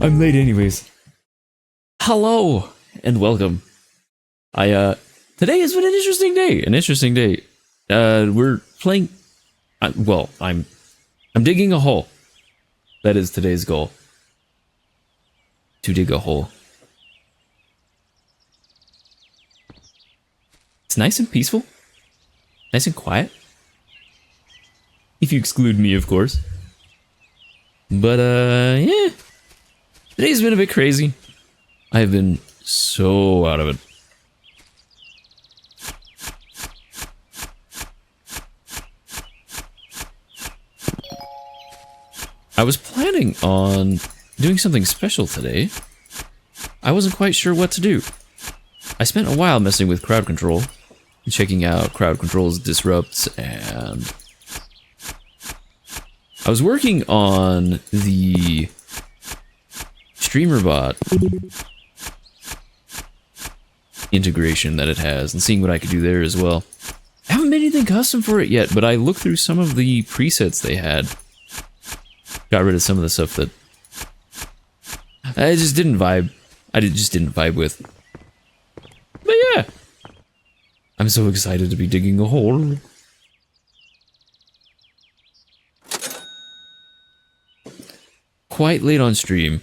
I'm late anyways. Hello and welcome. Today has been an interesting day. We're playing, I'm digging a hole. That is today's goal. To dig a hole. It's nice and peaceful. Nice and quiet. If you exclude me, of course. But, yeah. Today's been a bit crazy. I have been so out of it. I was planning on doing something special today. I wasn't quite sure what to do. I spent a while messing with crowd control, checking out crowd control's disrupts, and I was working on the streamer bot integration that it has and seeing what I could do there as well. I haven't made anything custom for it yet, but I looked through some of the presets they had. Got rid of some of the stuff that I just didn't vibe. Just didn't vibe with. But yeah, I'm so excited to be digging a hole. Quite late on stream,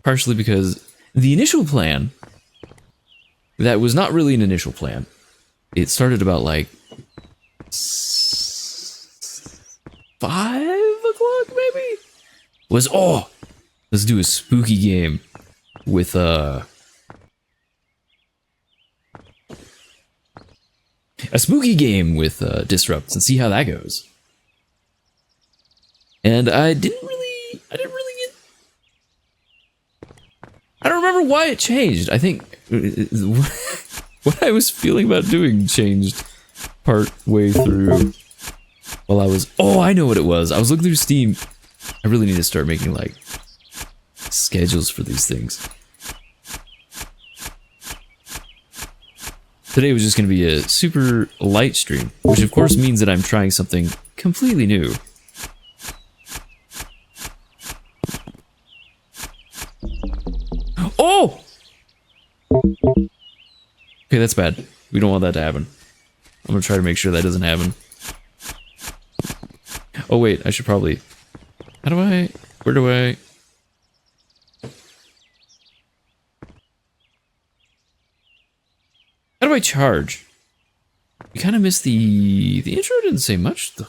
partially because the initial plan, that was not really an initial plan. It started about like 5 o'clock maybe? Was, let's do a spooky game with, a spooky game with, disrupts and see how that goes. And I didn't really get, I don't remember why it changed. I think what I was feeling about doing changed part way through. While I was, I know what it was. I was looking through Steam. I really need to start making, like, schedules for these things. Today was just going to be a super light stream, which of course means that I'm trying something completely new. Oh! Okay, that's bad. We don't want that to happen. I'm going to try to make sure that doesn't happen. Oh wait, I should probably... Where do I... How do I charge? You kind of missed the intro didn't say much though.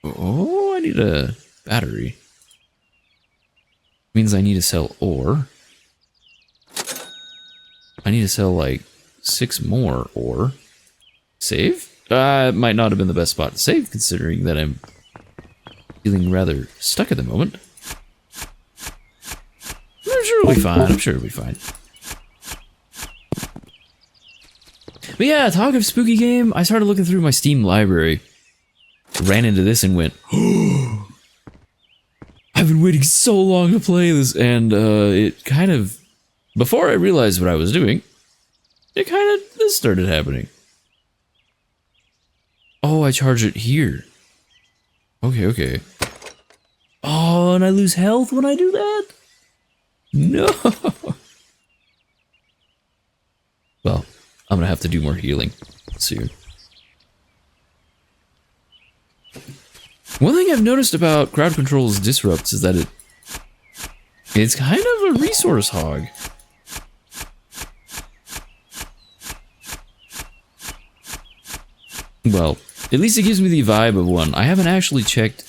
Oh, I need a battery. Means I need to sell ore. I need to sell like 6 more ore. Save? It might not have been the best spot to save considering that I'm feeling rather stuck at the moment. I'm sure it'll be fine. I'm sure it'll be fine. But yeah, talk of spooky game, I started looking through my Steam library. Ran into this and went, I've been waiting so long to play this, and it kind of, before I realized what I was doing, this started happening. Oh, I charge it here. Okay. Oh, and I lose health when I do that? No! Well, I'm gonna have to do more healing soon. One thing I've noticed about crowd control's disrupts is that it's kind of a resource hog. Well, at least it gives me the vibe of one. I haven't actually checked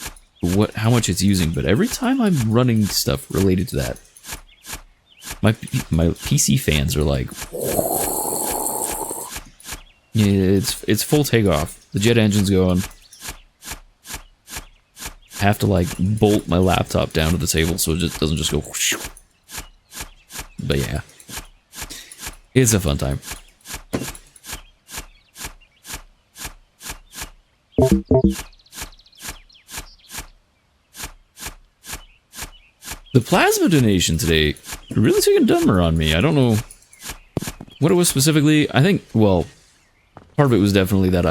how much it's using, but every time I'm running stuff related to that, my PC fans are like, yeah, it's full takeoff. The jet engine's going. I have to like bolt my laptop down to the table so it just doesn't just go whoosh. But yeah, it's a fun time. The plasma donation today really took a dumber on me. I don't know what it was specifically. I think, well, part of it was definitely that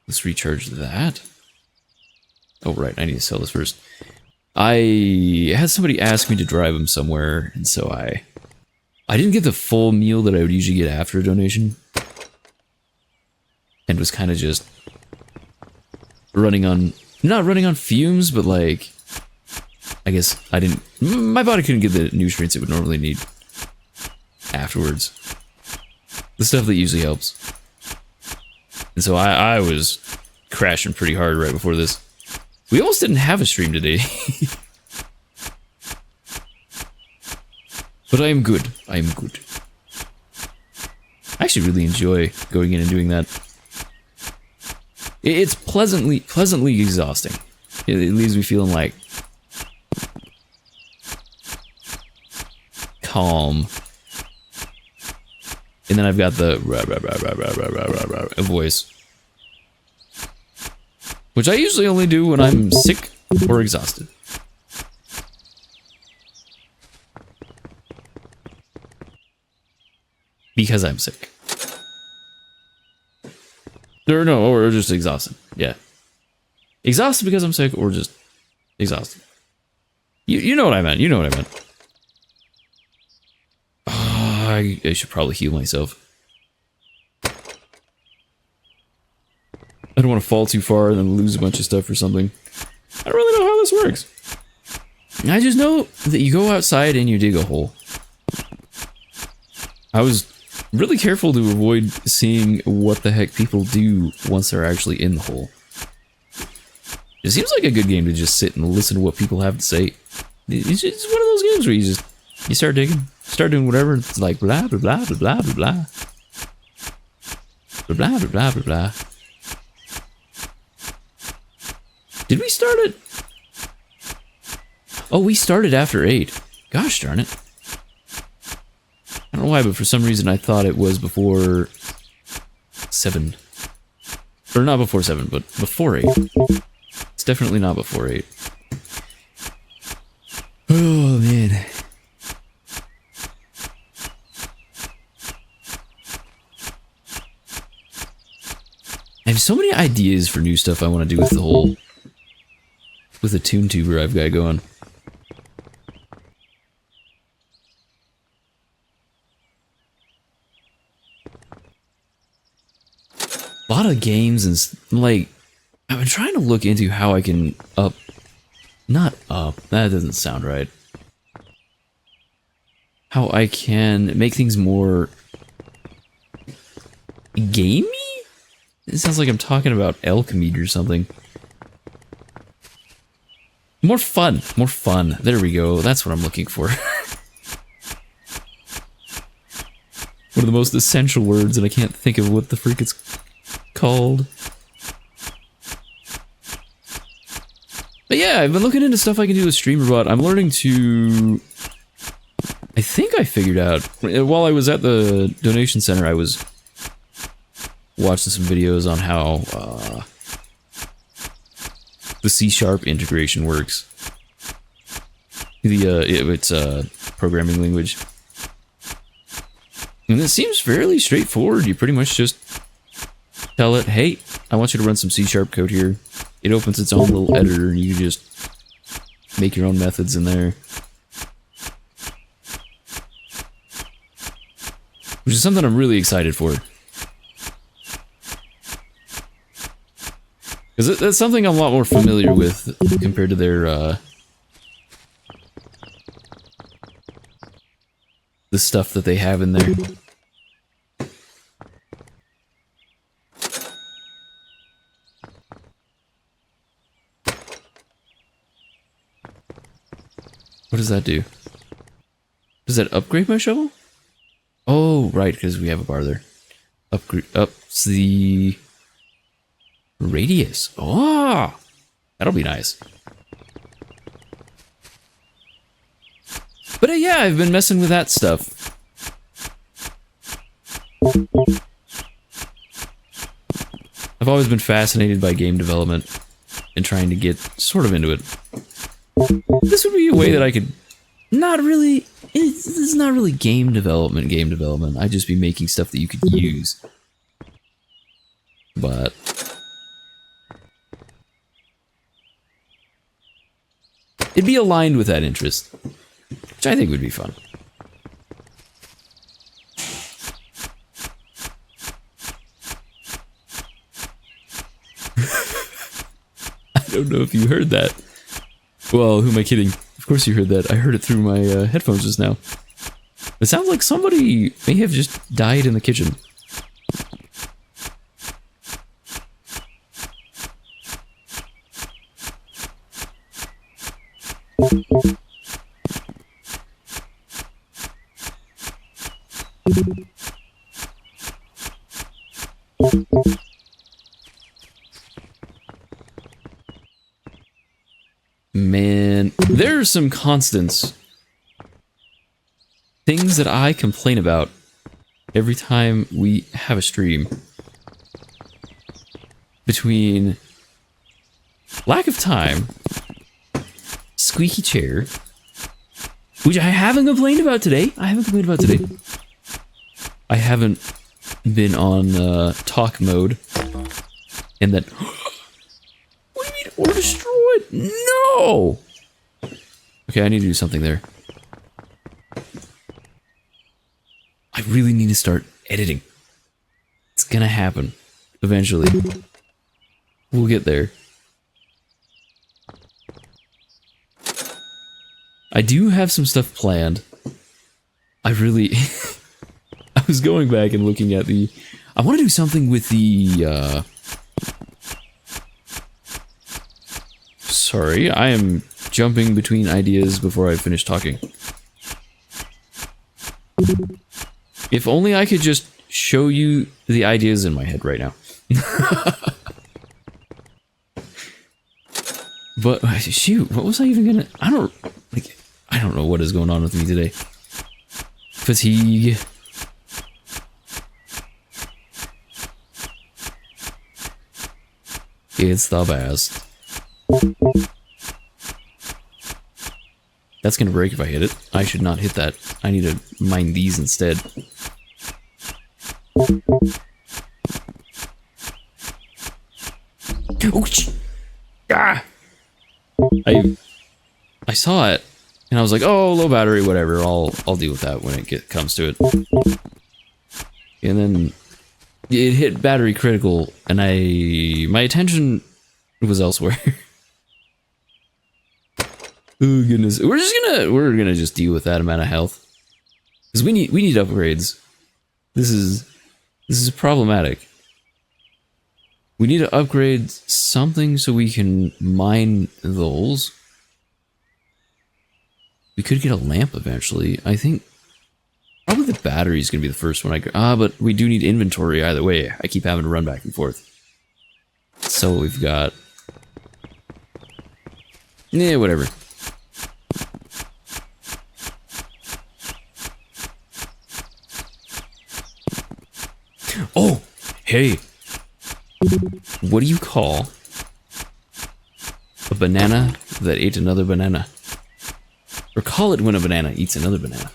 let's recharge that. Oh, right, I need to sell this first. I had somebody ask me to drive him somewhere, and so I didn't get the full meal that I would usually get after a donation, and was kind of just running on, not running on fumes, but like, I guess my body couldn't get the nutrients it would normally need afterwards. The stuff that usually helps. And so I was crashing pretty hard right before this. We almost didn't have a stream today. But I am good. I am good. I actually really enjoy going in and doing that. It's pleasantly exhausting. It leaves me feeling like calm. And then I've got the voice, which I usually only do when I'm sick or exhausted. Because I'm sick. Or no, or just exhausted. Yeah. Exhausted because I'm sick, or just exhausted. You know what I meant. You know what I meant. I should probably heal myself. I don't want to fall too far and then lose a bunch of stuff or something. I don't really know how this works. I just know that you go outside and you dig a hole. I was really careful to avoid seeing what the heck people do once they're actually in the hole. It seems like a good game to just sit and listen to what people have to say. It's one of those games where you start digging, start doing whatever. It's like blah blah blah blah blah blah blah blah blah blah blah blah. Did we start it? Oh, we started after 8. Gosh darn it. I don't know why, but for some reason I thought it was before 7. Or not before 7, but before 8. It's definitely not before 8. Oh, man. I have so many ideas for new stuff I want to do with the whole... with the Toon Tuber I've got going. A lot of games and like I've been trying to look into how I can not up, that doesn't sound right. How I can make things more gamey? It sounds like I'm talking about elk meat or something. More fun. There we go. That's what I'm looking for. One of the most essential words, and I can't think of what the freak it's called. But yeah, I've been looking into stuff I can do with StreamerBot. I'm learning to... I think I figured out... While I was at the donation center, I was watching some videos on how the C# integration works. It's a programming language. And it seems fairly straightforward. You pretty much just tell it, hey, I want you to run some C# code here. It opens its own little editor and you just make your own methods in there. Which is something I'm really excited for. Because that's something I'm a lot more familiar with compared to their, the stuff that they have in there. What does that do? Does that upgrade my shovel? Oh, right, because we have a bar there. Ups the radius. Oh, that'll be nice. But yeah, I've been messing with that stuff. I've always been fascinated by game development and trying to get sort of into it. This would be a way that I could not really... This is not really game development. I'd just be making stuff that you could use. But... it'd be aligned with that interest, which I think would be fun. I don't know if you heard that. Well, who am I kidding? Of course you heard that. I heard it through my headphones just now. It sounds like somebody may have just died in the kitchen. Man, there are some constants. Things that I complain about every time we have a stream. Between lack of time, squeaky chair, which I haven't complained about today. I haven't been on talk mode. And then... What do you mean, or destroyed? No! Okay, I need to do something there. I really need to start editing. It's gonna happen. Eventually. We'll get there. I do have some stuff planned. I really... I was going back and looking at the... I want to do something with the... Sorry, I am jumping between ideas before I finish talking. If only I could just show you the ideas in my head right now. But, shoot, what was I even gonna... I don't know what is going on with me today. Fatigue. It's the best. That's gonna break if I hit it. I should not hit that. I need to mine these instead. Ouch! Ah! I saw it, and I was like, "Oh, low battery, whatever. I'll deal with that when it comes to it." And then it hit battery critical, and my attention was elsewhere. Oh goodness, we're gonna just deal with that amount of health because we need upgrades. This is problematic. We need to upgrade something so we can mine those. We could get a lamp eventually. I think probably the battery is gonna be the first one. But we do need inventory either way. I keep having to run back and forth. So we've got, yeah, whatever. Oh, hey. What do you call a banana that ate another banana? Or call it when a banana eats another banana.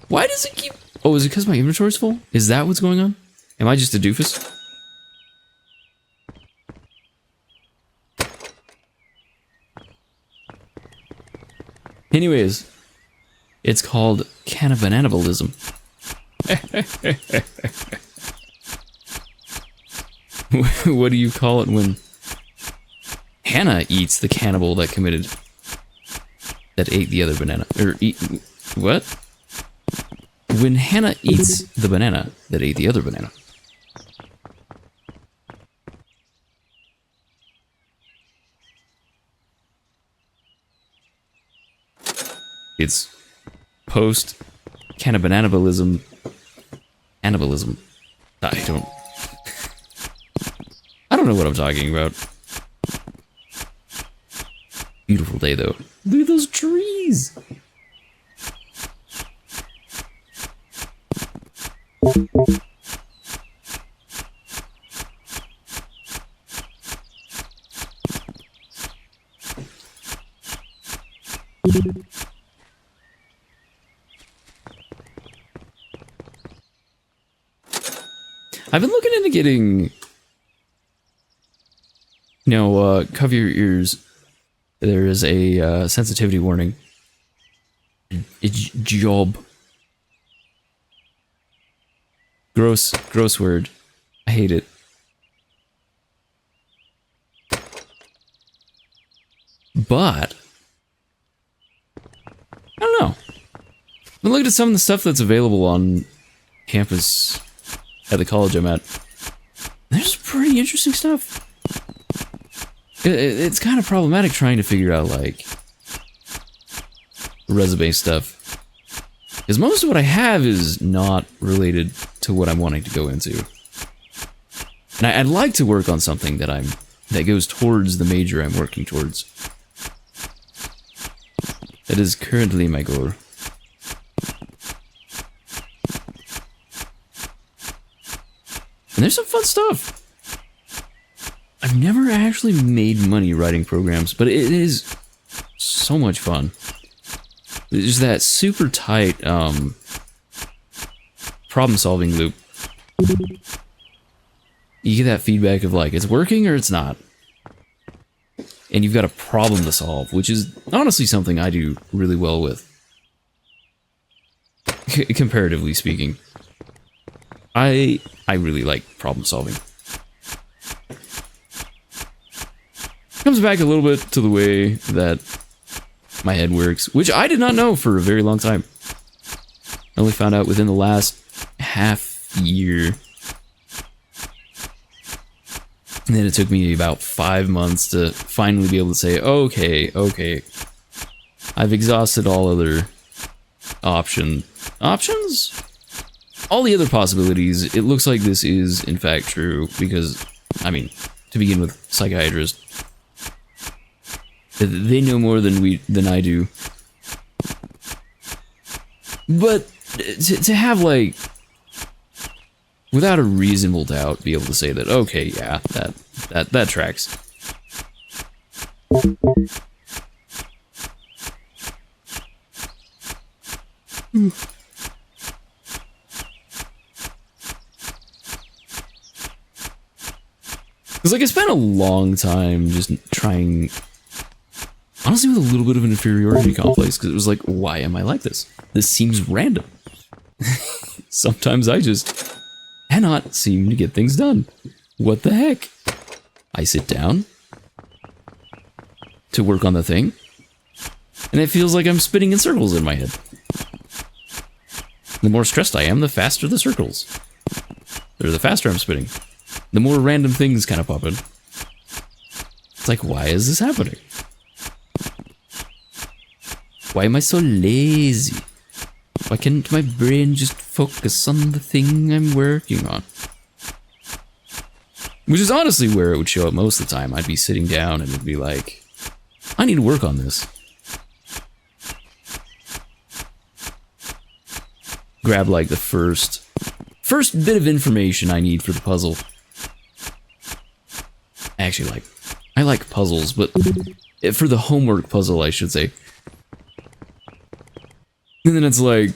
Why does it keep... Oh, is it because my inventory's full? Is that what's going on? Am I just a doofus? Anyways, it's called cannibalism. What do you call it when Hannah eats the cannibal that ate the other banana? Or what? When Hannah eats the banana that ate the other banana. It's post-cannibalism. Cannibalism. I don't know what I'm talking about. Beautiful day though. Look at those trees. I've been looking into getting, cover your ears there is a sensitivity warning. It's job. Gross word. I hate it. But I don't know. I looked at some of the stuff that's available on campus at the college I'm at. There's pretty interesting stuff. It's kind of problematic trying to figure out, like, resume stuff. Because most of what I have is not related to what I'm wanting to go into. And I'd like to work on something that goes towards the major I'm working towards. That is currently my goal. And there's some fun stuff. I've never actually made money writing programs, but it is so much fun. There's that super tight problem-solving loop. You get that feedback of like, it's working or it's not. And you've got a problem to solve, which is honestly something I do really well with. Comparatively speaking. I really like problem solving. Comes back a little bit to the way that my head works, which I did not know for a very long time. I only found out within the last half year. And then it took me about 5 months to finally be able to say, okay, I've exhausted all other options? All the other possibilities. It looks like this is, in fact, true, because, I mean, to begin with, psychiatrists, they know more than I do. But to have, like, without a reasonable doubt, be able to say that, okay, yeah, that tracks. Because, like, I spent a long time just trying, honestly, with a little bit of an inferiority complex, because it was like, why am I like this? This seems random. Sometimes I just cannot seem to get things done. What the heck? I sit down to work on the thing, and it feels like I'm spinning in circles in my head. The more stressed I am, the faster the circles. Or the faster I'm spinning. The more random things kind of pop in. It's like, why is this happening? Why am I so lazy? Why can't my brain just focus on the thing I'm working on? Which is honestly where it would show up most of the time. I'd be sitting down and it'd be like, I need to work on this. Grab like the first bit of information I need for the puzzle. Actually, I like puzzles, but for the homework puzzle, I should say. And then it's like,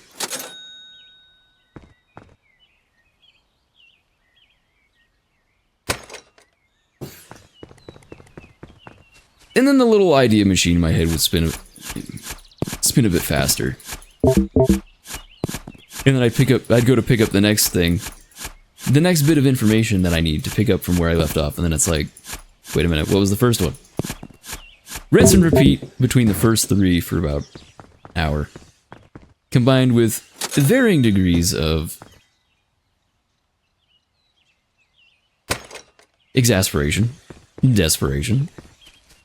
and then the little idea machine in my head would spin a bit faster. And then I'd go to pick up the next thing. The next bit of information that I need to pick up from where I left off, and then it's like, wait a minute, what was the first one? Rinse and repeat between the first three for about an hour. Combined with varying degrees of exasperation, desperation,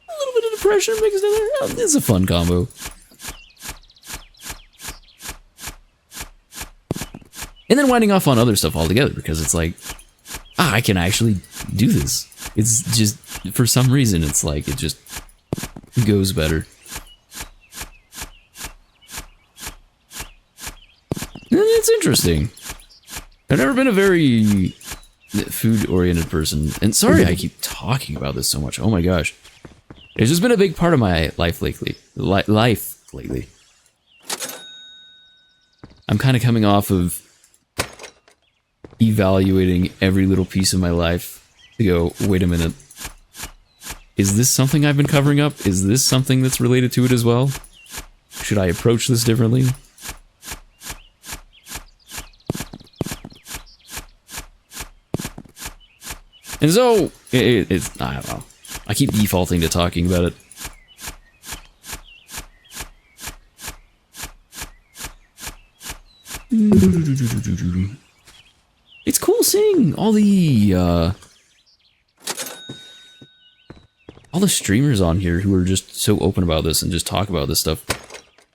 a little bit of depression mixed in there. It's a fun combo. And then winding off on other stuff altogether, because it's like, I can actually do this. It's just, for some reason, it's like, it just goes better. And it's interesting. I've never been a very food-oriented person. And sorry I keep talking about this so much. Oh my gosh. It's just been a big part of my life lately. I'm kind of coming off of evaluating every little piece of my life to go, wait a minute. Is this something I've been covering up? Is this something that's related to it as well? Should I approach this differently? And so, it's, I don't know. I keep defaulting to talking about it. It's cool seeing all the streamers on here who are just so open about this and just talk about this stuff.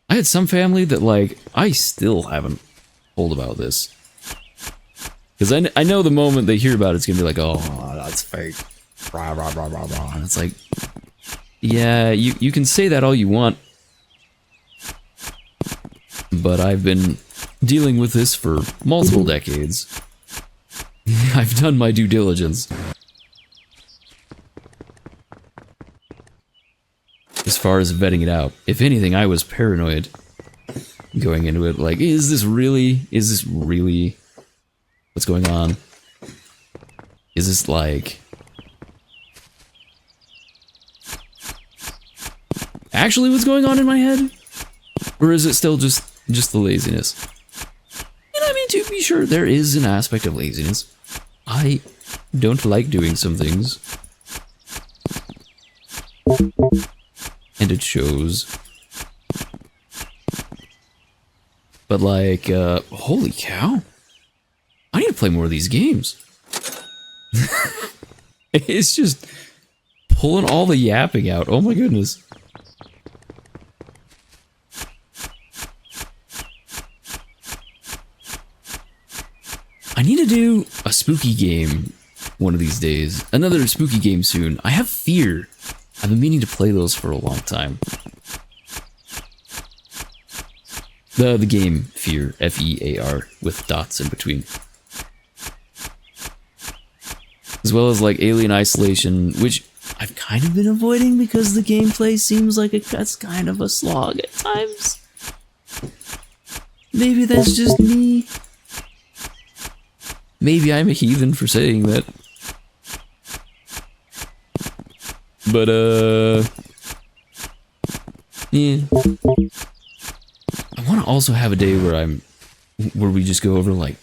I had some family that, like, I still haven't told about this. Because I know the moment they hear about it, it's going to be like, oh, that's fake. Rah, rah, rah, rah, rah. And it's like, yeah, you can say that all you want. But I've been dealing with this for multiple decades. I've done my due diligence. As far as vetting it out. If anything, I was paranoid going into it. Like, is this really what's going on? Is this like actually what's going on in my head? Or is it still just the laziness? And I mean, to be sure, there is an aspect of laziness. I don't like doing some things. And it shows. But like, holy cow. I need to play more of these games. It's just pulling all the yapping out. Oh my goodness. I need to do a spooky game one of these days. Another spooky game soon. I have Fear. I've been meaning to play those for a long time. The game Fear, F-E-A-R, with dots in between. As well as like Alien Isolation, which I've kind of been avoiding because the gameplay seems like it's kind of a slog at times. Maybe that's just me. Maybe I'm a heathen for saying that. But, yeah. I want to also have a day where we just go over, like,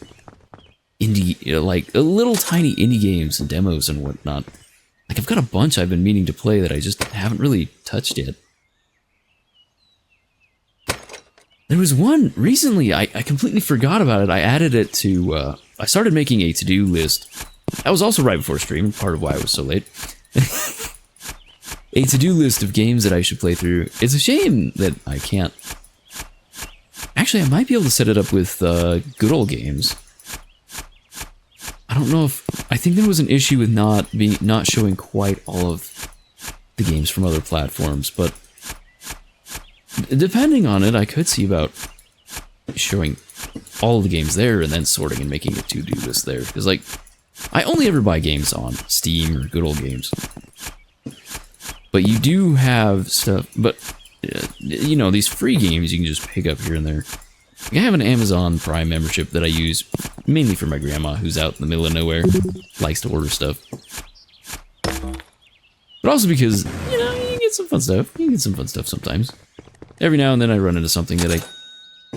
indie, like, little tiny indie games and demos and whatnot. Like, I've got a bunch I've been meaning to play that I just haven't really touched yet. There was one recently, I completely forgot about it. I added it to, I started making a to-do list. That was also right before stream, part of why I was so late. A to-do list of games that I should play through. It's a shame that I can't. Actually, I might be able to set it up with good old games. I don't know if... I think there was an issue with not showing quite all of the games from other platforms, but depending on it, I could see about showing all of the games there and then sorting and making a to-do list there. Because, like, I only ever buy games on Steam or good old games. But you do have stuff, but, you know, these free games you can just pick up here and there. I have an Amazon Prime membership that I use mainly for my grandma, who's out in the middle of nowhere, likes to order stuff. But also because, you know, you can get some fun stuff. You can get some fun stuff sometimes. Every now and then I run into something that I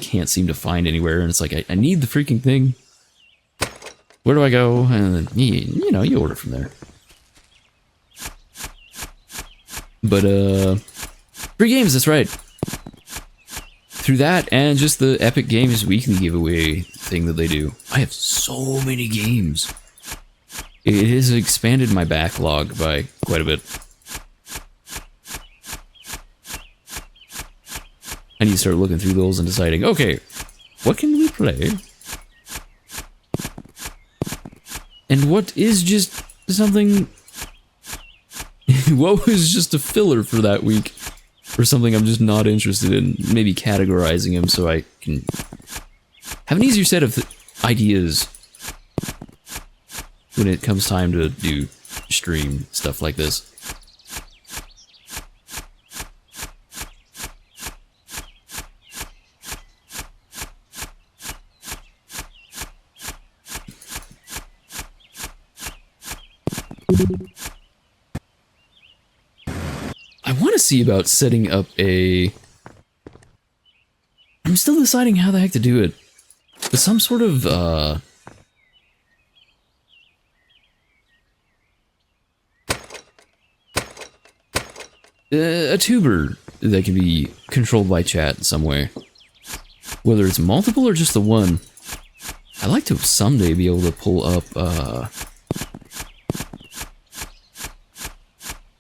can't seem to find anywhere, and it's like, I need the freaking thing. Where do I go? And then, you know, you order from there. But, free games, that's right. Through that, and just the Epic Games Weekly giveaway thing that they do. I have so many games. It has expanded my backlog by quite a bit. I need to start looking through those and deciding, okay, what can we play? And what is just something... what was just a filler for that week? Or something I'm just not interested in. Maybe categorizing them so I can have an easier set of ideas when it comes time to do stream stuff like this. want to see about setting up a... I'm still deciding how the heck to do it. But some sort of, a tuber that can be controlled by chat in some way. Whether it's multiple or just the one. I'd like to someday be able to pull up,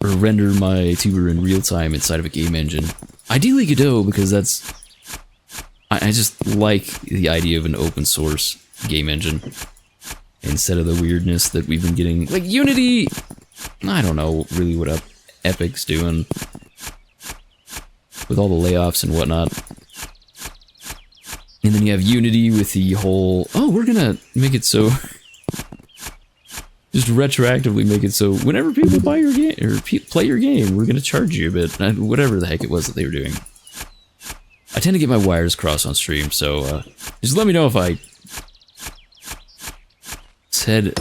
or render my tuber in real time inside of a game engine. Ideally Godot, because that's... I just like the idea of an open source game engine instead of the weirdness that we've been getting. Like Unity, I don't know really what Epic's doing with all the layoffs and whatnot. And then you have Unity with the whole, oh, we're gonna make it so, just retroactively make it so whenever people buy your game or play your game, we're gonna charge you a bit, whatever the heck it was that they were doing. I tend to get my wires crossed on stream, so just let me know if I said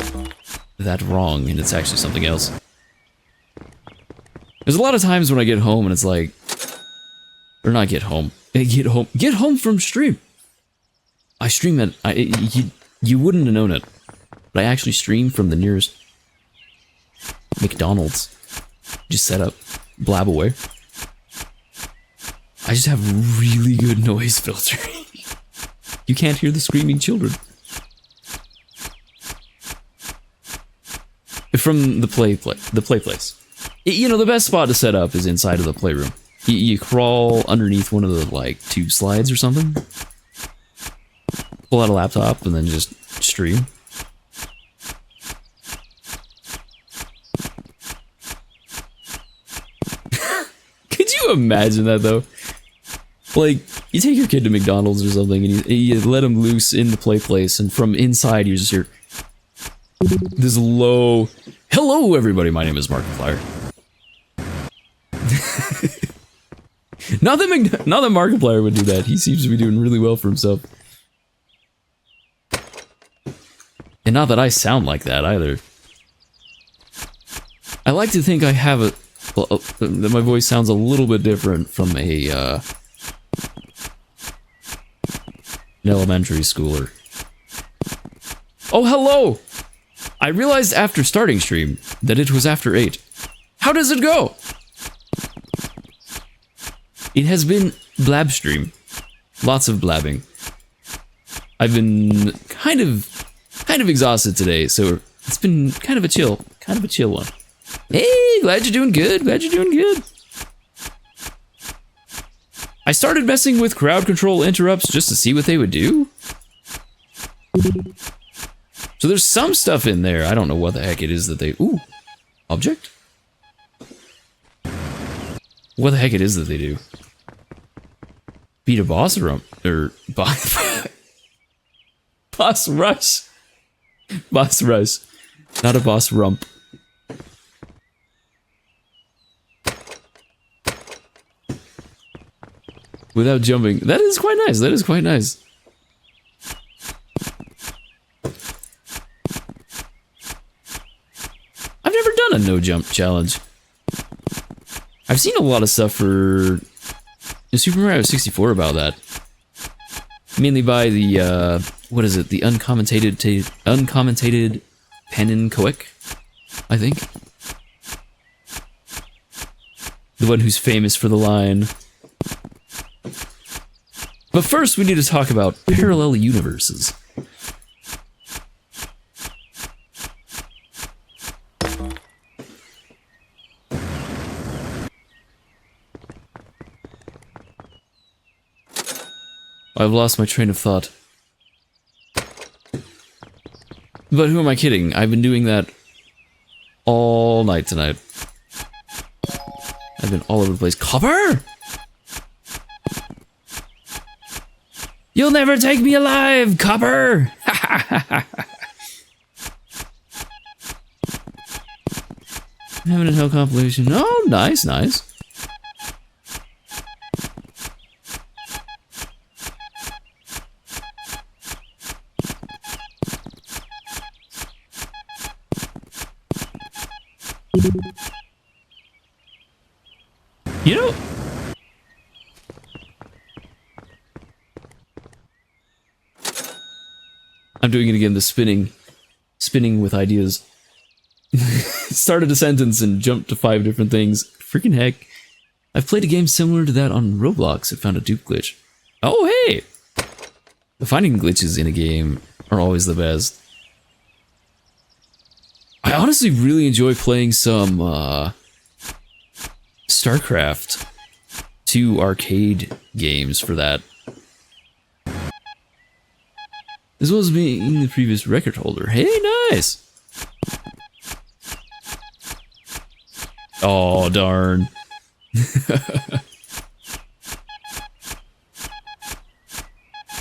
that wrong and it's actually something else. There's a lot of times when I get home and it's like, or not get home from stream. I stream at, you wouldn't have known it, but I actually stream from the nearest McDonald's. Just set up, blab away. I just have really good noise filtering. You can't hear the screaming children. From the play place. You know, the best spot to set up is inside of the playroom. You crawl underneath one of the, like, tube slides or something. Pull out a laptop and then just stream. Could you imagine that, though? Like, you take your kid to McDonald's or something, and you let him loose in the play place, and from inside you just hear this low, "Hello, everybody, my name is Markiplier." Not that Markiplier would do that. He seems to be doing really well for himself. And not that I sound like that, either. I like to think I have that my voice sounds a little bit different from an elementary schooler. Oh, hello! I realized after starting stream that it was after 8. How does it go? It has been blab stream. Lots of blabbing. I've been kind of exhausted today, so it's been kind of a chill one. Hey, glad you're doing good. Glad you're doing good. I started messing with crowd control interrupts just to see what they would do. So there's some stuff in there. I don't know what the heck it is that they... Ooh. Object? What the heck it is that they do. Beat a boss rump. Or... Boss rush. Boss rush. Not a boss rump. Without jumping. That is quite nice. That is quite nice. I've never done a no jump challenge. I've seen a lot of stuff for Super Mario 64 about that. Mainly by the, what is it? The uncommented Penin Koek, I think. The one who's famous for the line. But first, we need to talk about parallel universes. I've lost my train of thought. But who am I kidding? I've been doing that all night tonight. I've been all over the place. Copper! You'll never take me alive, Copper! Heaven and Hell compilation. Oh, nice, nice. You know, I'm doing it again, the spinning with ideas. Started a sentence and jumped to 5 different things. Freaking heck. I've played a game similar to that on Roblox and found a dupe glitch. Oh, hey! Finding glitches in a game are always the best. I honestly really enjoy playing some StarCraft 2 arcade games for that. As well as being the previous record holder. Hey, nice! Oh, darn.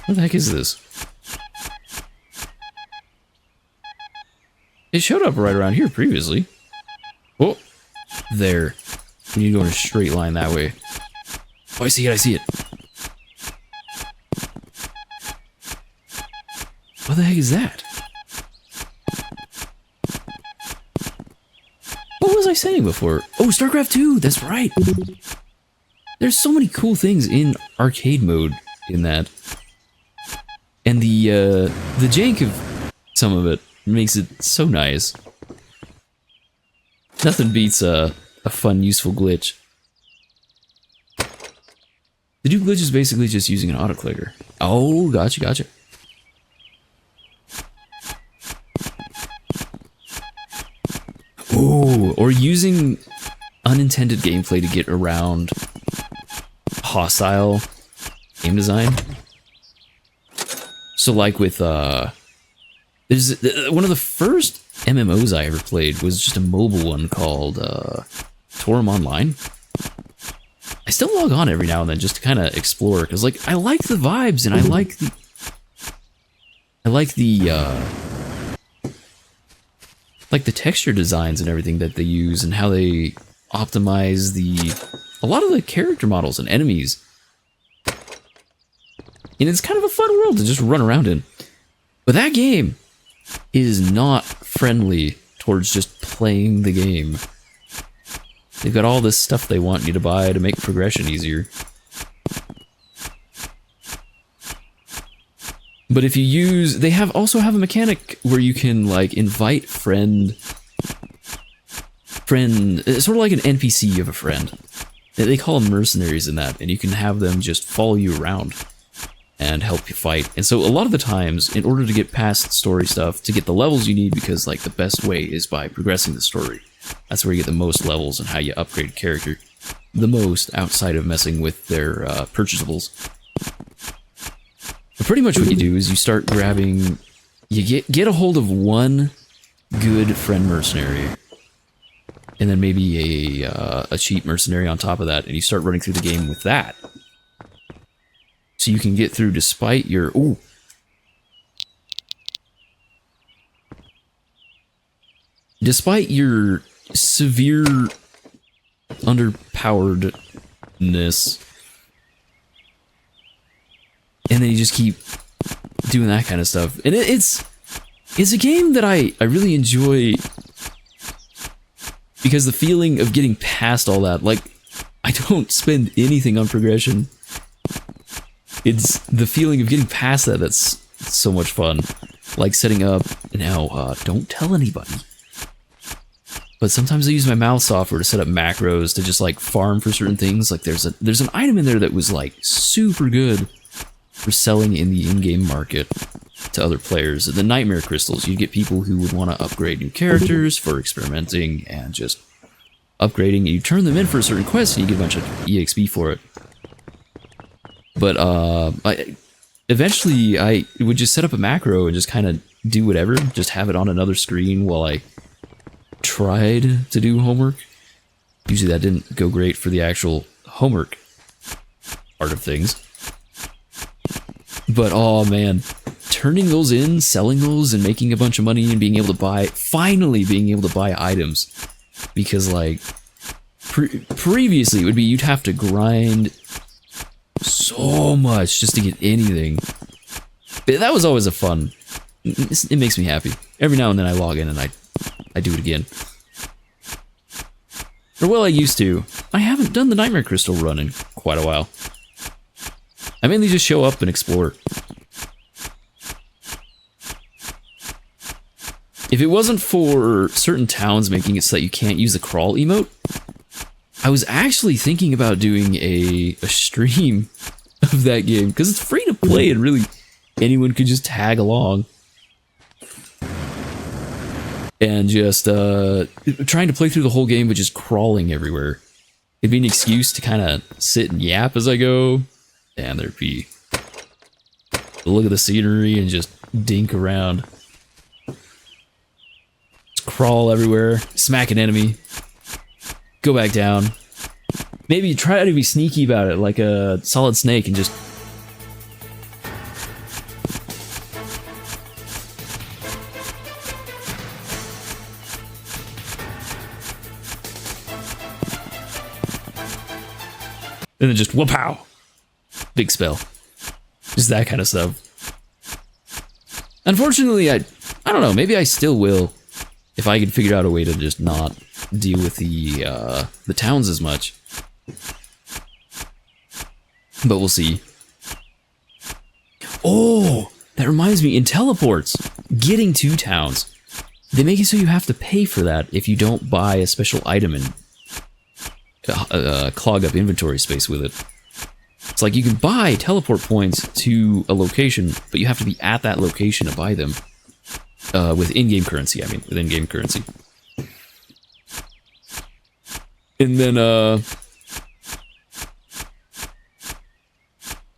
What the heck is this? It showed up right around here previously. Oh, there. We need to go in a straight line that way. Oh, I see it, I see it. What the heck is that? What was I saying before? Oh, StarCraft 2, that's right. There's so many cool things in arcade mode in that. And the jank of some of it makes it so nice. Nothing beats a fun, useful glitch. The dupe glitch is basically just using an auto-clicker. Oh, gotcha, gotcha. Ooh, or using unintended gameplay to get around hostile game design. So like with, there's one of the first MMOs I ever played was just a mobile one called Torum Online. I still log on every now and then just to kind of explore, because like I like the vibes and I like the texture designs and everything that they use and how they optimize a lot of the character models and enemies. And it's kind of a fun world to just run around in. But that game is not friendly towards just playing the game. They've got all this stuff they want you to buy to make progression easier. But if you use, they also have a mechanic where you can like invite friend, sort of like an NPC of a friend. They call them mercenaries in that, and you can have them just follow you around and help you fight. And so a lot of the times, in order to get past story stuff, to get the levels you need, because like the best way is by progressing the story. That's where you get the most levels and how you upgrade character the most outside of messing with their purchasables. But pretty much what you do is you start grabbing, you get a hold of one good friend mercenary, and then maybe a cheap mercenary on top of that, and you start running through the game with that. So you can get through despite your... Ooh. Despite your severe underpoweredness. And then you just keep doing that kind of stuff. And it's a game that I really enjoy, because the feeling of getting past all that, like, I don't spend anything on progression. It's the feeling of getting past that that's so much fun. Like setting up, now, don't tell anybody. But sometimes I use my mouse software to set up macros to just like farm for certain things. Like there's an item in there that was like super good for selling in the in-game market to other players. The nightmare crystals, you get people who would want to upgrade new characters for experimenting and just upgrading. You turn them in for a certain quest and you get a bunch of EXP for it. But eventually I would just set up a macro and just kind of do whatever, just have it on another screen while I tried to do homework. Usually that didn't go great for the actual homework part of things. But oh man, turning those in, selling those, and making a bunch of money and being able to buy, finally being able to buy items. Because like, previously it would be you'd have to grind so much just to get anything. But that was always a fun, it makes me happy. Every now and then I log in and I do it again. Or well, I used to. I haven't done the Nightmare Crystal run in quite a while. I mainly just show up and explore. If it wasn't for certain towns making it so that you can't use the crawl emote, I was actually thinking about doing a stream of that game, because it's free to play and really anyone could just tag along. And just trying to play through the whole game but just crawling everywhere. It'd be an excuse to kind of sit and yap as I go. And there'd be look at the scenery and just dink around. Just crawl everywhere, smack an enemy, go back down. Maybe try to be sneaky about it, like a Solid Snake, and just... and then just whoop-pow! Big spell. Just that kind of stuff. Unfortunately, I don't know, maybe I still will, if I can figure out a way to just not deal with the towns as much. But we'll see. Oh, that reminds me, in teleports, getting to towns, they make it so you have to pay for that if you don't buy a special item and clog up inventory space with it. It's like you can buy teleport points to a location, but you have to be at that location to buy them. With in-game currency, I mean, with in-game currency. And then,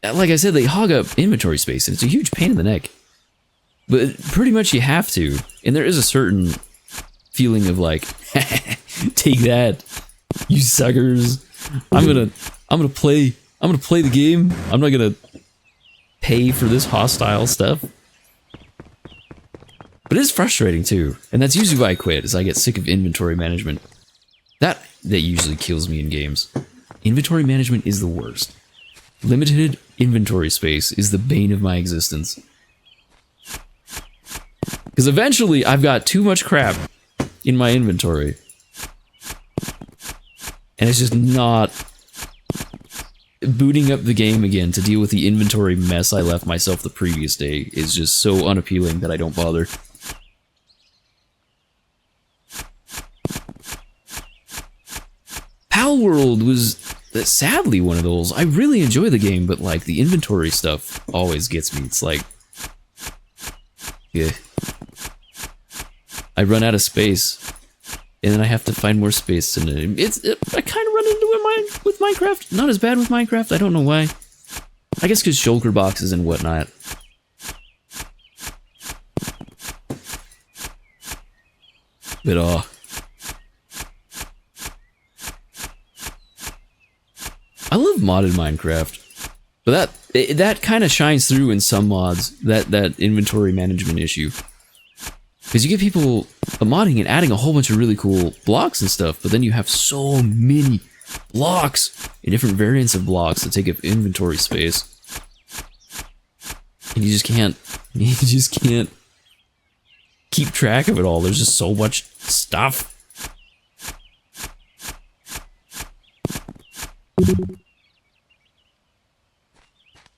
like I said, they hog up inventory space, and it's a huge pain in the neck. But pretty much you have to, and there is a certain feeling of like, take that, you suckers. I'm gonna play the game. I'm not gonna pay for this hostile stuff. But it is frustrating too, and that's usually why I quit, is I get sick of inventory management. That usually kills me in games. Inventory management is the worst. Limited inventory space is the bane of my existence. Because eventually I've got too much crap in my inventory. And it's just not... Booting up the game again to deal with the inventory mess I left myself the previous day is just so unappealing that I don't bother. Pal World was sadly one of those. I really enjoy the game, but like the inventory stuff always gets me. It's like, yeah, I run out of space, and then I have to find more space. And I kind of run into it with Minecraft. Not as bad with Minecraft. I don't know why. I guess because shulker boxes and whatnot. But I love modded Minecraft, but that kind of shines through in some mods, that inventory management issue. Because you get people modding and adding a whole bunch of really cool blocks and stuff, but then you have so many blocks and different variants of blocks that take up inventory space. And you just can't keep track of it all. There's just so much stuff.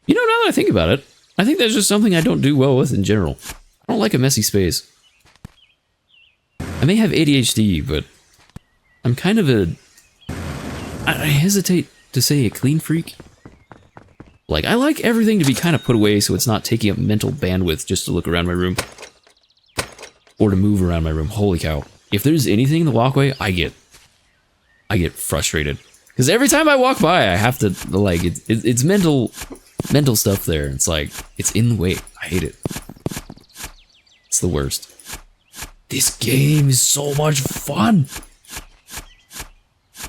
You know, now that I think about it, I think that's just something I don't do well with in general. I don't like a messy space. I may have ADHD, but I'm kind of I hesitate to say a clean freak. Like, I like everything to be kind of put away so it's not taking up mental bandwidth just to look around my room. Or to move around my room. Holy cow. If there's anything in the walkway, I get frustrated. Because every time I walk by, I have to, like, it's mental stuff there. It's like, it's in the way. I hate it. It's the worst. This game is so much fun.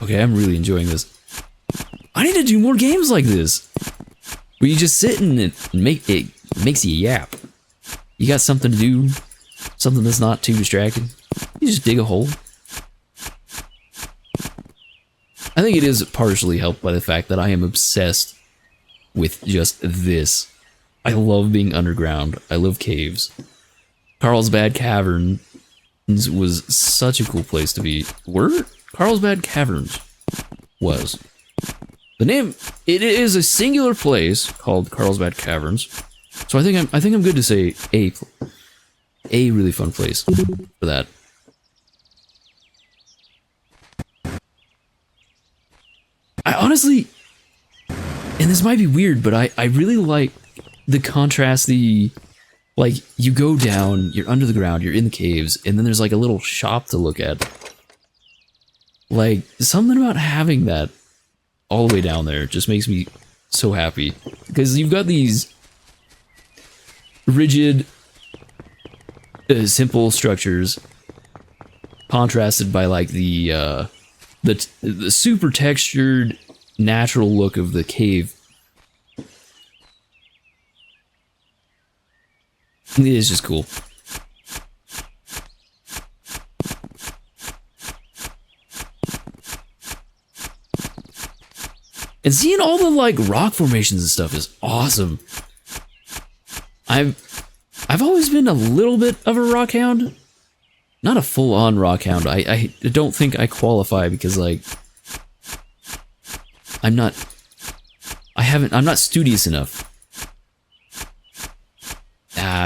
Okay, I'm really enjoying this. I need to do more games like this. Where you just sit and it makes you yap. You got something to do, something that's not too distracting. You just dig a hole. I think it is partially helped by the fact that I am obsessed with just this. I love being underground. I love caves. Carlsbad Cavern was such a cool place to be. Carlsbad Caverns was. The name, it is a singular place called Carlsbad Caverns. So I think I'm good to say a really fun place for that. I honestly, and this might be weird, but I really like the contrast, like, you go down, you're under the ground, you're in the caves, and then there's like a little shop to look at. Like, something about having that all the way down there just makes me so happy. Because you've got these rigid, simple structures contrasted by like the super textured, natural look of the cave. It is just cool. And seeing all the like rock formations and stuff is awesome. I've always been a little bit of a rock hound. Not a full-on rock hound. I don't think I qualify because like I'm not studious enough.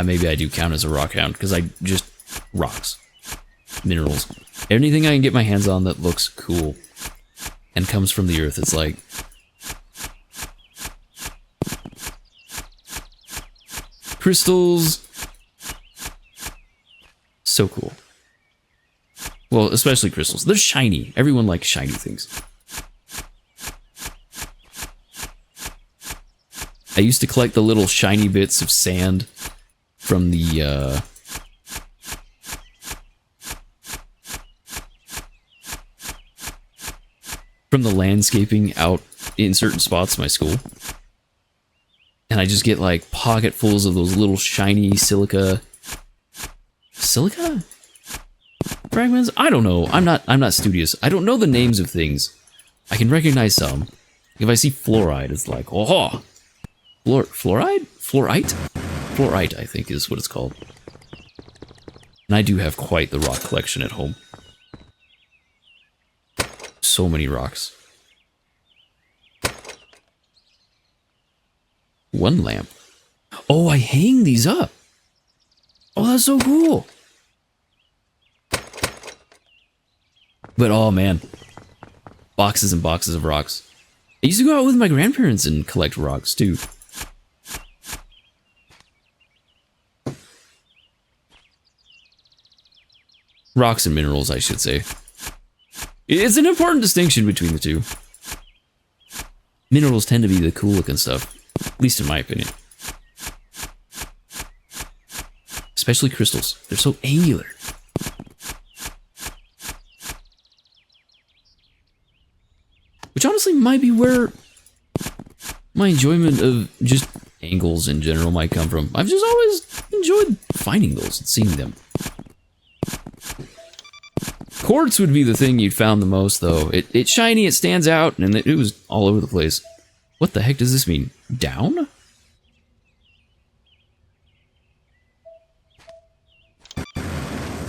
Maybe I do count as a rock hound because I just rocks, minerals, anything I can get my hands on that looks cool and comes from the earth. It's like crystals, so cool. Well, especially crystals. They're shiny. Everyone likes shiny things. I used to collect the little shiny bits of sand from the landscaping out in certain spots in my school. And I just get like pocketfuls of those little shiny silica fragments? I don't know. I'm not studious. I don't know the names of things. I can recognize some. If I see fluoride, it's like, oh, fluoride? Fluorite? Fluorite, I think, is what it's called. And I do have quite the rock collection at home. So many rocks. One lamp. Oh, I hang these up. Oh, that's so cool. But oh man, boxes and boxes of rocks. I used to go out with my grandparents and collect rocks too. Rocks and minerals, I should say. It's an important distinction between the two. Minerals tend to be the cool looking stuff, at least in my opinion. Especially crystals. They're so angular. Which honestly might be where my enjoyment of just angles in general might come from. I've just always enjoyed finding those and seeing them. Quartz would be the thing you'd found the most, though. It's shiny, it stands out, and it was all over the place. What the heck does this mean? Down?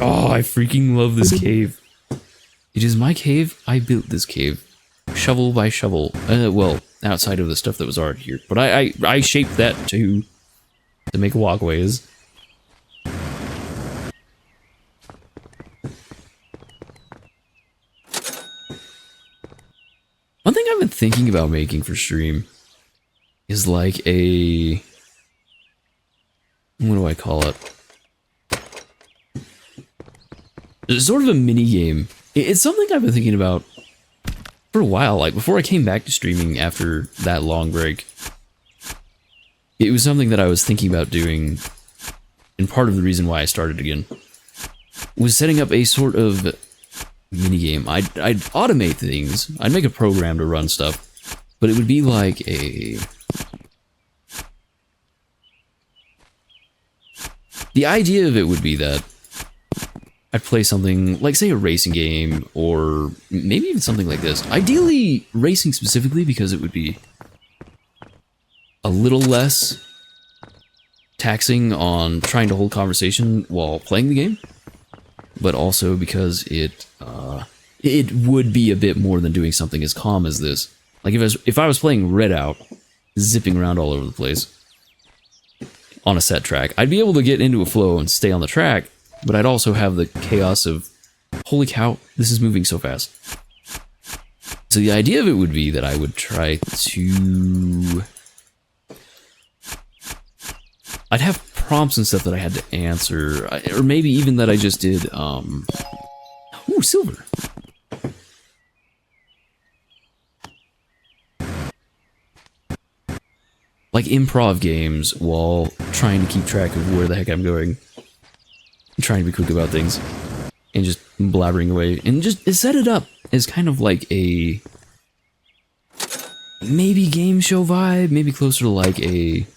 Oh, I freaking love this cave. It is my cave. I built this cave. Shovel by shovel. Well, outside of the stuff that was already here. But I shaped that to make walkways. One thing I've been thinking about making for stream is like a... what do I call it? It's sort of a mini game. It's something I've been thinking about for a while, like before I came back to streaming after that long break. It was something that I was thinking about doing, and part of the reason why I started again was setting up a sort of minigame. I'd automate things. I'd make a program to run stuff, but it would be like a... the idea of it would be that I'd play something like, say, a racing game, or maybe even something like this. Ideally, racing specifically, because it would be a little less taxing on trying to hold conversation while playing the game, but also because it it would be a bit more than doing something as calm as this. Like if I was playing Redout, zipping around all over the place on a set track, I'd be able to get into a flow and stay on the track, but I'd also have the chaos of, holy cow, this is moving so fast. So the idea of it would be that I would try to... I'd have prompts and stuff that I had to answer, or maybe even that I just did, ooh, silver. Like improv games while trying to keep track of where the heck I'm going. And trying to be quick about things. And just blabbering away. And just set it up as kind of like a... maybe game show vibe, maybe closer to like a...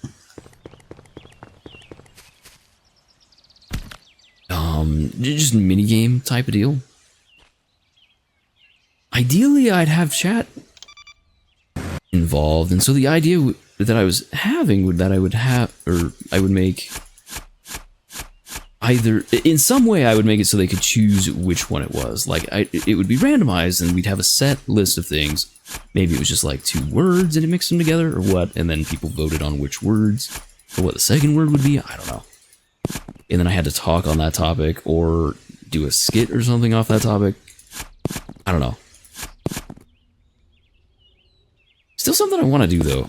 just minigame type of deal. Ideally, I'd have chat involved, and so the idea that I was having would that I would have, or I would make either in some way I would make it so they could choose which one it was. Like it would be randomized, and we'd have a set list of things. Maybe it was just like 2 words and it mixed them together, or what, and then people voted on which words or what the second word would be. I don't know. And then I had to talk on that topic or do a skit or something off that topic. I don't know. Still something I want to do, though.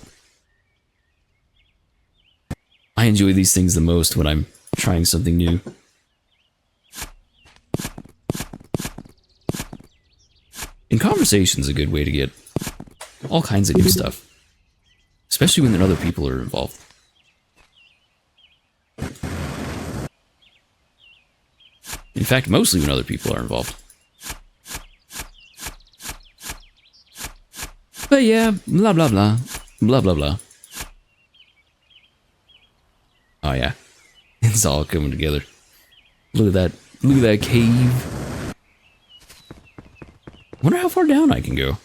I enjoy these things the most when I'm trying something new. And conversation's a good way to get all kinds of new stuff. Especially when other people are involved. In fact, mostly when other people are involved. But yeah, blah blah blah. Blah blah blah. Oh yeah. It's all coming together. Look at that. Look at that cave. Wonder how far down I can go.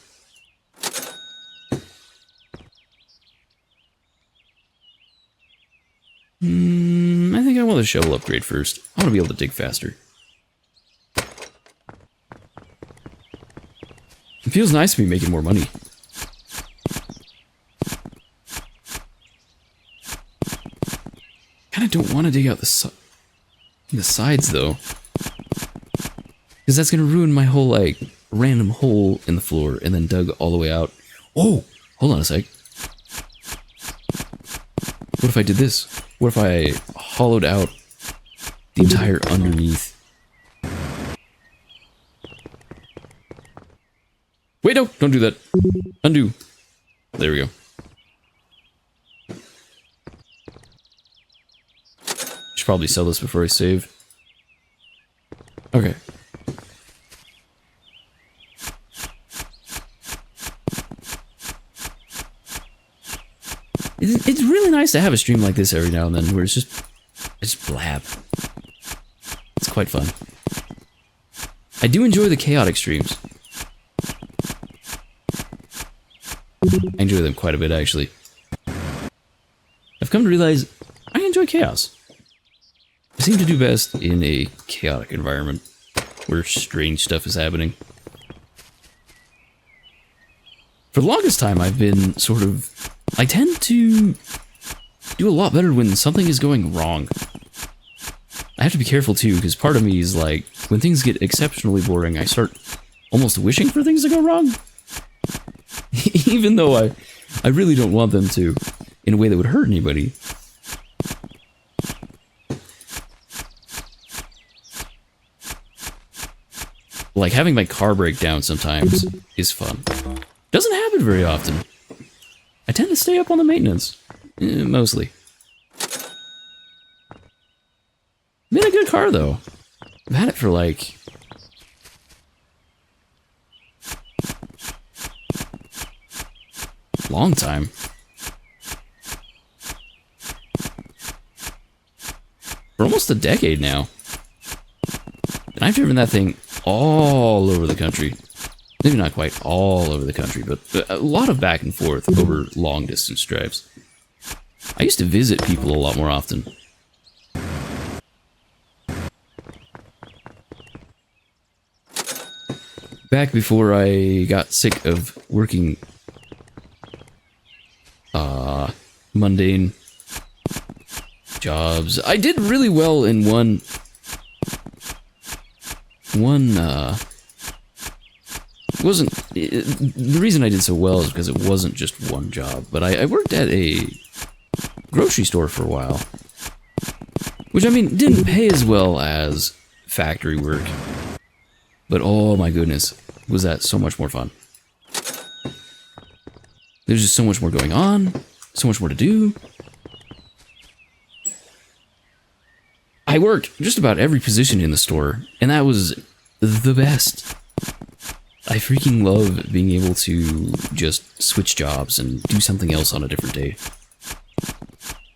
I think I want the shovel upgrade first. I want to be able to dig faster. It feels nice to be making more money. Kinda don't want to dig out the sides, though. Because that's gonna ruin my whole, like, random hole in the floor and then dug all the way out. Oh! Hold on a sec. What if I did this? What if I hollowed out the entire underneath? Wait, no! Don't do that. Undo. There we go. Should probably sell this before I save. Okay. It's really nice to have a stream like this every now and then where I just blab. It's quite fun. I do enjoy the chaotic streams. I enjoy them quite a bit, actually. I've come to realize I enjoy chaos. I seem to do best in a chaotic environment where strange stuff is happening. For the longest time, I've been sort of... I tend to do a lot better when something is going wrong. I have to be careful, too, because part of me is like, when things get exceptionally boring, I start almost wishing for things to go wrong. Even though I really don't want them to, in a way that would hurt anybody. Like, having my car break down sometimes is fun. Doesn't happen very often. I tend to stay up on the maintenance. Mostly. Been a good car, though. I've had it for, like... long time. For almost a decade now. And I've driven that thing all over the country. Maybe not quite all over the country, but a lot of back and forth over long distance drives. I used to visit people a lot more often. back before I got sick of working mundane jobs, I did really well in one wasn't the reason I did so well is because it wasn't just one job, but I worked at a grocery store for a while, which I mean didn't pay as well as factory work, but oh my goodness, was that so much more fun. There's just so much more going on, so much more to do. I worked just about every position in the store, and that was the best. I freaking love being able to just switch jobs and do something else on a different day.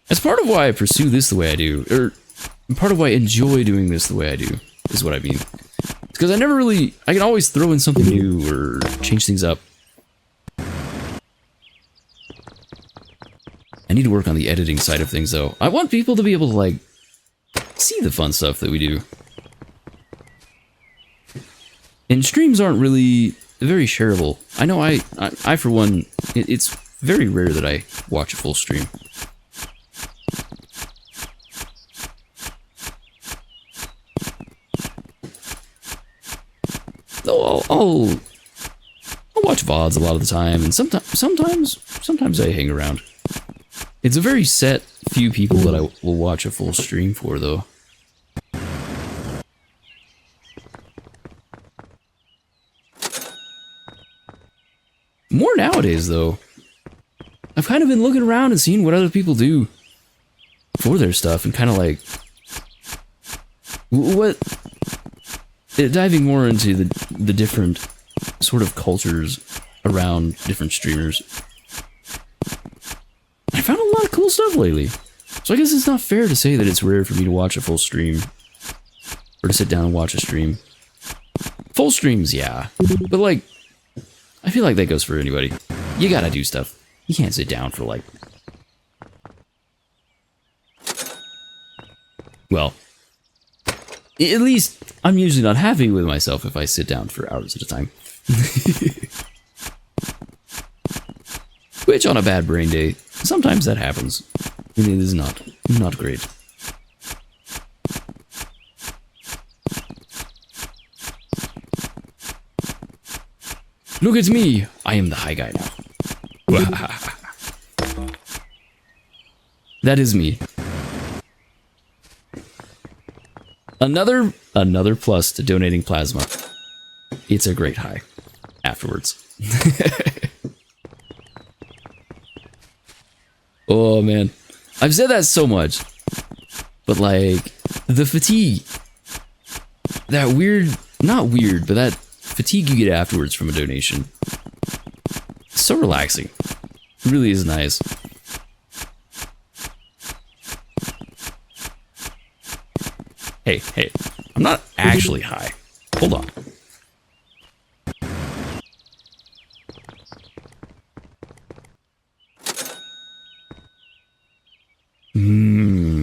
That's part of why I pursue this the way I do, or part of why I enjoy doing this the way I do, is what I mean. It's because I can always throw in something new or change things up. I need to work on the editing side of things, though. I want people to be able to, like, see the fun stuff that we do. And streams aren't really very shareable. I know I for one, it's very rare that I watch a full stream. Though I'll watch VODs a lot of the time, and sometimes I hang around. It's a very set few people that I will watch a full stream for, though. More nowadays, though. I've kind of been looking around and seeing what other people do for their stuff, and kind of like diving more into the different sort of cultures around different streamers. I found a lot of cool stuff lately. So I guess it's not fair to say that it's rare for me to watch a full stream. Or to sit down and watch a stream. Full streams, yeah. But like, I feel like that goes for anybody. You gotta do stuff. You can't sit down for like... Well, at least I'm usually not happy with myself if I sit down for hours at a time. Which on a bad brain day, sometimes that happens. And it is not great. Look at me! I am the high guy now. That is me. Another plus to donating plasma. It's a great high. Afterwards. Oh man. I've said that so much. But like, the fatigue. That weird, not weird, but that fatigue you get afterwards from a donation. So relaxing. It really is nice. Hey, I'm not actually high. Hold on.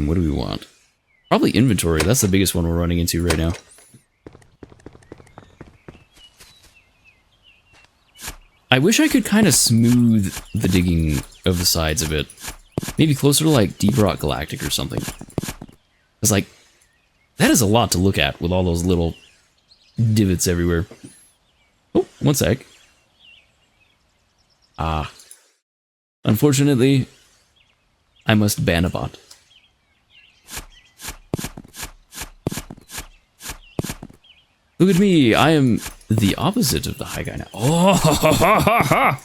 What do we want? Probably inventory. That's the biggest one we're running into right now. I wish I could kind of smooth the digging of the sides a bit. Maybe closer to like Deep Rock Galactic or something. It's like, that is a lot to look at with all those little divots everywhere. Oh, one sec. Unfortunately, I must ban a bot. Look at me, I am the opposite of the high guy now. Oh, ha, ha, ha, ha.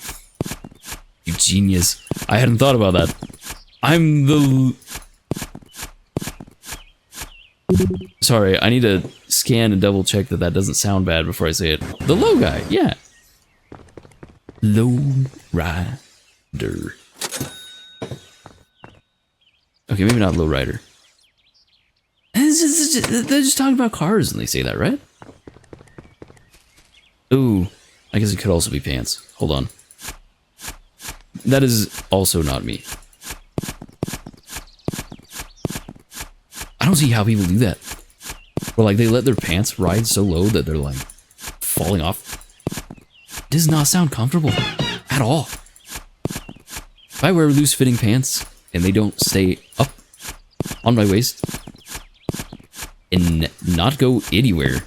You genius. I hadn't thought about that. I'm the... Sorry, I need to scan and double check that that doesn't sound bad before I say it. The low guy, yeah. Low rider. Okay, maybe not low rider. They're just talking about cars when they say that, right? Ooh, I guess it could also be pants. Hold on. That is also not me. I don't see how people do that. Or like they let their pants ride so low that they're like falling off. does not sound comfortable at all. If I wear loose-fitting pants and they don't stay up on my waist and not go anywhere,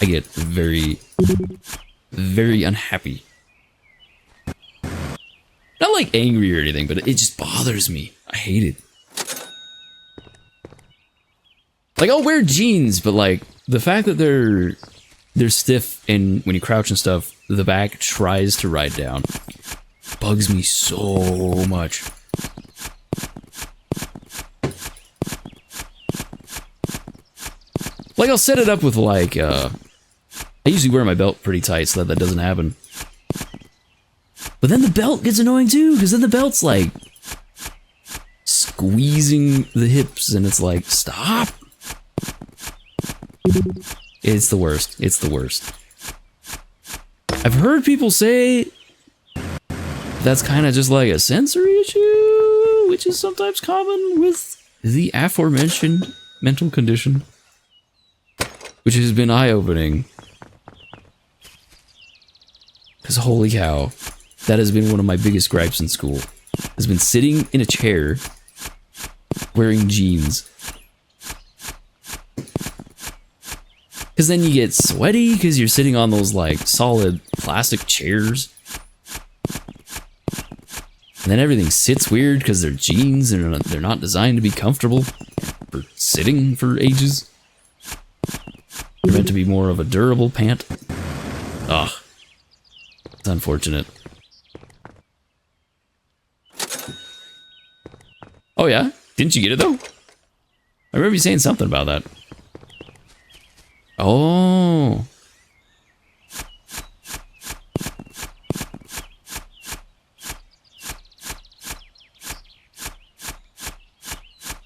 I get very, very unhappy. Not like angry or anything, but it just bothers me. I hate it. Like, I'll wear jeans, but like the fact that they're stiff and when you crouch and stuff, the back tries to ride down. Bugs me so much. Like, I'll set it up with like, I usually wear my belt pretty tight so that doesn't happen. But then the belt gets annoying too, because then the belt's like squeezing the hips and it's like, stop. It's the worst. It's the worst. I've heard people say that's kind of just like a sensory issue, which is sometimes common with the aforementioned mental condition, which has been eye-opening. Because holy cow, that has been one of my biggest gripes in school. Has been sitting in a chair wearing jeans. Because then you get sweaty because you're sitting on those like solid plastic chairs. And then everything sits weird because they're jeans and they're not designed to be comfortable for sitting for ages. They're meant to be more of a durable pant. Ugh. It's unfortunate. Oh yeah? Didn't you get it though? I remember you saying something about that. Oh.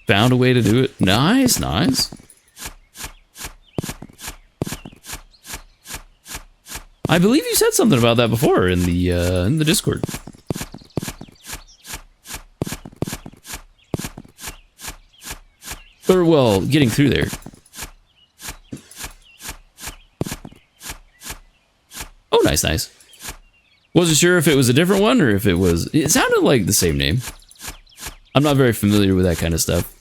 Found a way to do it. Nice, nice. I believe you said something about that before in the Discord. Or, well, getting through there. Oh, nice, nice. Wasn't sure if it was a different one or if it was... It sounded like the same name. I'm not very familiar with that kind of stuff.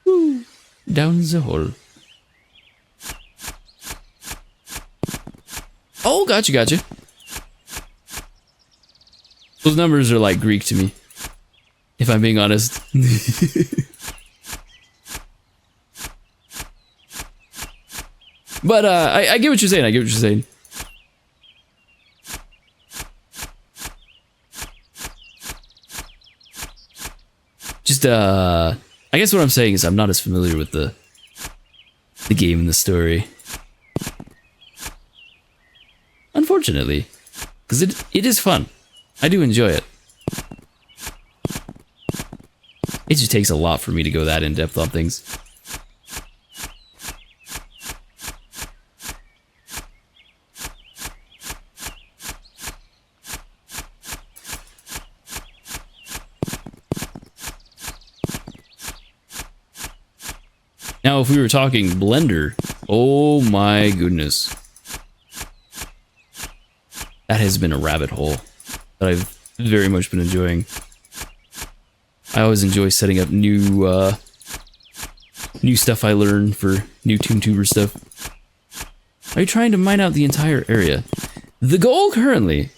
Woo. Down the hole. Oh, gotcha, gotcha. Those numbers are like Greek to me, if I'm being honest. But I get what you're saying. I get what you're saying. Just I guess what I'm saying is I'm not as familiar with the game and the story. Unfortunately, because it is fun. I do enjoy it. It just takes a lot for me to go that in-depth on things. Now, if we were talking Blender, oh my goodness. That has been a rabbit hole that I've very much been enjoying. I always enjoy setting up new stuff I learn for new ToonTuber stuff. Are you trying to mine out the entire area? The goal currently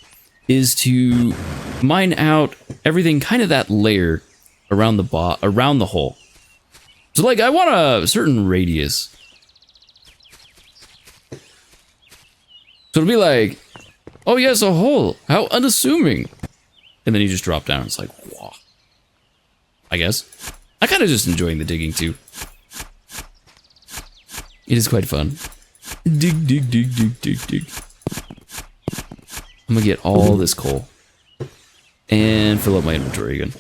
is to mine out everything, kind of that layer around the hole. So like I want a certain radius. So it'll be like, oh yes, a hole. How unassuming. And then you just drop down. It's like, wow. I guess. I kind of just enjoying the digging too. It is quite fun. Dig, dig, dig, dig, dig, dig. I'm gonna get all this coal. And fill up my inventory again.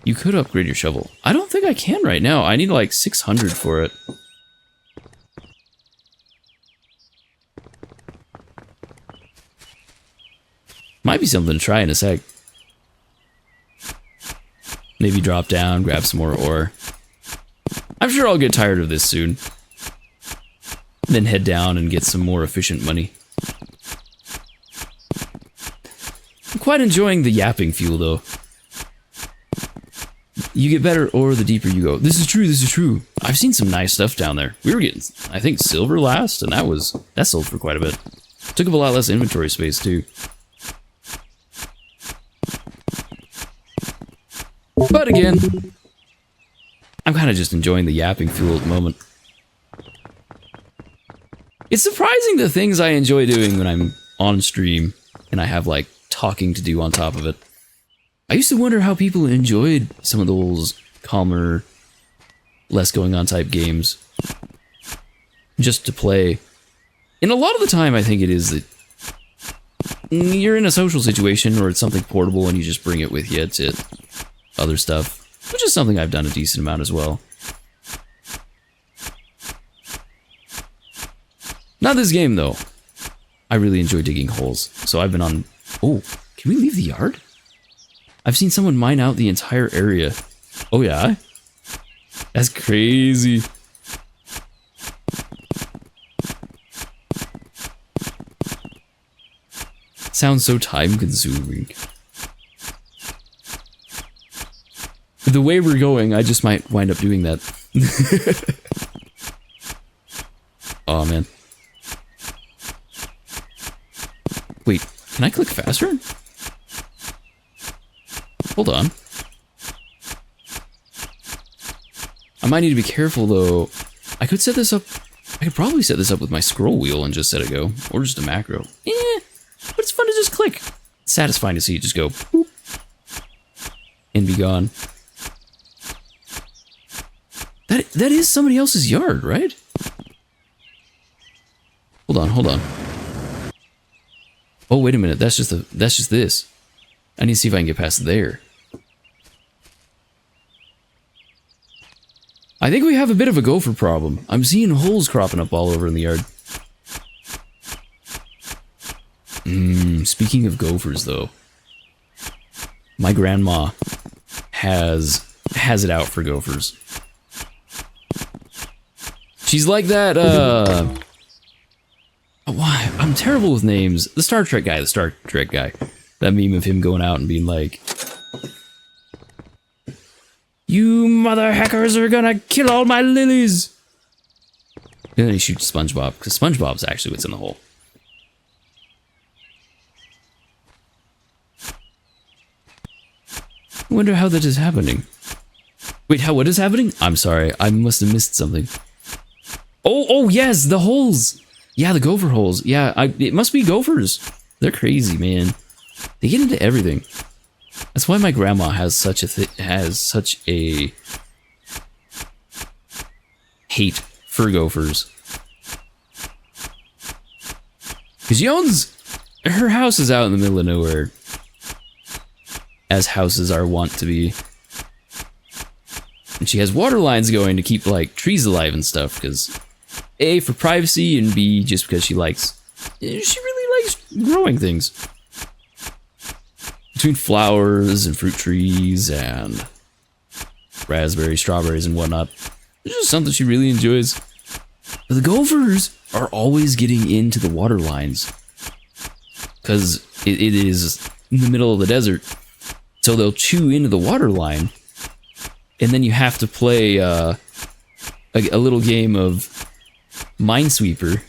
You could upgrade your shovel. I don't think I can right now. I need like 600 for it. Might be something to try in a sec. Maybe drop down, grab some more ore. I'm sure I'll get tired of this soon. Then head down and get some more efficient money. I'm quite enjoying the yapping fuel though. You get better ore the deeper you go. This is true, this is true. I've seen some nice stuff down there. We were getting, I think, silver last, and that sold for quite a bit. Took up a lot less inventory space too. But again, I'm kind of just enjoying the yapping fuel at the moment. It's surprising the things I enjoy doing when I'm on stream and I have like talking to do on top of it. I used to wonder how people enjoyed some of those calmer, less going on type games just to play. And a lot of the time I think it is that you're in a social situation or it's something portable and you just bring it with you to other stuff, which is something I've done a decent amount as well. Not this game though. I really enjoy digging holes, so I've been on... Oh, can we leave the yard? I've seen someone mine out the entire area. Oh yeah? That's crazy. Sounds so time-consuming. The way we're going, I just might wind up doing that. Oh man. Wait, can I click faster? Hold on. I might need to be careful though. I could set this up. I could probably set this up with my scroll wheel and just set it go. Or just a macro. But it's fun to just click. It's satisfying to see it just go boop, and be gone. That is somebody else's yard, right? Hold on, hold on. Oh, wait a minute. That's just this. I need to see if I can get past there. I think we have a bit of a gopher problem. I'm seeing holes cropping up all over in the yard. Speaking of gophers, though. My grandma has it out for gophers. She's like that, why? I'm terrible with names. The Star Trek guy. That meme of him going out and being like, "You mother hackers are gonna kill all my lilies!" And then he shoots SpongeBob, because SpongeBob's actually what's in the hole. I wonder how that is happening. Wait, what is happening? I'm sorry, I must have missed something. Oh yes, the holes! Yeah, the gopher holes. Yeah, it must be gophers. They're crazy, man. They get into everything. That's why my grandma has such a hate for gophers. Because she owns... Her house is out in the middle of nowhere. As houses are wont to be. And she has water lines going to keep, like, trees alive and stuff, because... A, for privacy, and B, just because she really likes growing things. Between flowers and fruit trees and raspberries, strawberries, and whatnot. It's just something she really enjoys. But the gophers are always getting into the water lines. Because it is in the middle of the desert. So they'll chew into the water line. And then you have to play a little game of Minesweeper,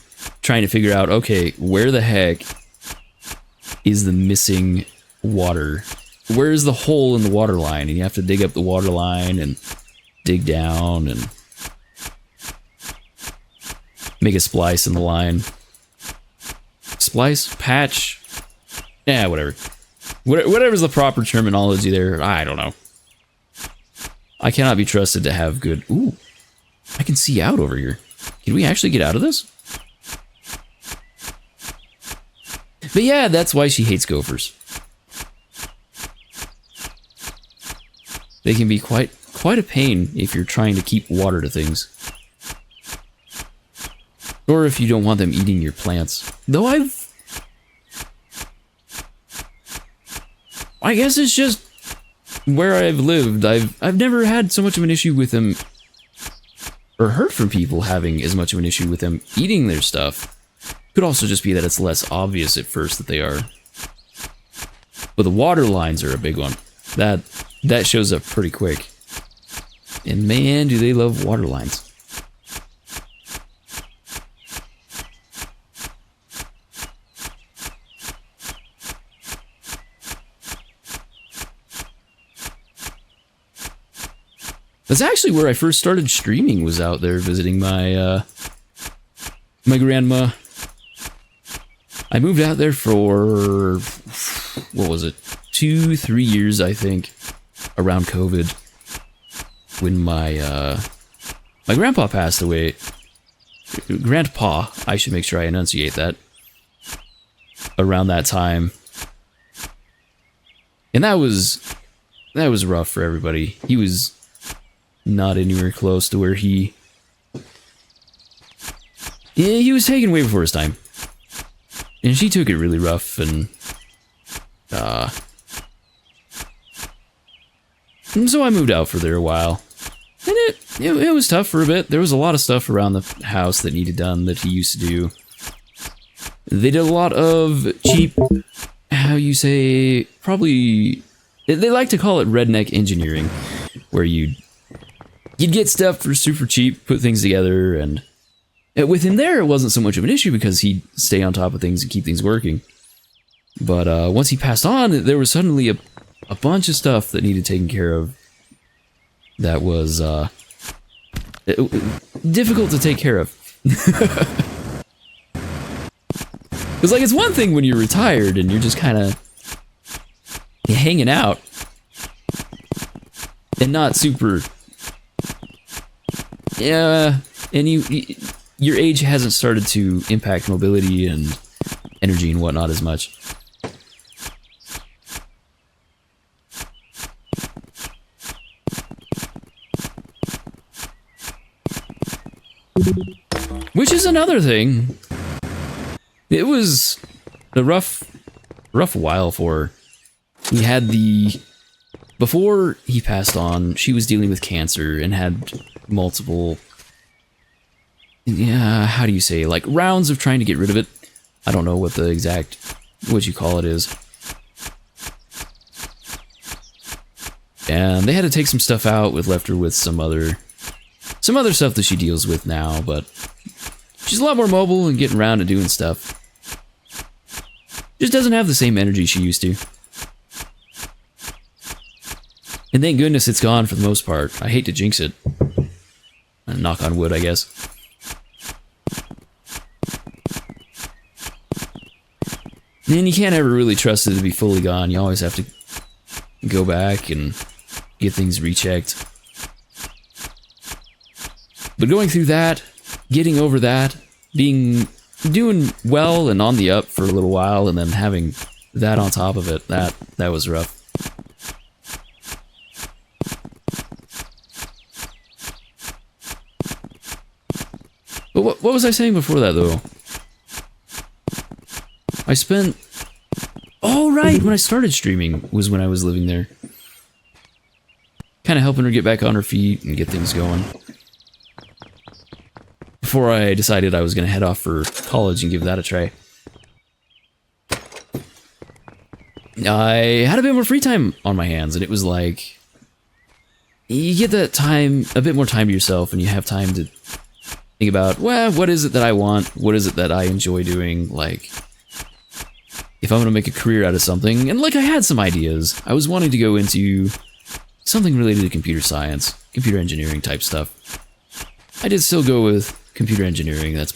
trying to figure out, okay, where the heck is the missing water? Where is the hole in the water line? And you have to dig up the water line and dig down and make a splice in the line. Splice? Patch? Yeah, whatever. Whatever's the proper terminology there, I don't know. I cannot be trusted to have good... Ooh, I can see out over here. Can we actually get out of this? But yeah, that's why she hates gophers. They can be quite a pain if you're trying to keep water to things. Or if you don't want them eating your plants. Though I guess it's just where I've lived. I've never had so much of an issue with them, or heard from people having as much of an issue with them eating their stuff. Could also just be that it's less obvious at first that they are. But the water lines are a big one. That shows up pretty quick. And man, do they love water lines. That's actually where I first started streaming, was out there visiting my my grandma. I moved out there for, what was it, 2-3 years, I think, around COVID, when my my grandpa passed away. Grandpa, I should make sure I enunciate that. Around that time. And that was rough for everybody. He was not anywhere close to where he was taken way before his time. And she took it really rough, and so I moved out for there a while. And it was tough for a bit. There was a lot of stuff around the house that needed done that he used to do. They did a lot of cheap, how you say, probably, they like to call it redneck engineering, where you'd get stuff for super cheap, put things together, and with him there, it wasn't so much of an issue because he'd stay on top of things and keep things working. But once he passed on, there was suddenly a bunch of stuff that needed taken care of that was difficult to take care of. Because, like, it's one thing when you're retired and you're just kind of hanging out and not super... Yeah, and your age hasn't started to impact mobility and energy and whatnot as much. Which is another thing. It was a rough while for her. He had before he passed on, she was dealing with cancer and had multiple, how do you say, like, rounds of trying to get rid of it. I don't know what the exact, what you call it is. And they had to take some stuff out, left her with some other stuff that she deals with now, but she's a lot more mobile and getting around and doing stuff. Just doesn't have the same energy she used to. And thank goodness it's gone for the most part. I hate to jinx it. Knock on wood, I guess. And you can't ever really trust it to be fully gone. You always have to go back and get things rechecked. But going through that, getting over that, doing well and on the up for a little while, and then having that on top of it, that was rough. But what was I saying before that, though? I spent... Oh, right! When I started streaming was when I was living there. Kind of helping her get back on her feet and get things going. Before I decided I was going to head off for college and give that a try. I had a bit more free time on my hands, and it was like... You get that time, a bit more time to yourself, and you have time to think about, well, what is it that I want? What is it that I enjoy doing? Like, if I'm going to make a career out of something, and like I had some ideas. I was wanting to go into something related to computer science, computer engineering type stuff. I did still go with computer engineering. That is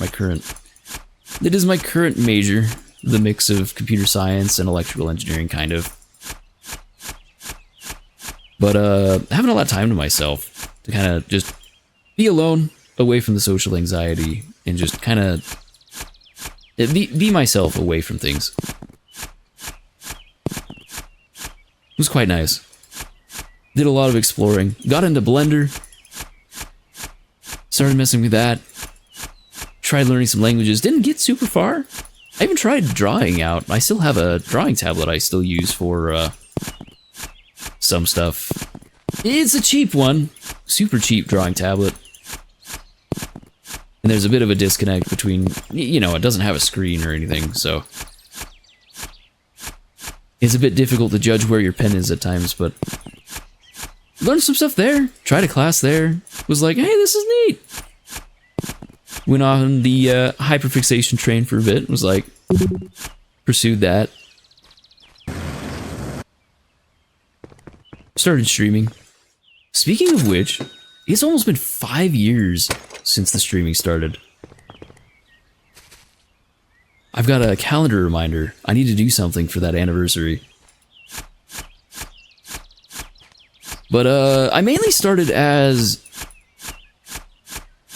my current major, the mix of computer science and electrical engineering, kind of. But having a lot of time to myself to kind of just be alone, away from the social anxiety, and just kind of be myself away from things. It was quite nice. Did a lot of exploring. Got into Blender. Started messing with that. Tried learning some languages. Didn't get super far. I even tried drawing out. I still have a drawing tablet I still use for some stuff. It's a cheap one, super cheap drawing tablet. And there's a bit of a disconnect between, you know, it doesn't have a screen or anything, so it's a bit difficult to judge where your pen is at times, but learned some stuff there, tried a class there, was like, hey, this is neat. Went on the hyperfixation train for a bit, was like, pursued that. Started streaming. Speaking of which, it's almost been 5 years since the streaming started. I've got a calendar reminder. I need to do something for that anniversary. But I mainly started as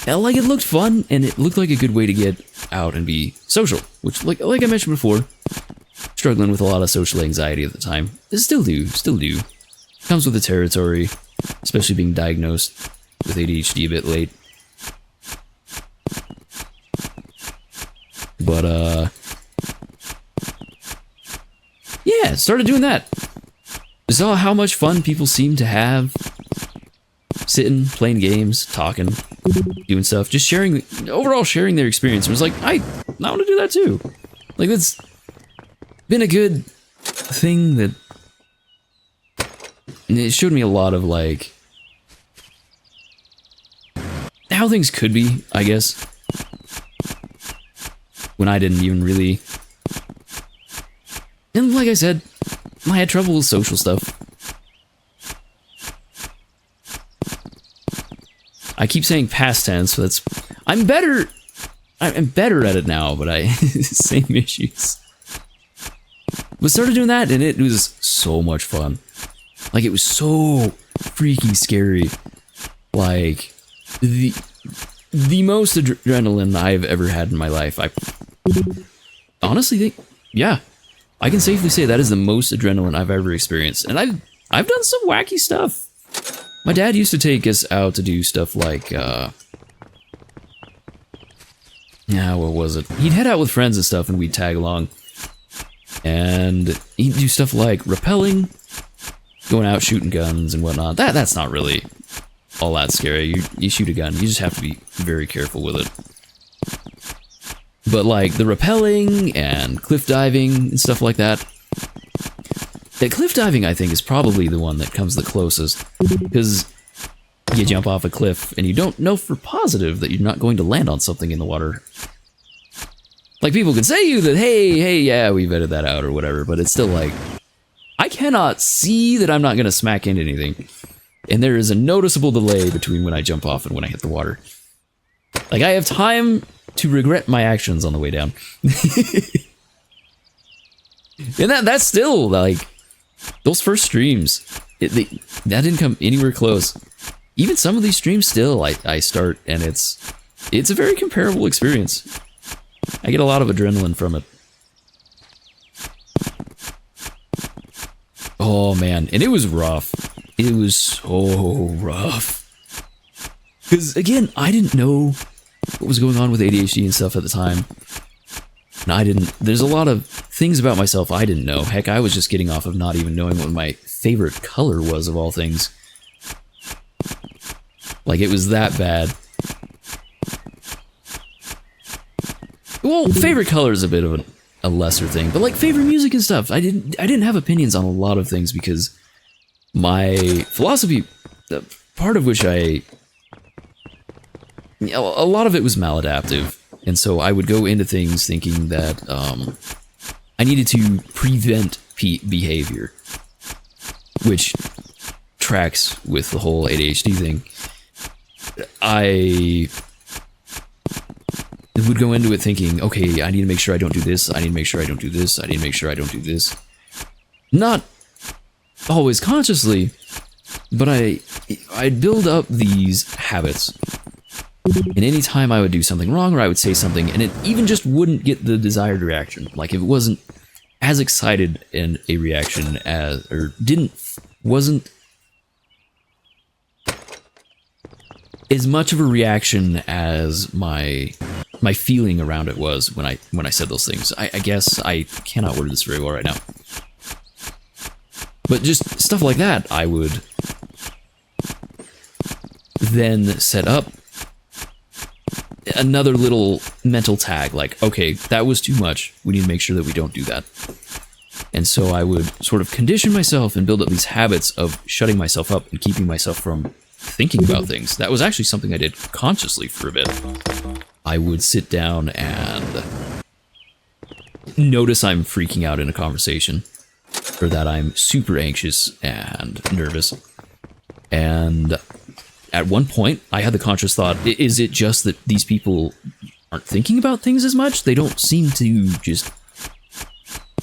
like it looked fun and it looked like a good way to get out and be social, which like I mentioned before, struggling with a lot of social anxiety at the time. Still do. Comes with the territory, especially being diagnosed with ADHD a bit late. But yeah, started doing that. Saw how much fun people seem to have sitting, playing games, talking, doing stuff, just sharing, overall sharing their experience. It was like, I want to do that too. Like, it's been a good thing that it showed me a lot of, like, how things could be, I guess, when I didn't even really. And like I said, I had trouble with social stuff. I keep saying past tense, so that's... I'm better at it now, but same issues. But started doing that, and it was so much fun. Like, it was so freaking scary. Like, the most adrenaline I've ever had in my life. I honestly think, yeah, I can safely say that is the most adrenaline I've ever experienced. And I've done some wacky stuff. My dad used to take us out to do stuff like, what was it? He'd head out with friends and stuff, and we'd tag along. And he'd do stuff like rappelling, going out shooting guns and whatnot. That's not really all that scary. You shoot a gun, you just have to be very careful with it. But like the rappelling and cliff diving and stuff like that. The cliff diving, I think, is probably the one that comes the closest, because you jump off a cliff and you don't know for positive that you're not going to land on something in the water. Like, people can say to you that, hey, yeah, we vetted that out or whatever, but it's still like, I cannot see that I'm not going to smack into anything. And there is a noticeable delay between when I jump off and when I hit the water. Like, I have time to regret my actions on the way down. And that's still, like, those first streams, that didn't come anywhere close. Even some of these streams still, I start, and it's a very comparable experience. I get a lot of adrenaline from it. Oh man, and it was rough. It was so rough. Because again, I didn't know what was going on with ADHD and stuff at the time. And there's a lot of things about myself I didn't know. Heck, I was just getting off of not even knowing what my favorite color was, of all things. Like, it was that bad. Well, favorite color is a bit of a lesser thing, but like favorite music and stuff, I didn't have opinions on a lot of things, because my philosophy, part of which a lot of it was maladaptive, and so I would go into things thinking that I needed to prevent behavior, which tracks with the whole ADHD thing. I would go into it thinking, okay, I need to make sure I don't do this, I need to make sure I don't do this, I need to make sure I don't do this. Not always consciously, but I'd build up these habits. And any time I would do something wrong, or I would say something, and it even just wouldn't get the desired reaction. Like, if it wasn't as excited in a reaction as, or wasn't as much of a reaction as my feeling around it was when I said those things. I guess I cannot word this very well right now. But just stuff like that, I would then set up another little mental tag, like, okay, that was too much. We need to make sure that we don't do that. And so I would sort of condition myself and build up these habits of shutting myself up and keeping myself from thinking about things. That was actually something I did consciously for a bit. I would sit down and notice I'm freaking out in a conversation, or that I'm super anxious and nervous. And at one point, I had the conscious thought, is it just that these people aren't thinking about things as much? They don't seem to just...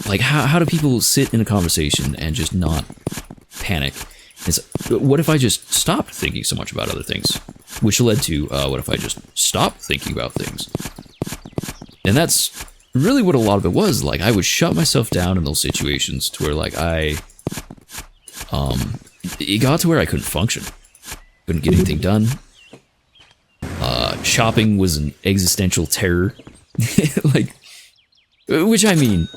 Like, how do people sit in a conversation and just not panic? What if I just stopped thinking so much about other things? Which led to, what if I just stopped thinking about things? And that's really what a lot of it was. Like, I would shut myself down in those situations to where, like, it got to where I couldn't function. Couldn't get anything done. Shopping was an existential terror. Like, which, I mean,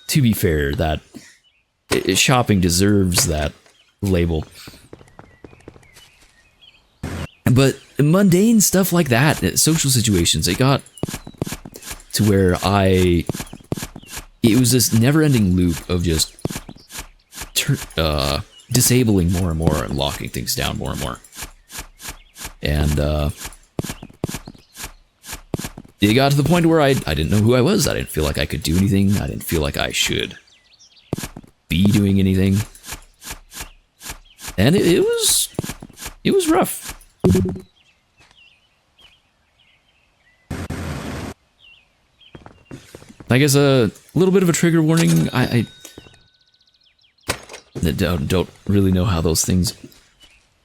to be fair, that shopping deserves that label. But mundane stuff like that, social situations, it got to where it was this never-ending loop of just disabling more and more and locking things down more and more. And it got to the point where I didn't know who I was. I didn't feel like I could do anything. I didn't feel like I should be doing anything. And it was rough. I guess a little bit of a trigger warning. I don't really know how those things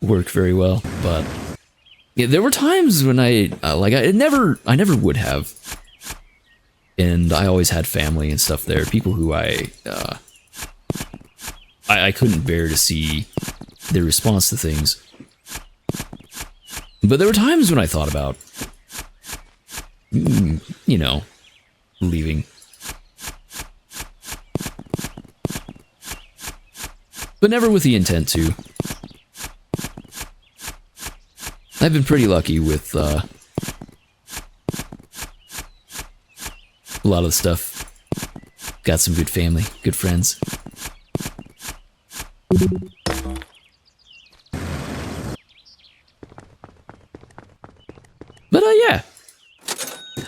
work very well, but yeah, there were times when I never would have, and I always had family and stuff there, people who I couldn't bear to see their response to things. But there were times when I thought about, you know, leaving. But never with the intent to. I've been pretty lucky with a lot of the stuff. Got some good family, good friends. But yeah.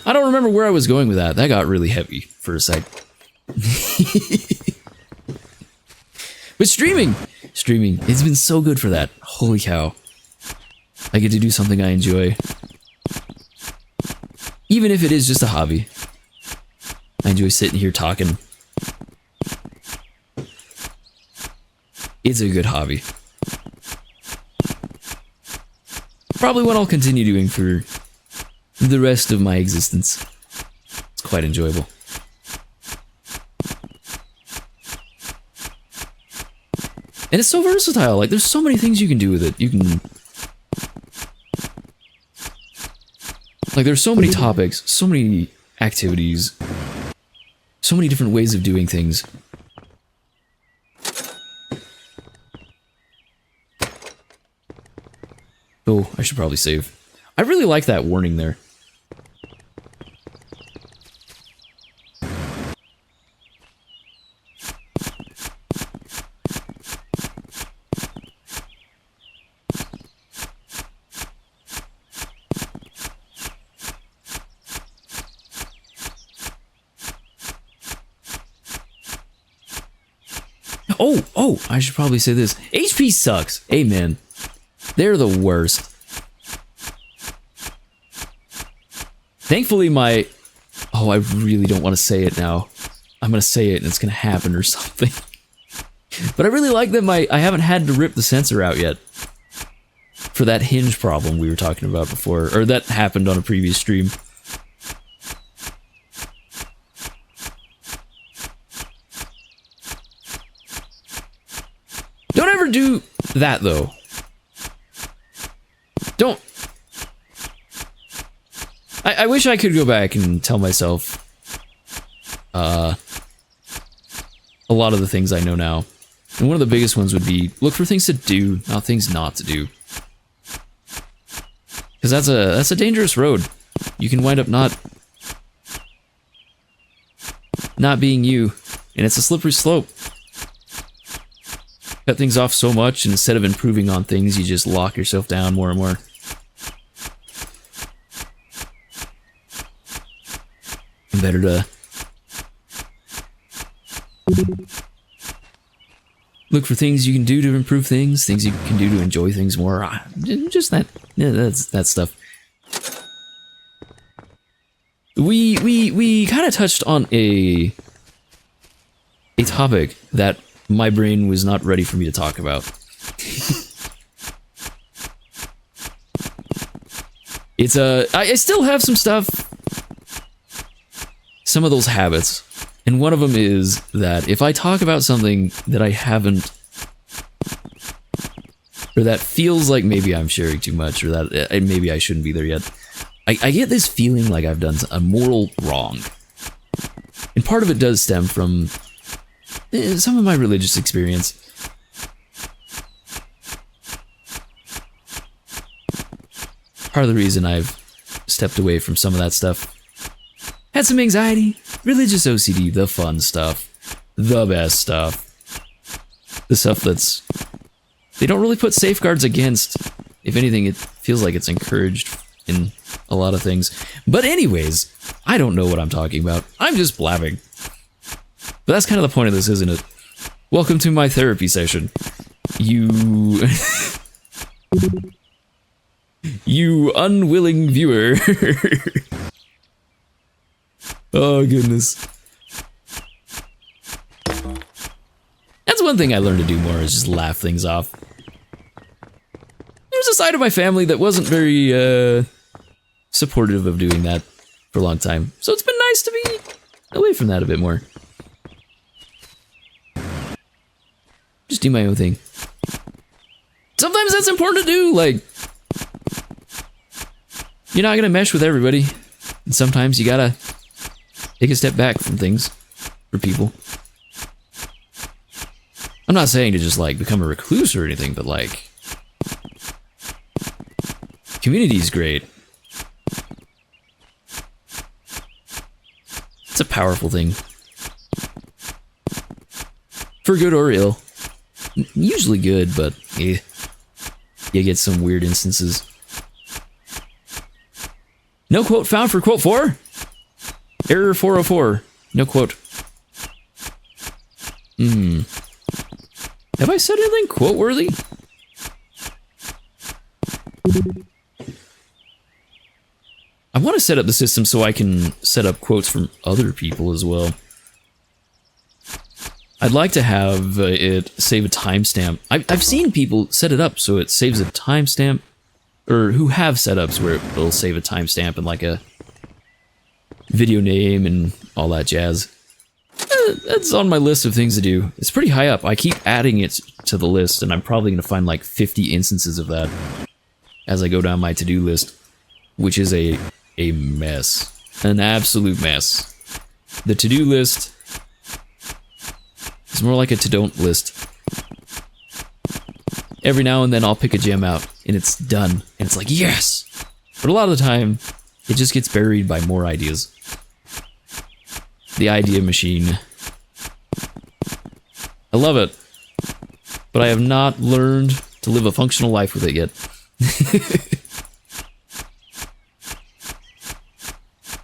I don't remember where I was going with that. That got really heavy for a sec. But streaming, it's been so good for that. Holy cow. I get to do something I enjoy. Even if it is just a hobby. I enjoy sitting here talking. It's a good hobby. Probably what I'll continue doing for the rest of my existence. It's quite enjoyable. And it's so versatile. Like, there's so many things you can do with it. You can... Like, there's so many topics, so many activities, so many different ways of doing things. Oh, I should probably save. I really like that warning there. Oh, I should probably say this. HP sucks. Amen. They're the worst. Thankfully, oh, I really don't want to say it now. I'm going to say it and it's going to happen or something. But I really like that I haven't had to rip the sensor out yet. For that hinge problem we were talking about before. Or that happened on a previous stream. Don't ever do that, though. Don't. I wish I could go back and tell myself a lot of the things I know now. And one of the biggest ones would be look for things to do, not things not to do. Because that's a dangerous road. You can wind up not being you, and it's a slippery slope. Cut things off so much, and instead of improving on things, you just lock yourself down more and more. Better to look for things you can do to improve things you can do to enjoy things more. Just that, yeah, that's that stuff. We kind of touched on a topic that my brain was not ready for me to talk about. It's I still have some stuff, some of those habits, and one of them is that if I talk about something that I haven't, or that feels like maybe I'm sharing too much, or that maybe I shouldn't be there yet, I get this feeling like I've done a moral wrong. And part of it does stem from some of my religious experience. Part of the reason I've stepped away from some of that stuff. Had some anxiety, religious OCD, the fun stuff, the best stuff. The stuff that's... they don't really put safeguards against. If anything, it feels like it's encouraged in a lot of things. But anyways, I don't know what I'm talking about. I'm just blabbing. But that's kind of the point of this, isn't it? Welcome to my therapy session. You... you unwilling viewer. Oh, goodness. That's one thing I learned to do more, is just laugh things off. There's a side of my family that wasn't very, supportive of doing that for a long time. So it's been nice to be away from that a bit more. Just do my own thing. Sometimes that's important to do, like... you're not gonna mesh with everybody. And sometimes you gotta take a step back from things for people. I'm not saying to just like become a recluse or anything, but like community is great. It's a powerful thing. For good or ill. Usually good, but you get some weird instances. No quote found for quote 4? Error 404. No quote. Have I said anything quote-worthy? I want to set up the system so I can set up quotes from other people as well. I'd like to have it save a timestamp. I've seen people set it up so it saves a timestamp, or who have setups where it'll save a timestamp and like a video name and all that jazz. That's on my list of things to do. It's pretty high up. I keep adding it to the list, and I'm probably going to find like 50 instances of that as I go down my to-do list, which is a mess. An absolute mess. The to-do list is more like a to-don't list. Every now and then I'll pick a gem out, and it's done, and it's like, yes! But a lot of the time, it just gets buried by more ideas. The idea machine. I love it, but I have not learned to live a functional life with it yet.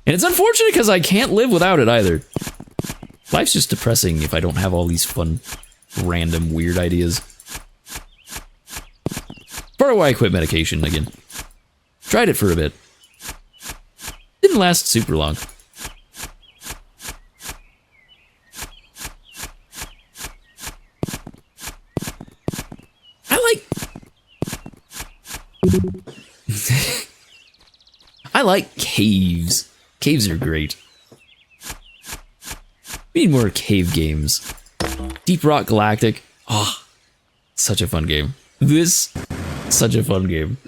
And it's unfortunate because I can't live without it either. Life's just depressing if I don't have all these fun, random, weird ideas. Part of why I quit medication again. Tried it for a bit. Didn't last super long. I like caves. Caves are great. We need more cave games. Deep Rock Galactic. Oh, such a fun game. Such a fun game.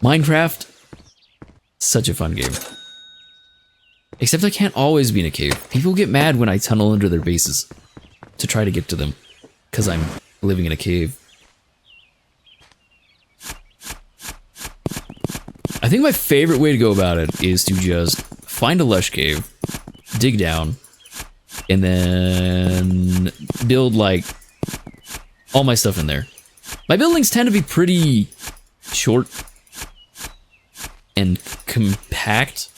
Minecraft. Such a fun game. Except I can't always be in a cave. People get mad when I tunnel under their bases to try to get to them. because I'm living in a cave. I think my favorite way to go about it is to just find a lush cave, dig down, and then build, like, all my stuff in there. My buildings tend to be pretty short and compact.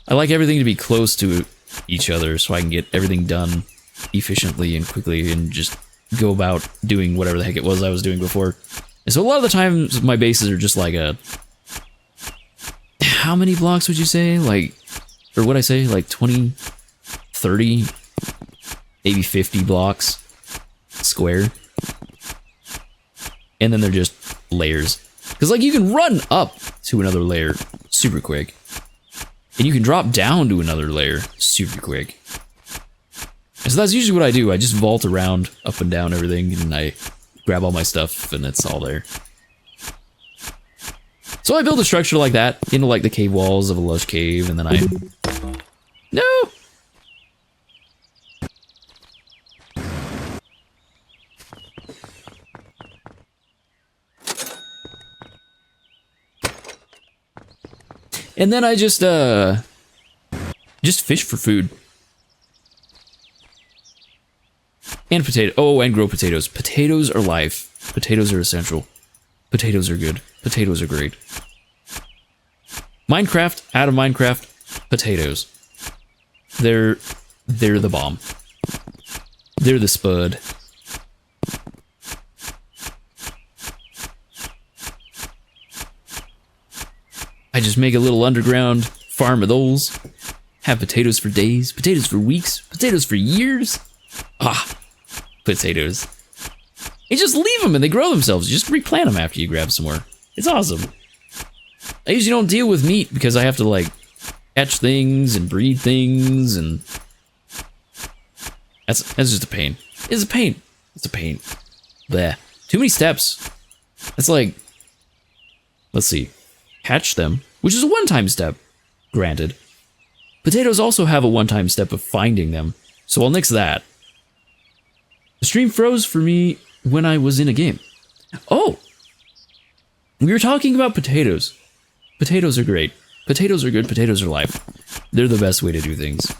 I like everything to be close to each other so I can get everything done efficiently and quickly and just go about doing whatever the heck it was I was doing before. And so a lot of the times my bases are just like a... How many blocks would you say? Like, or what'd I say? Like 20, 30, maybe 50 blocks square. And then they're just layers. Because, like, you can run up to another layer super quick. And you can drop down to another layer super quick. And so that's usually what I do. I just vault around, up and down everything, and I grab all my stuff, and it's all there. So I build a structure like that, into, like, the cave walls of a lush cave, and then I... No! And then I just fish for food. And potato. Oh, and grow potatoes. Potatoes are life. Potatoes are essential. Potatoes are good. Potatoes are great. Minecraft, out of Minecraft, potatoes. They're the bomb. They're the spud. I just make a little underground farm of those. Have potatoes for days, potatoes for weeks, potatoes for years. Ah, potatoes. You just leave them and they grow themselves. You just replant them after you grab some more. It's awesome. I usually don't deal with meat because I have to, like, hatch things and breed things, and that's just a pain. It's a pain. It's a pain. Bleh. Too many steps. It's like, let's see. Hatch them, which is a one-time step, granted. Potatoes also have a one-time step of finding them, so I'll nix that. The stream froze for me when I was in a game. Oh! We were talking about potatoes. Potatoes are great. Potatoes are good. Potatoes are life. They're the best way to do things.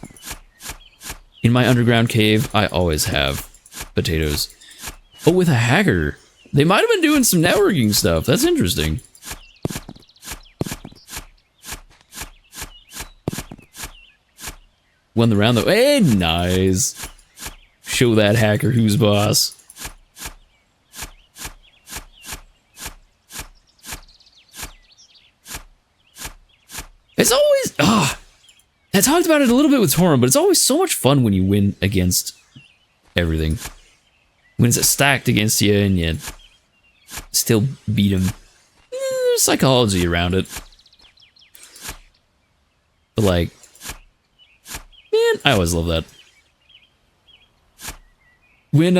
In my underground cave, I always have potatoes. Oh, with a hacker. They might have been doing some networking stuff. That's interesting. Won the round though. Hey, nice. Show that hacker who's boss. It's always... I talked about it a little bit with Torum, but it's always so much fun when you win against everything. When it's stacked against you and you still beat them. There's psychology around it. But, like... Man, I always love that. When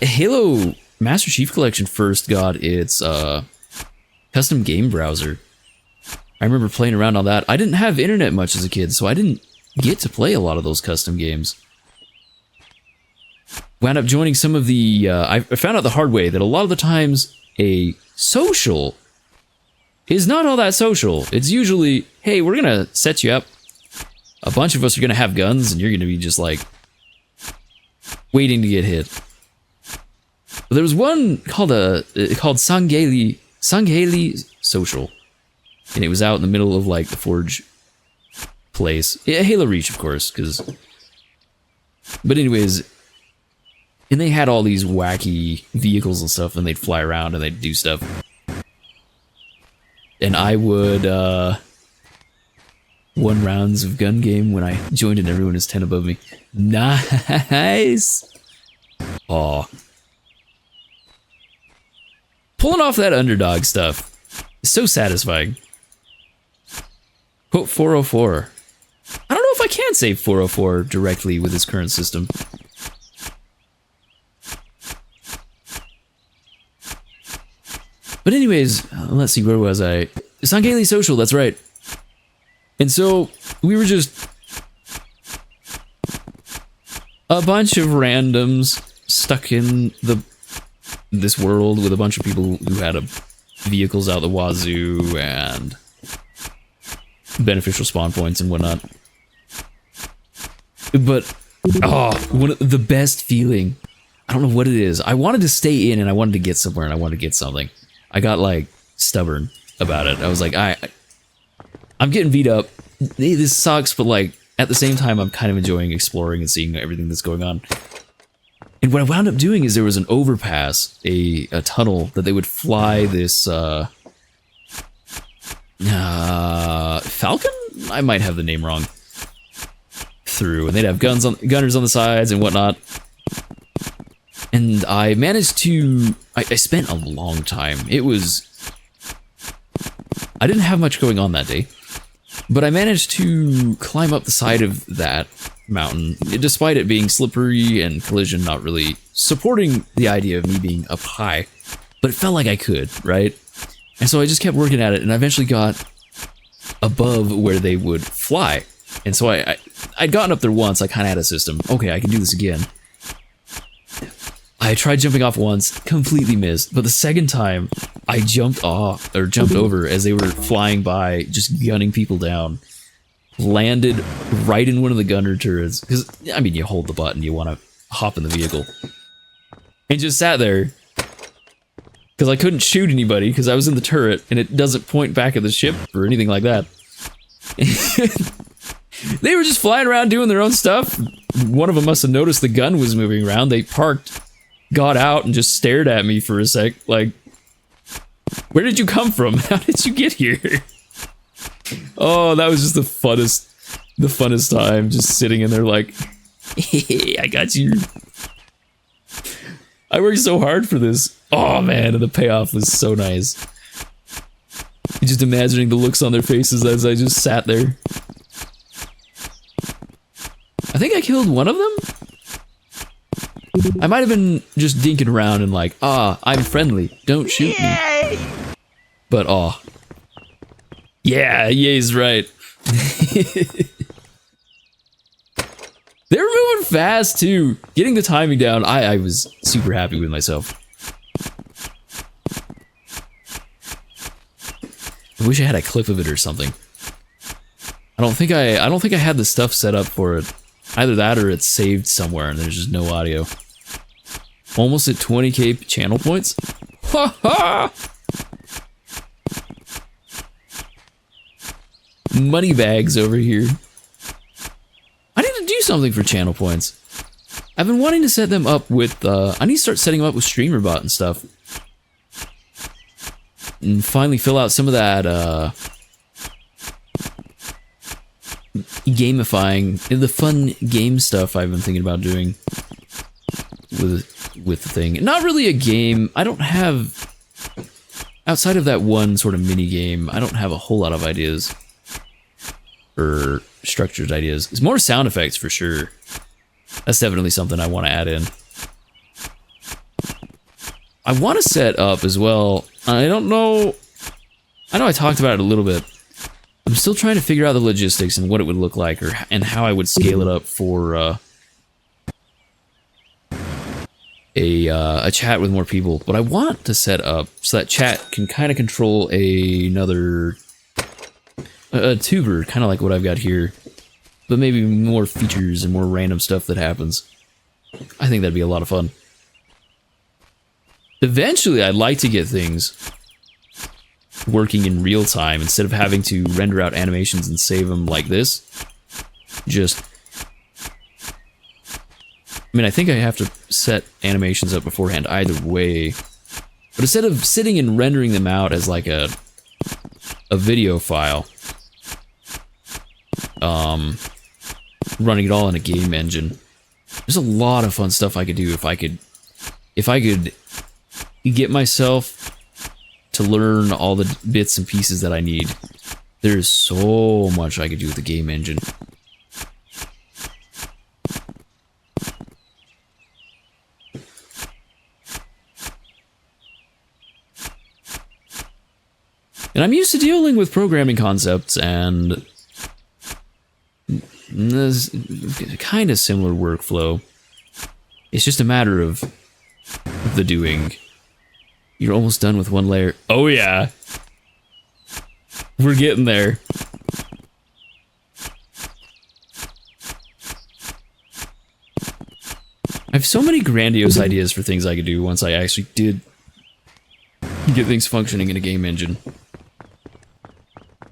Halo Master Chief Collection first got its custom game browser, I remember playing around on that. I didn't have internet much as a kid, so I didn't get to play a lot of those custom games. Wound up joining some of the... I found out the hard way that a lot of the times a social is not all that social. It's usually, hey, we're gonna set you up. A bunch of us are gonna have guns, and you're gonna be just like waiting to get hit. But there was one called Sangheili Social, and it was out in the middle of like the Forge place. Yeah, Halo Reach, of course, because. But anyways, and they had all these wacky vehicles and stuff, and they'd fly around and they'd do stuff. And I would won rounds of gun game when I joined and everyone is 10 above me. Nice! Aw. Pulling off that underdog stuff is so satisfying. Quote 404. I don't know if I can say 404 directly with this current system. But anyways, let's see, where was I? Sangheili Social, that's right. And so, we were just a bunch of randoms stuck in this world with a bunch of people who had vehicles out the wazoo and beneficial spawn points and whatnot. But one of the best feeling, I don't know what it is. I wanted to stay in and I wanted to get somewhere and I wanted to get something. I got like stubborn about it. I was like, I'm getting beat up. This sucks, but like at the same time, I'm kind of enjoying exploring and seeing everything that's going on. And what I wound up doing is there was an overpass, a tunnel that they would fly this Falcon? I might have the name wrong. Through, and they'd have gunners on the sides and whatnot. And I managed to. I spent a long time. I didn't have much going on that day, but I managed to climb up the side of that mountain, despite it being slippery and collision not really supporting the idea of me being up high, but it felt like I could, right? And so I just kept working at it, and I eventually got above where they would fly. And so I'd gotten up there once, I kind of had a system. Okay, I can do this again. I tried jumping off once, completely missed, but the second time, I jumped over as they were flying by, just gunning people down. Landed right in one of the gunner turrets, because, I mean, you hold the button, you want to hop in the vehicle. And just sat there, because I couldn't shoot anybody, because I was in the turret, and it doesn't point back at the ship or anything like that. They were just flying around doing their own stuff. One of them must have noticed the gun was moving around. They parked, got out, and just stared at me for a sec, like, where did you come from? How did you get here? Oh, that was just the funnest time, just sitting in there like, hey, I got you. I worked so hard for this. Oh man, and the payoff was so nice. Just imagining the looks on their faces as I just sat there. I think I killed one of them? I might have been just dinking around and like, I'm friendly, don't shoot me. But yeah, yay's right. They were moving fast too. Getting the timing down, I was super happy with myself. I wish I had a clip of it or something. I don't think I had the stuff set up for it. Either that or it's saved somewhere and there's just no audio. Almost at 20k channel points. Ha ha! Money bags over here. I need to do something for channel points. I've been wanting to set them up with, I need to start setting them up with StreamerBot and stuff. And finally fill out some of that, gamifying, the fun game stuff I've been thinking about doing with the thing. Not really a game. I don't have, outside of that one sort of mini game, I don't have a whole lot of ideas. Or structured ideas. It's more sound effects for sure. That's definitely something I want to add in. I want to set up as well. I don't know. I know I talked about it a little bit. I'm still trying to figure out the logistics and what it would look like, and how I would scale it up for a chat with more people. But I want to set up so that chat can kind of control another. A tuber, kind of like what I've got here, but maybe more features and more random stuff that happens. I think that'd be a lot of fun. Eventually, I'd like to get things working in real time instead of having to render out animations and save them like this. Just, I mean, I think I have to set animations up beforehand either way, but instead of sitting and rendering them out as like a video file, running it all in a game engine. There's a lot of fun stuff I could do if I could get myself to learn all the bits and pieces that I need. There's so much I could do with the game engine. And I'm used to dealing with programming concepts and this kind of similar workflow. It's just a matter of the doing. You're almost done with one layer. Oh yeah. We're getting there. I have so many grandiose ideas for things I could do once I actually did get things functioning in a game engine.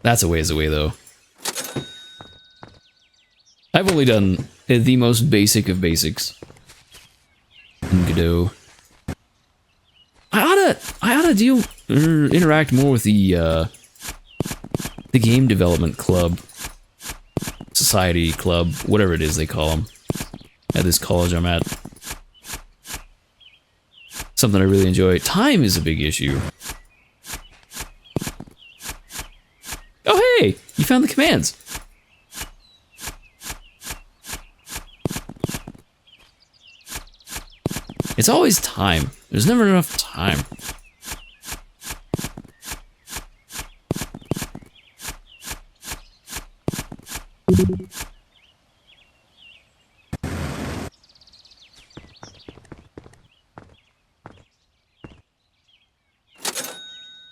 That's a ways away, though. I've only done the most basic of basics in Godot. I oughta deal or interact more with the game development club, society club, whatever it is they call them at this college I'm at. Something I really enjoy. Time is a big issue. Oh hey, you found the commands. It's always time. There's never enough time.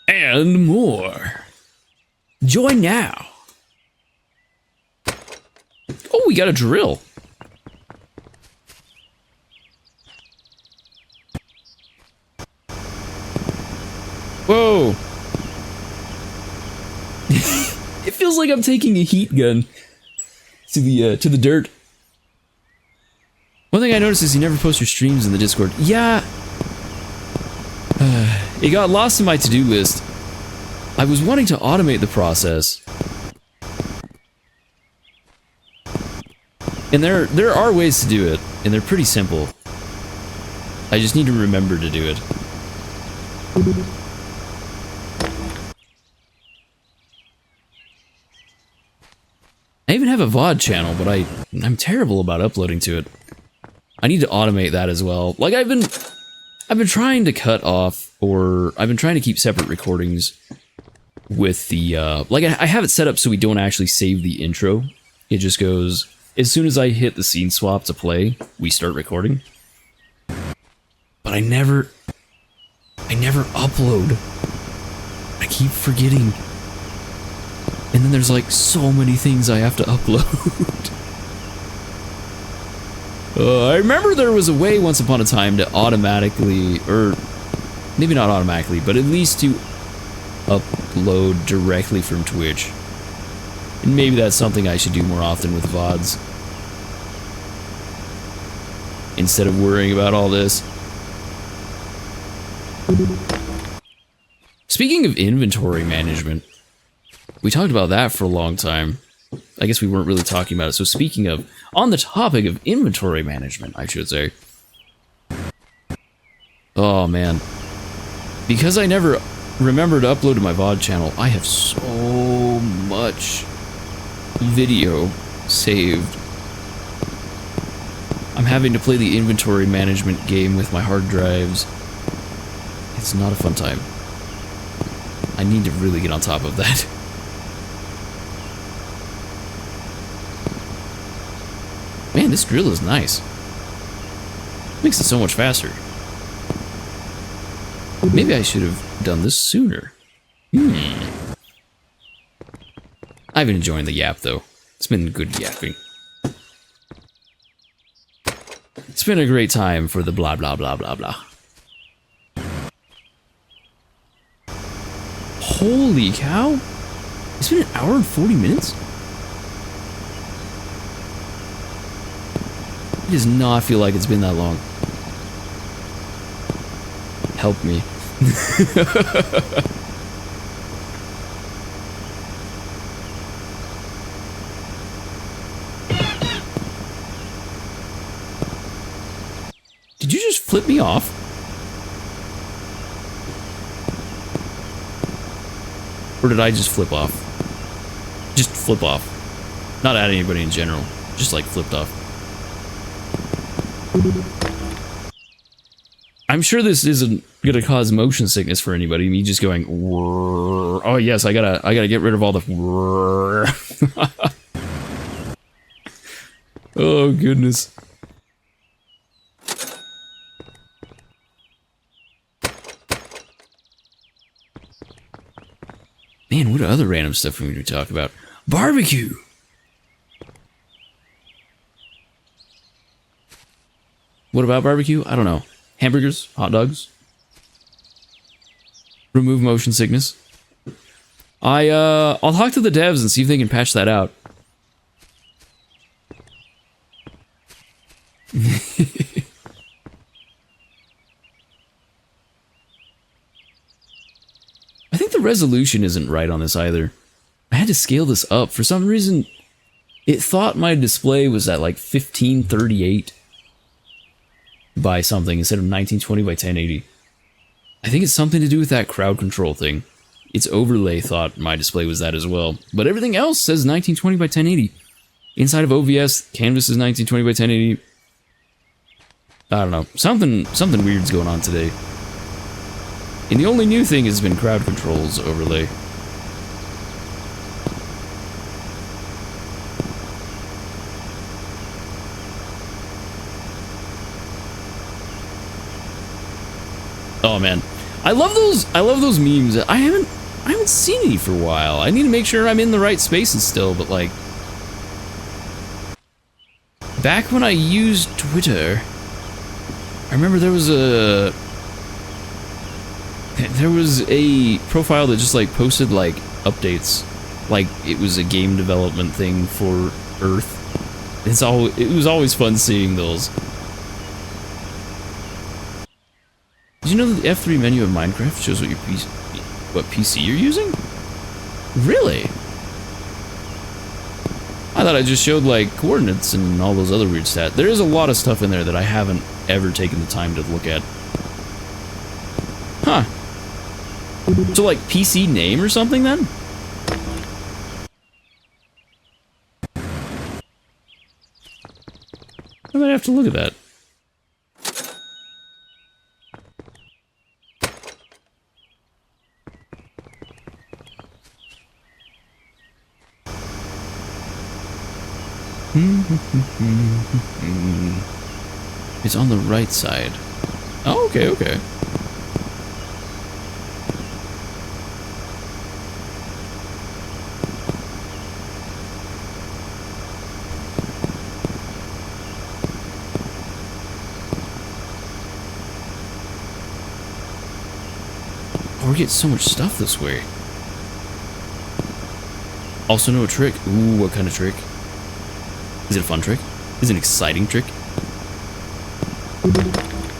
And more. Join now. Oh, we got a drill. Whoa. It feels like I'm taking a heat gun to the dirt. One thing I noticed is you never post your streams in the Discord. Yeah. It got lost in my to-do list. I was wanting to automate the process. And there are ways to do it, and they're pretty simple. I just need to remember to do it. I even have a VOD channel, but I'm terrible about uploading to it. I need to automate that as well. Like I've been trying to cut off, or I've been trying to keep separate recordings with the, like I have it set up so we don't actually save the intro. It just goes, as soon as I hit the scene swap to play, we start recording. But I never upload. I keep forgetting. And then there's like so many things I have to upload. I remember there was a way once upon a time to automatically, or maybe not automatically, but at least to upload directly from Twitch. And maybe that's something I should do more often with VODs. Instead of worrying about all this. Speaking of inventory management, we talked about that for a long time. I guess we weren't really talking about it. So speaking of, on the topic of inventory management, I should say. Oh man. Because I never remember to upload to my VOD channel, I have so much video saved. I'm having to play the inventory management game with my hard drives. It's not a fun time. I need to really get on top of that. Man, this drill is nice. Makes it so much faster. Maybe I should have done this sooner. I've been enjoying the yap, though. It's been good yapping. It's been a great time for the blah blah blah blah blah. Holy cow! It's been an hour and 40 minutes? It does not feel like it's been that long. Help me. Did you just flip me off? Or did I just flip off? Just flip off. Not at anybody in general. Just like flipped off. I'm sure this isn't gonna cause motion sickness for anybody. Me just going, whirr. Oh yes, I gotta get rid of all the whirr. Oh goodness. Man, what other random stuff we need to talk about? Barbecue! What about barbecue? I don't know. Hamburgers? Hot dogs? Remove motion sickness? I'll talk to the devs and see if they can patch that out. I think the resolution isn't right on this either. I had to scale this up. For some reason, it thought my display was at like 1538 by something instead of 1920 by 1080. I think it's something to do with that crowd control thing. Its overlay thought my display was that as well. But everything else says 1920 by 1080. Inside of OBS, canvas is 1920 by 1080. I don't know. Something weird's going on today. And the only new thing has been crowd control's overlay. Oh man, I love those memes. I haven't seen any for a while. I need to make sure I'm in the right spaces still, but like back when I used Twitter, I remember there was a profile that just like posted like updates, like it was a game development thing for Earth. It was always fun seeing those. Did you know that the F3 menu of Minecraft shows what PC you're using? Really? I thought I just showed like coordinates and all those other weird stats. There is a lot of stuff in there that I haven't ever taken the time to look at. Huh. So like PC name or something then? I might have to look at that. It's on the right side. Oh, okay, okay. Oh, we're getting so much stuff this way. Also know a trick. Ooh, what kind of trick? Is it a fun trick? Is it an exciting trick?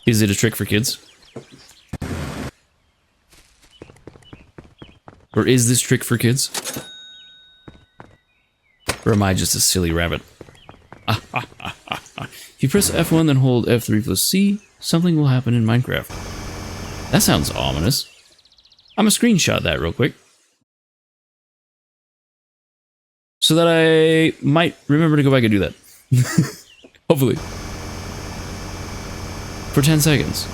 Is it a trick for kids? Or is this trick for kids? Or am I just a silly rabbit? If you press F1 then hold F3 plus C, something will happen in Minecraft. That sounds ominous. I'm gonna screenshot that real quick, so that I might remember to go back and do that. Hopefully. For 10 seconds.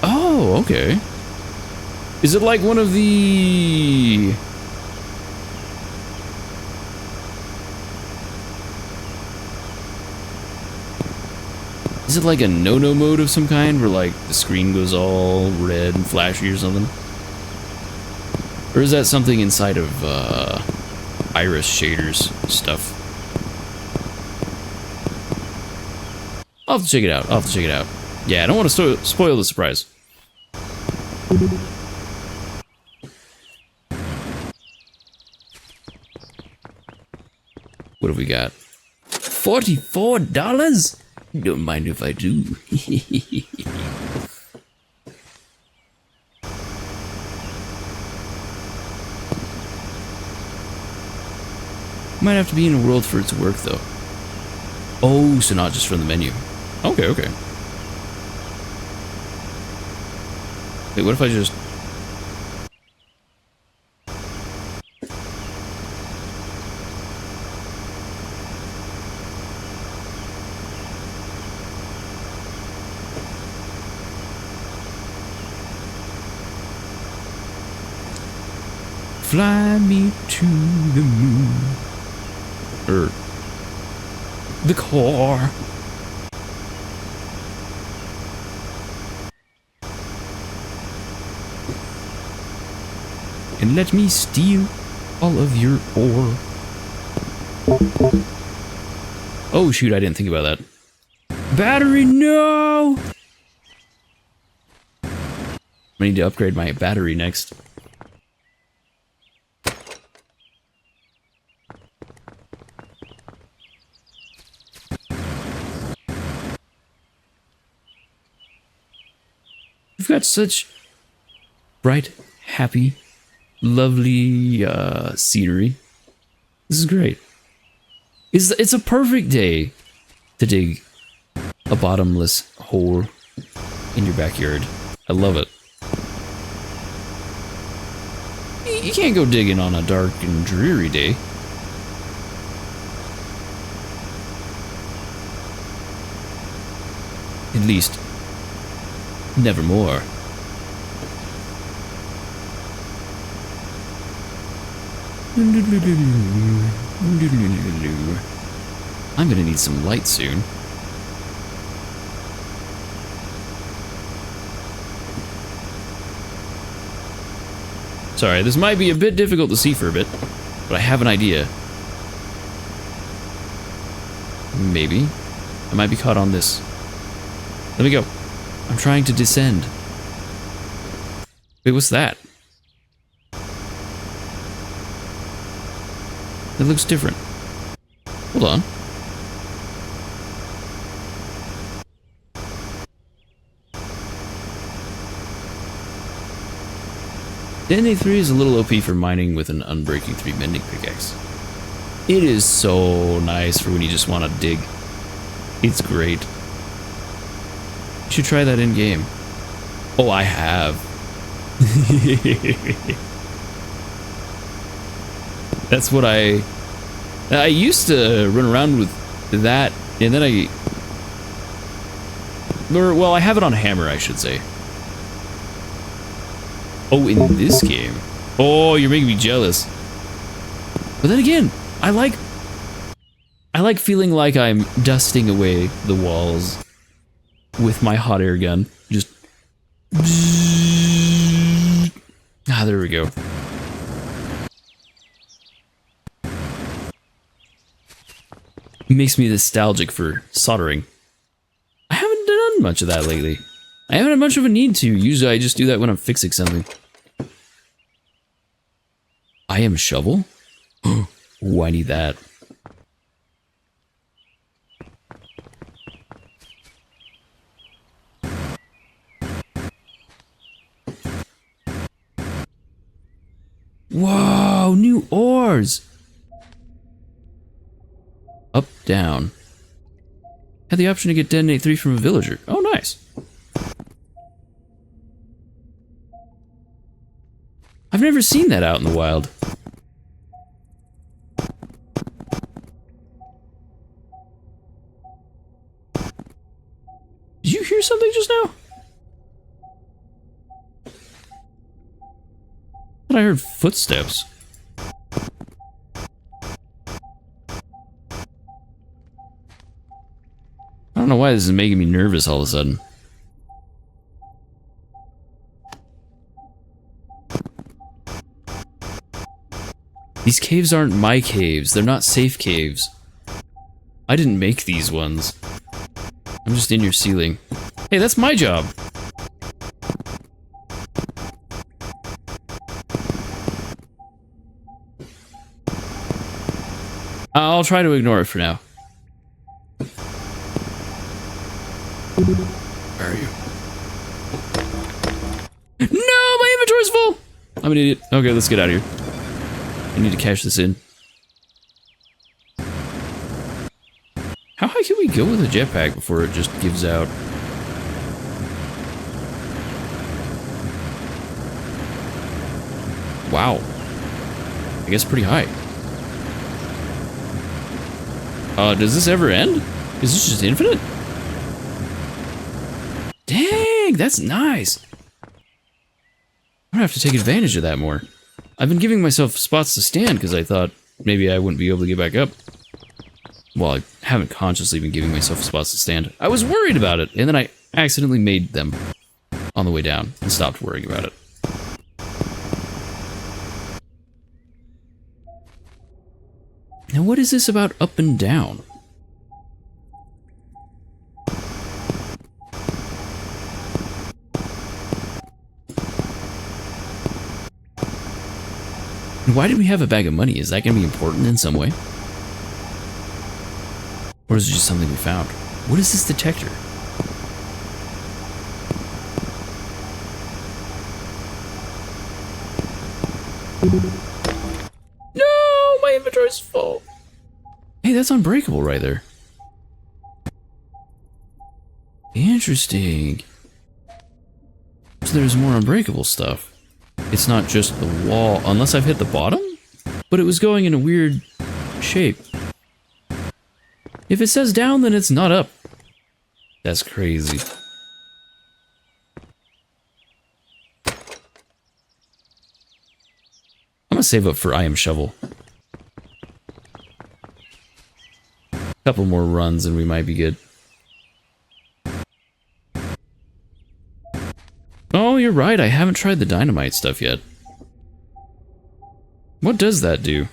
Oh, okay. Is it like one of the... Is it like a no-no mode of some kind, where like the screen goes all red and flashy or something? Or is that something inside of iris shaders stuff? I'll have to check it out. I'll have to check it out. Yeah, I don't want to spoil the surprise. What have we got? $44? Don't mind if I do. Might have to be in a world for it to work, though. Oh, so not just from the menu. Okay, okay. Wait, what if I just... Fly me to the moon. The core. and let me steal all of your ore. Oh shoot, I didn't think about that. Battery, no! I need to upgrade my battery next. We've got such bright, happy, lovely scenery. This is great. It's a perfect day to dig a bottomless hole in your backyard. I love it. You can't go digging on a dark and dreary day. At least, nevermore. I'm gonna need some light soon. Sorry, this might be a bit difficult to see for a bit, but I have an idea. Maybe. I might be caught on this. Let me go. I'm trying to descend. Wait, what's that? It looks different. Hold on. Dene 3 is a little OP for mining with an Unbreaking 3 mending pickaxe. It is so nice for when you just want to dig. It's great. You should try that in game. Oh, I have. That's what I used to run around with that, and then well, I have it on hammer, I should say. Oh, in this game. Oh, you're making me jealous. But then again, I like feeling like I'm dusting away the walls with my hot air gun. Just there we go. It makes me nostalgic for soldering. I haven't done much of that lately. I haven't had much of a need to. Usually I just do that when I'm fixing something. I am shovel? Oh, I need that. Whoa, new ores! Up, down. Had the option to get Detonate 3 from a villager. Oh, nice. I've never seen that out in the wild. Did you hear something just now? I thought I heard footsteps. I don't know why this is making me nervous all of a sudden. These caves aren't my caves. They're not safe caves. I didn't make these ones. I'm just in your ceiling. Hey, that's my job. I'll try to ignore it for now. Where are you? No, my inventory's full! I'm an idiot. Okay, let's get out of here. I need to cash this in. How high can we go with a jetpack before it just gives out? Wow. I guess pretty high. Does this ever end? Is this just infinite? Dang, that's nice. I'm gonna have to take advantage of that more. I've been giving myself spots to stand because I thought maybe I wouldn't be able to get back up. Well, I haven't consciously been giving myself spots to stand. I was worried about it, and then I accidentally made them on the way down and stopped worrying about it. Now what is this about up and down? Why did we have a bag of money? Is that going to be important in some way? Or is it just something we found? What is this detector? No, my inventory's full. Hey, that's unbreakable right there. Interesting. So there's more unbreakable stuff. It's not just the wall, unless I've hit the bottom? But it was going in a weird shape. If it says down, then it's not up. That's crazy. I'm gonna save up for I Am Shovel. Couple more runs and we might be good. Oh, you're right, I haven't tried the dynamite stuff yet. What does that do?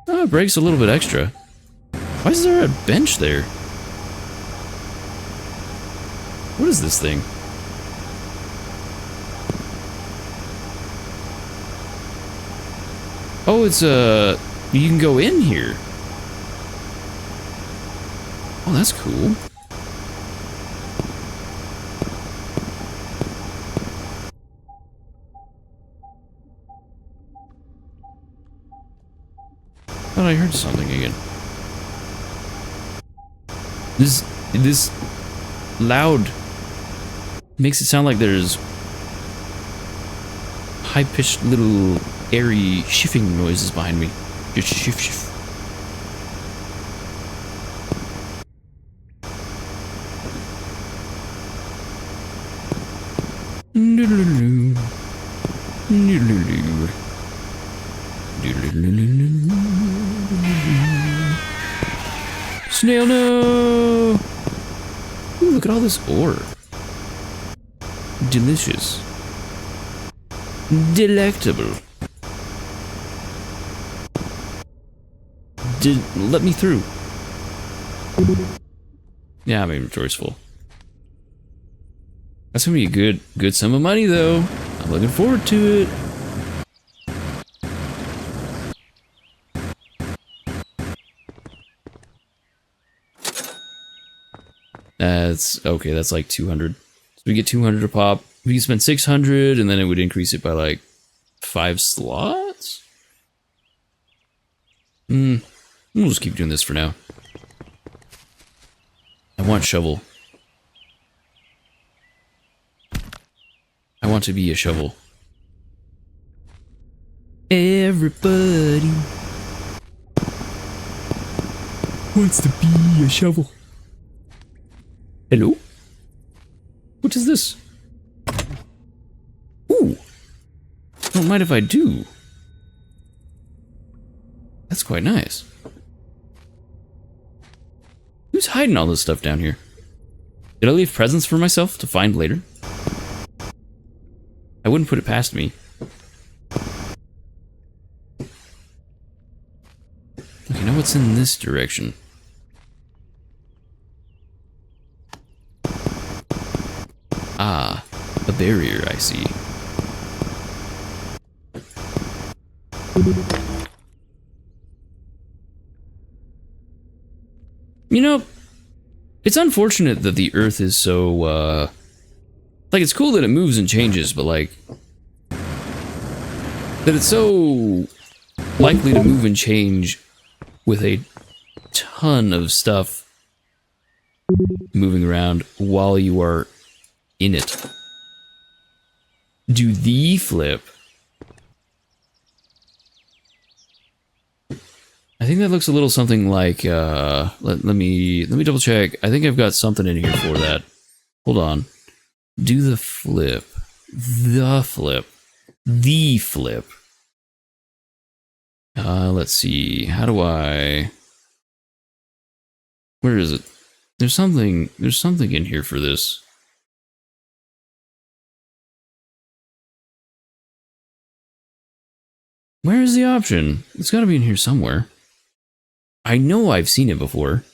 Oh, it breaks a little bit extra. Why is there a bench there? What is this thing? Oh, it's you can go in here. Oh, that's cool. Thought I heard something again. This loud makes it sound like there's high-pitched little airy shifting noises behind me. Just shift, shift. Snail, no! Ooh, look at all this ore. Delicious. Delectable. Let me through. Yeah, my inventory's full. That's gonna be a good sum of money, though. I'm looking forward to it. That's okay. That's like 200. So we get 200 a pop. We can spend 600, and then it would increase it by like 5 slots. We'll just keep doing this for now. I want shovel. I want to be a shovel. Everybody wants to be a shovel. Hello? What is this? Ooh. Don't mind if I do. That's quite nice. Who's hiding all this stuff down here? Did I leave presents for myself to find later? I wouldn't put it past me. Okay, now what's in this direction? Ah, a barrier, I see. You know, it's unfortunate that the Earth is so, like, it's cool that it moves and changes, but, like, that it's so likely to move and change with a ton of stuff moving around while you are in it. Do the flip. I think that looks a little something like, let me double check. I think I've got something in here for that. Hold on. Do the flip. The flip. The flip. Let's see. How do I... Where is it? There's something in here for this. Where is the option? It's got to be in here somewhere. I know I've seen it before.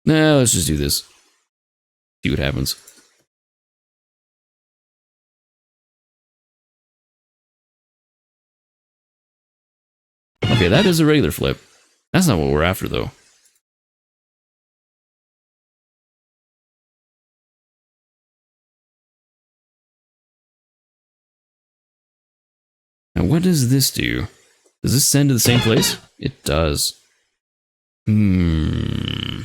Nah, let's just do this. See what happens. Okay, that is a regular flip. That's not what we're after, though. Now, what does this do? Does this send to the same place? It does. I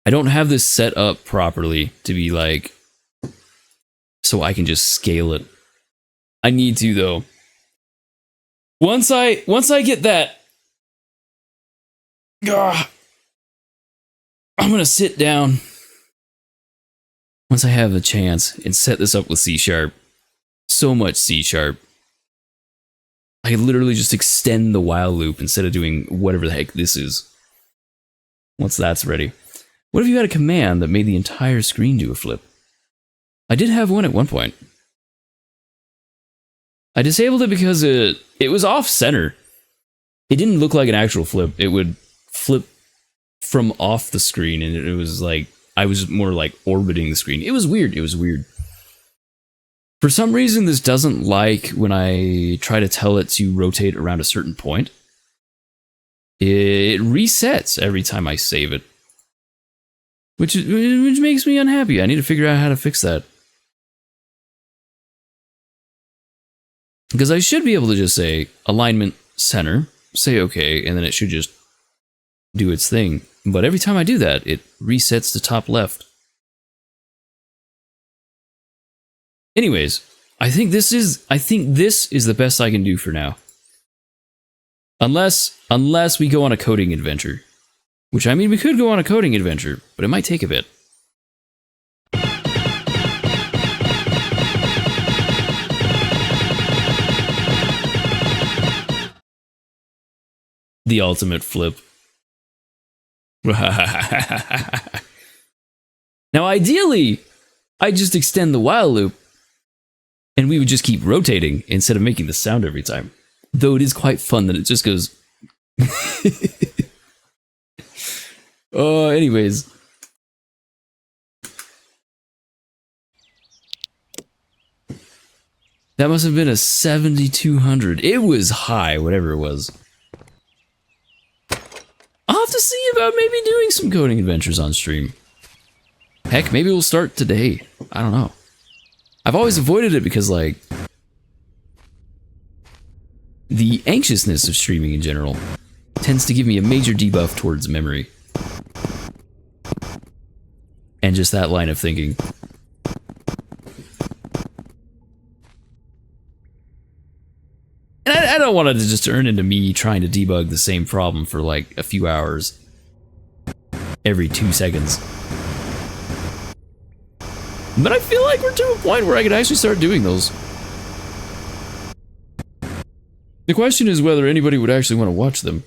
don't have this set up properly to be like... so I can just scale it. I need to, though. Once I get that... I'm gonna sit down. Once I have a chance and set this up with C#. So much C#. I could literally just extend the while loop instead of doing whatever the heck this is. Once that's ready. What if you had a command that made the entire screen do a flip? I did have one at one point. I disabled it because it was off center. It didn't look like an actual flip. It would flip from off the screen, and it was like I was more like orbiting the screen. It was weird. It was weird. For some reason, this doesn't like when I try to tell it to rotate around a certain point. It resets every time I save it. Which makes me unhappy. I need to figure out how to fix that. Because I should be able to just say, alignment center, say okay, and then it should just do its thing. But every time I do that, it resets to top left. Anyways, I think this is the best I can do for now. Unless we go on a coding adventure. Which, I mean, we could go on a coding adventure, but it might take a bit. The ultimate flip. Now, ideally, I'd just extend the while loop, and we would just keep rotating instead of making the sound every time. Though it is quite fun that it just goes... anyways. That must have been a 7200. It was high, whatever it was. I'll have to see about maybe doing some coding adventures on stream. Heck, maybe we'll start today. I don't know. I've always avoided it because, like, the anxiousness of streaming in general tends to give me a major debuff towards memory. And just that line of thinking. And I don't want it to just turn into me trying to debug the same problem for like a few hours. Every 2 seconds. But I feel like we're to a point where I could actually start doing those. The question is whether anybody would actually want to watch them.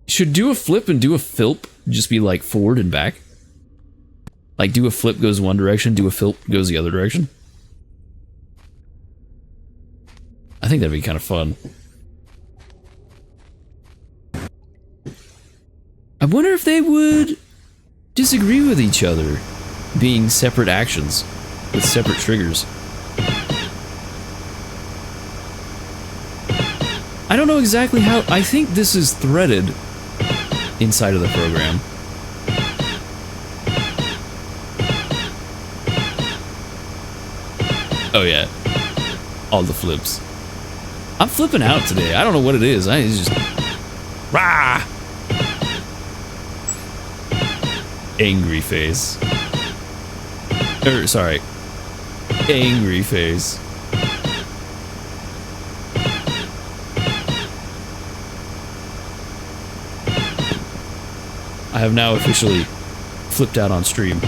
Should do a flip and do a filp just be like forward and back? Like do a flip goes one direction, do a filp goes the other direction? I think that'd be kind of fun. I wonder if they would disagree with each other, being separate actions with separate triggers. I don't know exactly how. I think this is threaded inside of the program. Oh yeah, all the flips. I'm flipping out today. I don't know what it is. It's just rah. Angry face. Sorry. Angry face. I have now officially flipped out on stream.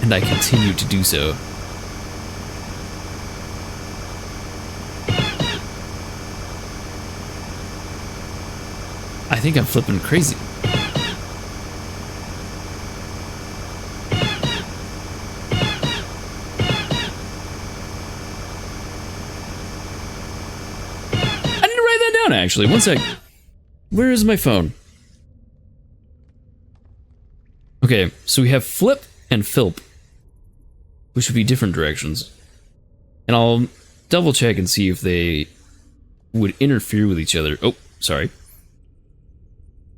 And I continue to do so. think I'm flipping crazy. I need to write that down, actually. One sec. Where is my phone? Okay, so we have flip and filp, which would be different directions. And I'll double check and see if they would interfere with each other. Oh, sorry.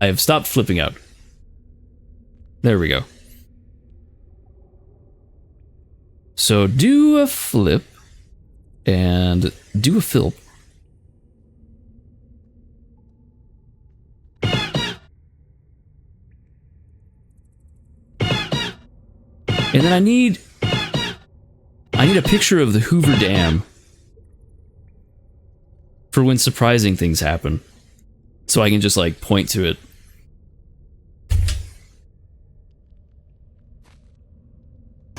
I have stopped flipping out. There we go. So do a flip and do a filp. And then I need a picture of the Hoover Dam for when surprising things happen. So I can just like point to it.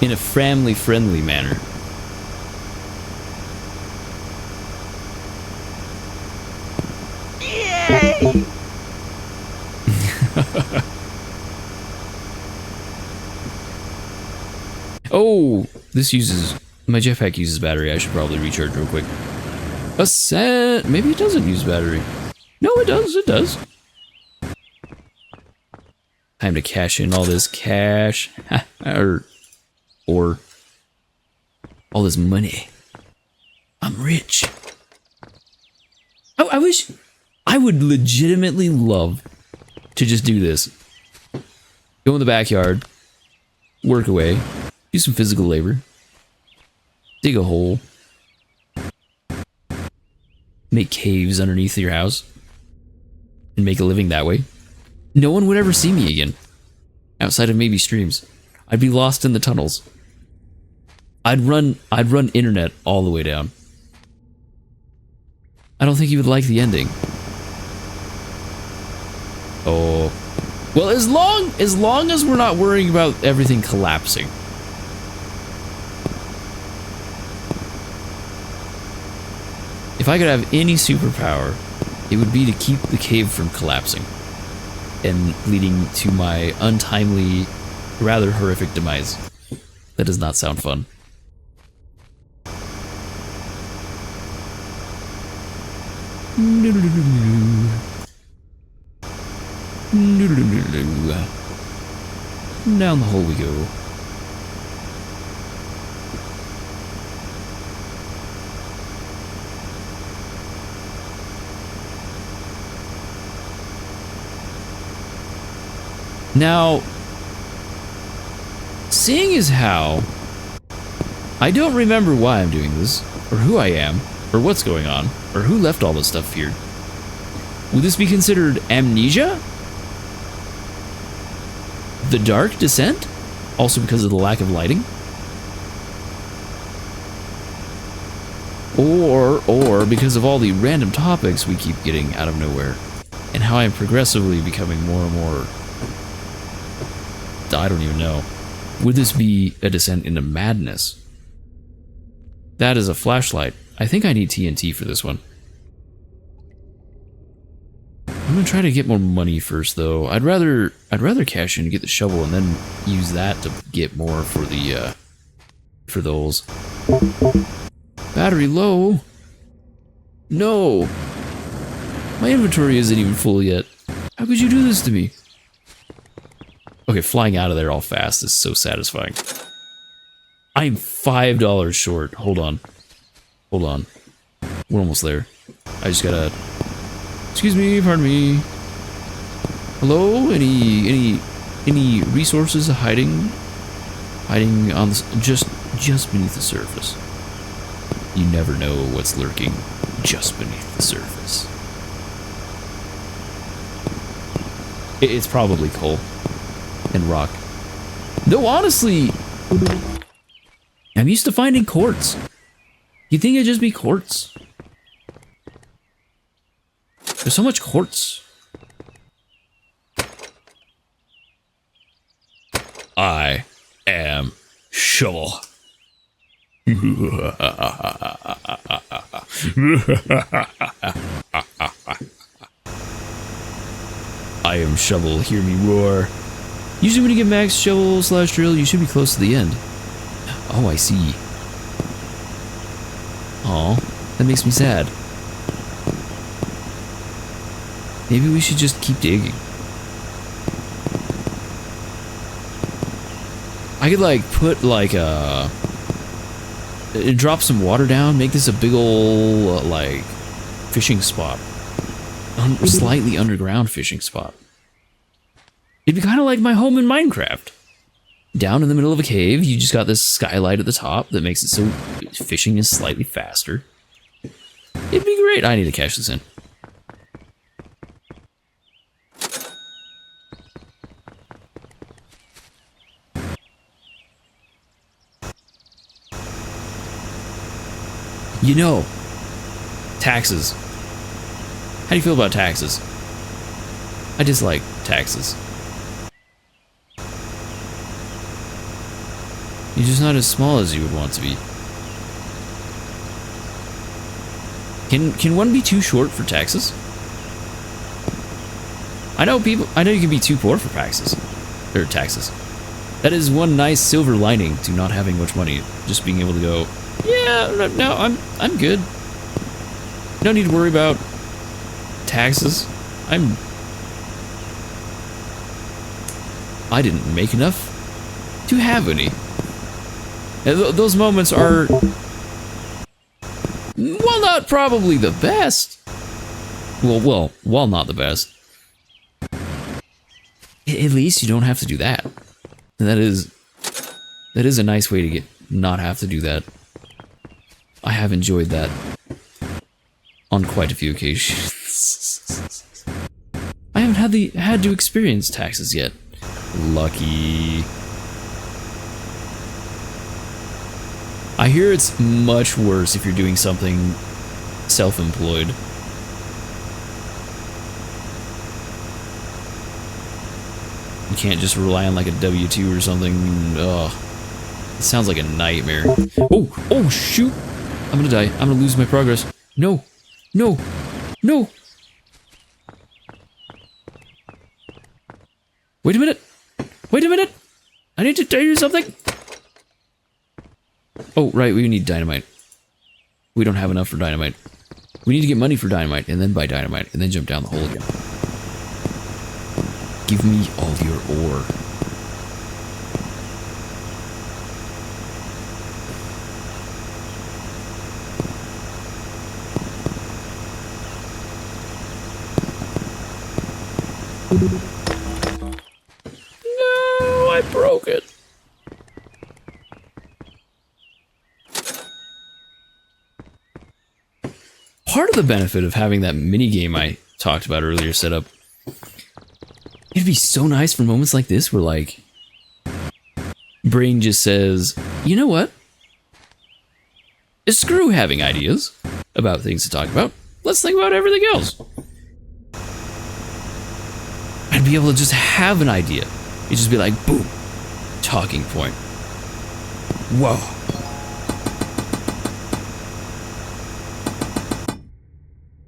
In a family-friendly manner. Yay! Oh, this uses... My jetpack uses battery. I should probably recharge real quick. Ascent! Maybe it doesn't use battery. No, it does. It does. Time to cash in all this cash. or all this money. I'm rich. I wish... I would legitimately love to just do this. Go in the backyard. Work away. Do some physical labor. Dig a hole. Make caves underneath your house. And make a living that way. No one would ever see me again. Outside of maybe streams. I'd be lost in the tunnels. I'd run internet all the way down. I don't think you would like the ending. Oh. Well, as long as we're not worrying about everything collapsing. If I could have any superpower, it would be to keep the cave from collapsing and leading to my untimely, rather horrific demise. That does not sound fun. Down the hole we go. Now, seeing as how I don't remember why I'm doing this, or who I am, or what's going on, or who left all this stuff here, would this be considered amnesia? The Dark Descent? Also because of the lack of lighting? Or because of all the random topics we keep getting out of nowhere, and how I'm progressively becoming more and more... I don't even know. Would this be a descent into madness? That is a flashlight. I think I need TNT for this one. I'm gonna try to get more money first, though. I'd rather cash in and get the shovel and then use that to get more for the for those. Battery low. No. My inventory isn't even full yet. How could you do this to me? Okay, flying out of there all fast is so satisfying. I'm $5 short. Hold on. Hold on. We're almost there. I just gotta... Excuse me, pardon me. Hello? Any resources hiding on this, just beneath the surface? You never know what's lurking just beneath the surface. It's probably coal and rock. Though honestly, I'm used to finding quartz. You think it'd just be quartz? There's so much quartz. I am Shovel. Damn shovel, hear me roar. Usually when you get max shovel slash drill, you should be close to the end. Oh, I see. Aw, that makes me sad. Maybe we should just keep digging. I could like put like a... drop some water down, make this a big ol' like fishing spot. Slightly underground fishing spot. It'd be kind of like my home in Minecraft. Down in the middle of a cave, you just got this skylight at the top that makes it so fishing is slightly faster. It'd be great. I need to cash this in. You know, taxes. How do you feel about taxes? I dislike taxes. You're just not as small as you would want to be. Can one be too short for taxes? I know you can be too poor for taxes. Or taxes. That is one nice silver lining to not having much money. Just being able to go, yeah, no, I'm good. No need to worry about taxes. I didn't make enough to have any. And those moments are, well, not probably the best. Well, while not the best. At least you don't have to do that. And that is a nice way to not have to do that. I have enjoyed that on quite a few occasions. I haven't had to experience taxes yet. Lucky. I hear it's much worse if you're doing something self-employed. You can't just rely on like a W-2 or something. Ugh. It sounds like a nightmare. Oh shoot! I'm gonna die. I'm gonna lose my progress. No! No! No! Wait a minute! Wait a minute! I need to tell you something! Oh, right, we need dynamite. We don't have enough for dynamite. We need to get money for dynamite, and then buy dynamite, and then jump down the hole again. Give me all your ore. No, I broke it. Part of the benefit of having that mini game I talked about earlier set up, it'd be so nice for moments like this where like brain just says, you know what? Screw having ideas about things to talk about. Let's think about everything else. I'd be able to just have an idea. It'd just be like, boom, talking point. Whoa.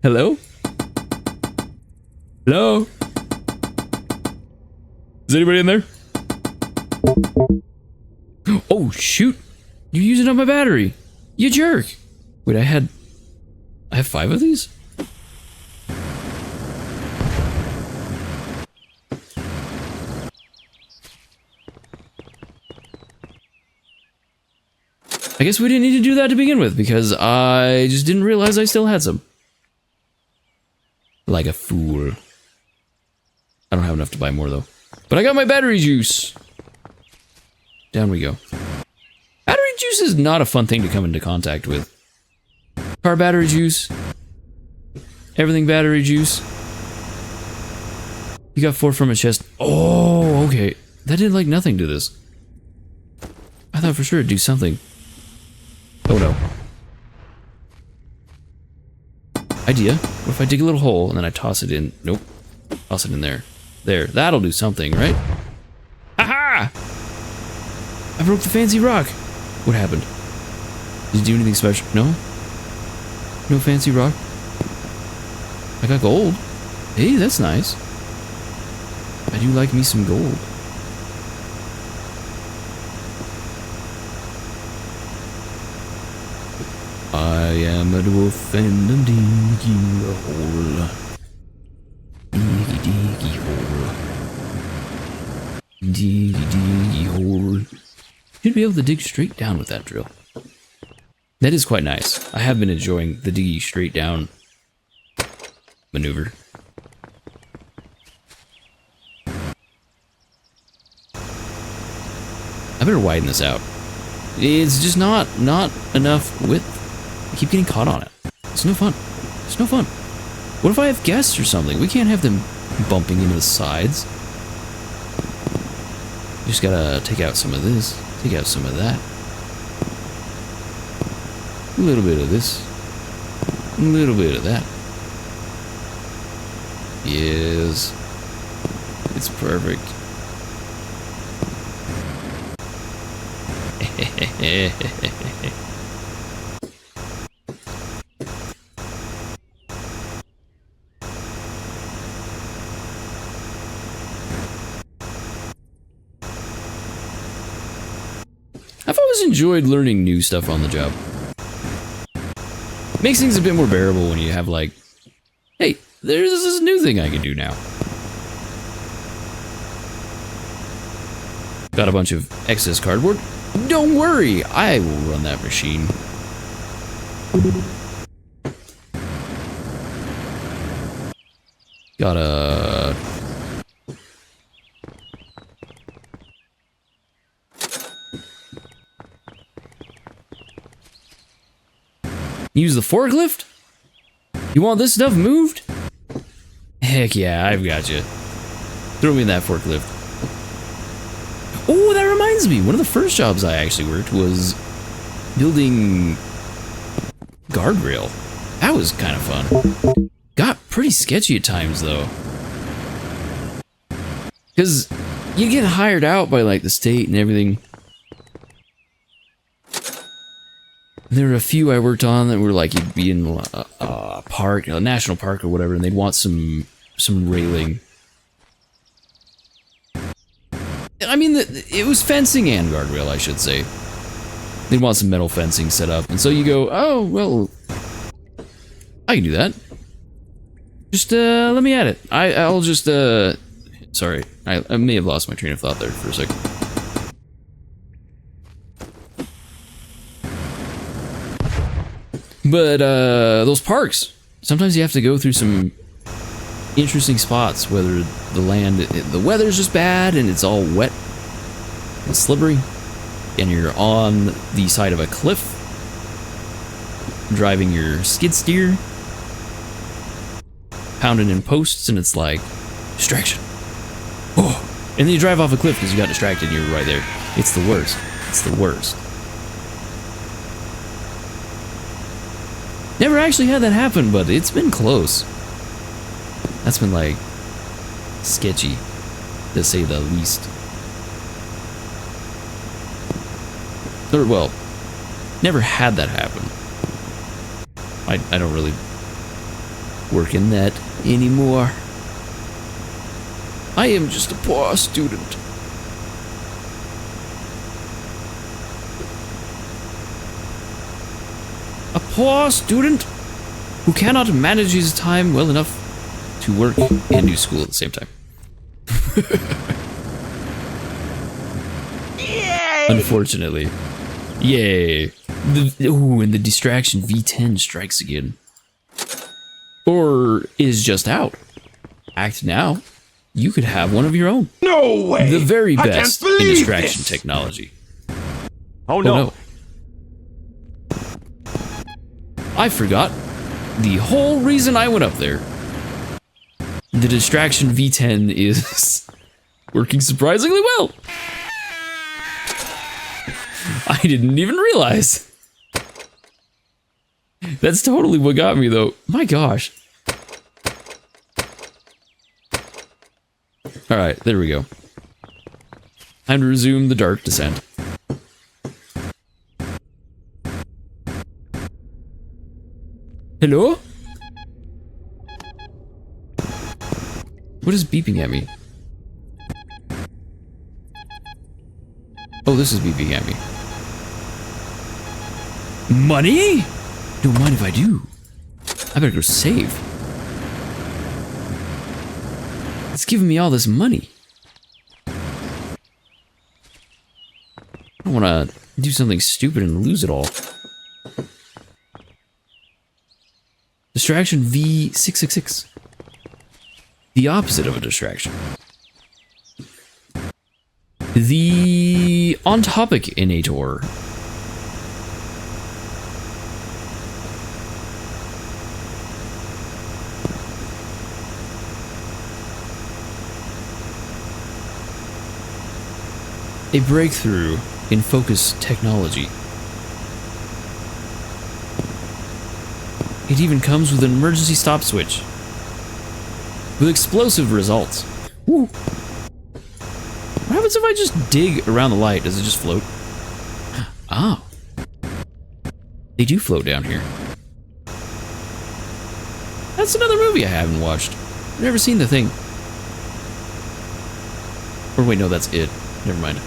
Hello? Hello? Is anybody in there? Oh, shoot. You're using up my battery. You jerk. Wait, I have 5 of these? I guess we didn't need to do that to begin with, because I just didn't realize I still had some. Like a fool. I don't have enough to buy more, though. But I got my battery juice! Down we go. Battery juice is not a fun thing to come into contact with. Car battery juice. Everything battery juice. You got 4 from a chest. Oh, okay. That did like nothing to this. I thought for sure it'd do something. Oh no. Idea. What if I dig a little hole and then I toss it in? Nope. Toss it in there. There. That'll do something, right? Aha! I broke the fancy rock. What happened? Did you do anything special? No? No fancy rock? I got gold. Hey, that's nice. I do like me some gold. I am a dwarf and I'm digging a hole. Diggy diggy hole. Diggy diggy hole. Should be able to dig straight down with that drill. That is quite nice. I have been enjoying the diggy straight down maneuver. I better widen this out. It's just not enough width. I keep getting caught on it. It's no fun. It's no fun. What if I have guests or something? We can't have them bumping into the sides. Just gotta take out some of this, take out some of that. A little bit of this, a little bit of that. Yes, it's perfect. I've always enjoyed learning new stuff on the job. Makes things a bit more bearable when you have like, hey, there's this new thing I can do now. Got a bunch of excess cardboard. Don't worry, I will run that machine. Gotta... use the forklift? You want this stuff moved? Heck yeah, I've got you. Throw me in that forklift. Oh, that reminds me. One of the first jobs I actually worked was building guardrail. That was kind of fun. Got pretty sketchy at times, though. Because you get hired out by, like, the state and everything. There were a few I worked on that were like, you'd be in a park, a national park or whatever, and they'd want some railing. I mean, it was fencing and guardrail, I should say. They'd want some metal fencing set up, and so you go, oh, well, I can do that. Just, let me at it. I'll just, sorry, I may have lost my train of thought there for a second. But, those parks, sometimes you have to go through some interesting spots, whether the weather's just bad and it's all wet and slippery, and you're on the side of a cliff, driving your skid steer, pounding in posts, and it's like, distraction. Oh, and then you drive off a cliff because you got distracted and you're right there. It's the worst. It's the worst. Never actually had that happen, but it's been close. That's been, like, sketchy, to say the least. Or, well, never had that happen. I don't really work in that anymore. I am just a poor student. A poor student who cannot manage his time well enough to work and do school at the same time. Yay! Unfortunately. Yay. And the distraction V10 strikes again. Or is just out. Act now. You could have one of your own. No way! The very best in distraction technology. Oh no. I forgot the whole reason I went up there. The distraction V10 is working surprisingly well. I didn't even realize. That's totally what got me, though. My gosh. Alright, there we go. Time to resume the dark descent. Hello? What is beeping at me? this is beeping at me. Money? Don't mind if I do. I better go save. It's giving me all this money. I don't want to do something stupid and lose it all. Distraction V666. The opposite of a distraction. The on-topic-inator. A breakthrough in focus technology. It even comes with an emergency stop switch. With explosive results. Woo. What happens if I just dig around the light? Does it just float? Oh. They do float down here. That's another movie I haven't watched. I've never seen The Thing. Or wait, no, that's It. Never mind.